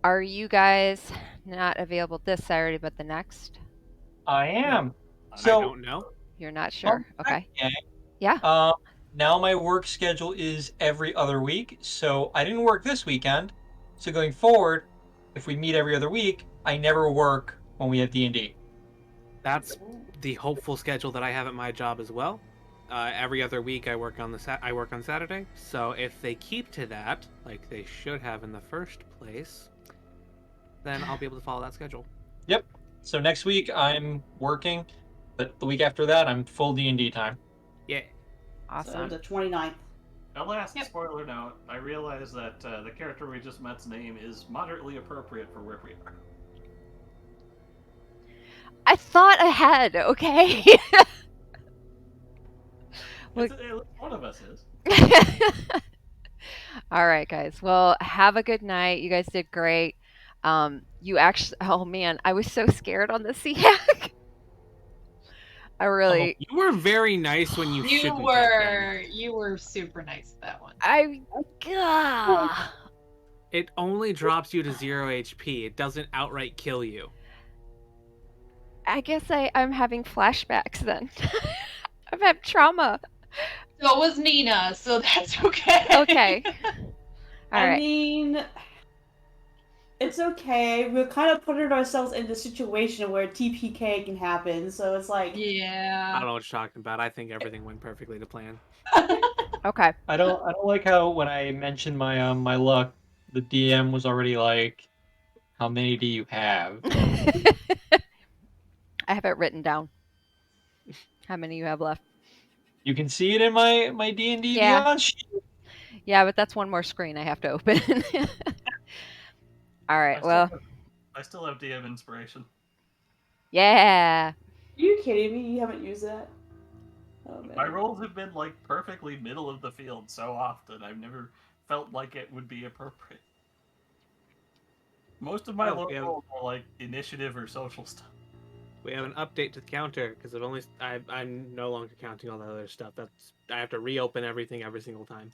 are you guys not available this Saturday but the next? I am. I So, don't know. You're not sure? Okay. gang. Yeah. Now my work schedule is every other week, so I didn't work this weekend. So going forward, if we meet every other week, I never work when we have D&D. That's the hopeful schedule that I have at my job as well. Every other week I work on Saturday. So if they keep to that, like they should have in the first place, then I'll be able to follow that schedule. Yep. So next week I'm working, but the week after that I'm full D&D time. Yeah. Awesome. So the 29th. alas, Yep. spoiler note, I realized that the character we just met's name is moderately appropriate for where we are. I thought ahead, okay? Look- At least one of us is. All right, guys. Well, have a good night. You guys did great. You actually, oh man, I was so scared on the SEAC. I really, You were very nice when you You shouldn't were super nice with that one. Gah. It only drops you to 0 HP. It doesn't outright kill you. I guess I'm having flashbacks then. I've had trauma. So it was Nina, so that's okay. Okay. All I right. mean, it's okay. We're kind of putting ourselves in the situation where TPK can happen, so it's like, I Yeah. don't know what you're talking about. I think everything went perfectly to plan. Okay. I don't like how when I mentioned my my luck, the DM was already like, "How many do you have?" I have it written down. How many you have left? You can see it in my D&D Yeah. Beyond sheet. Yeah, but that's one more screen I have to open. All right. Well, I still have DM inspiration. yeah. are you kidding me? You haven't used that? Oh, man. My rolls have been like perfectly middle of the field so often. I've never felt like it would be appropriate. Most of my Oh, low yeah. rolls are like initiative or social stuff. We have an update to the counter because I'm no longer counting all that other stuff. I have to reopen everything every single time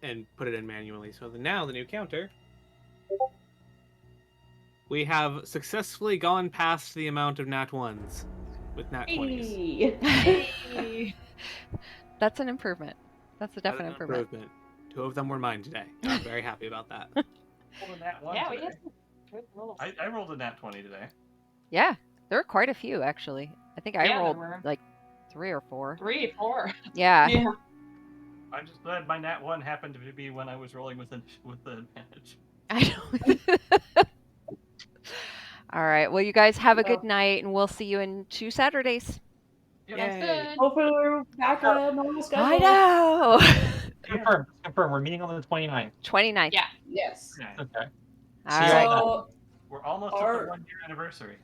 and put it in manually. So now the new counter, we have successfully gone past the amount of nat 1s with nat 20s. Hey. Hey. That's an improvement. That's a That is definite an improvement. 2 of them were mine today. I'm very happy about that. Rolled a nat 1 Yeah, we today. had some good rolls. I rolled a nat 20 today. Yeah, there were quite a few actually. I think I Yeah, there rolled were. like 3 or 4. 3, 4. Yeah. Yeah. I'm just glad my nat 1 happened to be when I was rolling with the advantage. I know. All right. Well, you guys have a good Well. night, and we'll see you in 2 Saturdays. Sounds Yay. good. Hopefully we're back on normal schedule. I know. Confirm. We're meeting on the 29th. 29th. Yeah. Yes. Okay. Okay. All See you right. all So, We're almost at Our- the 1-year anniversary.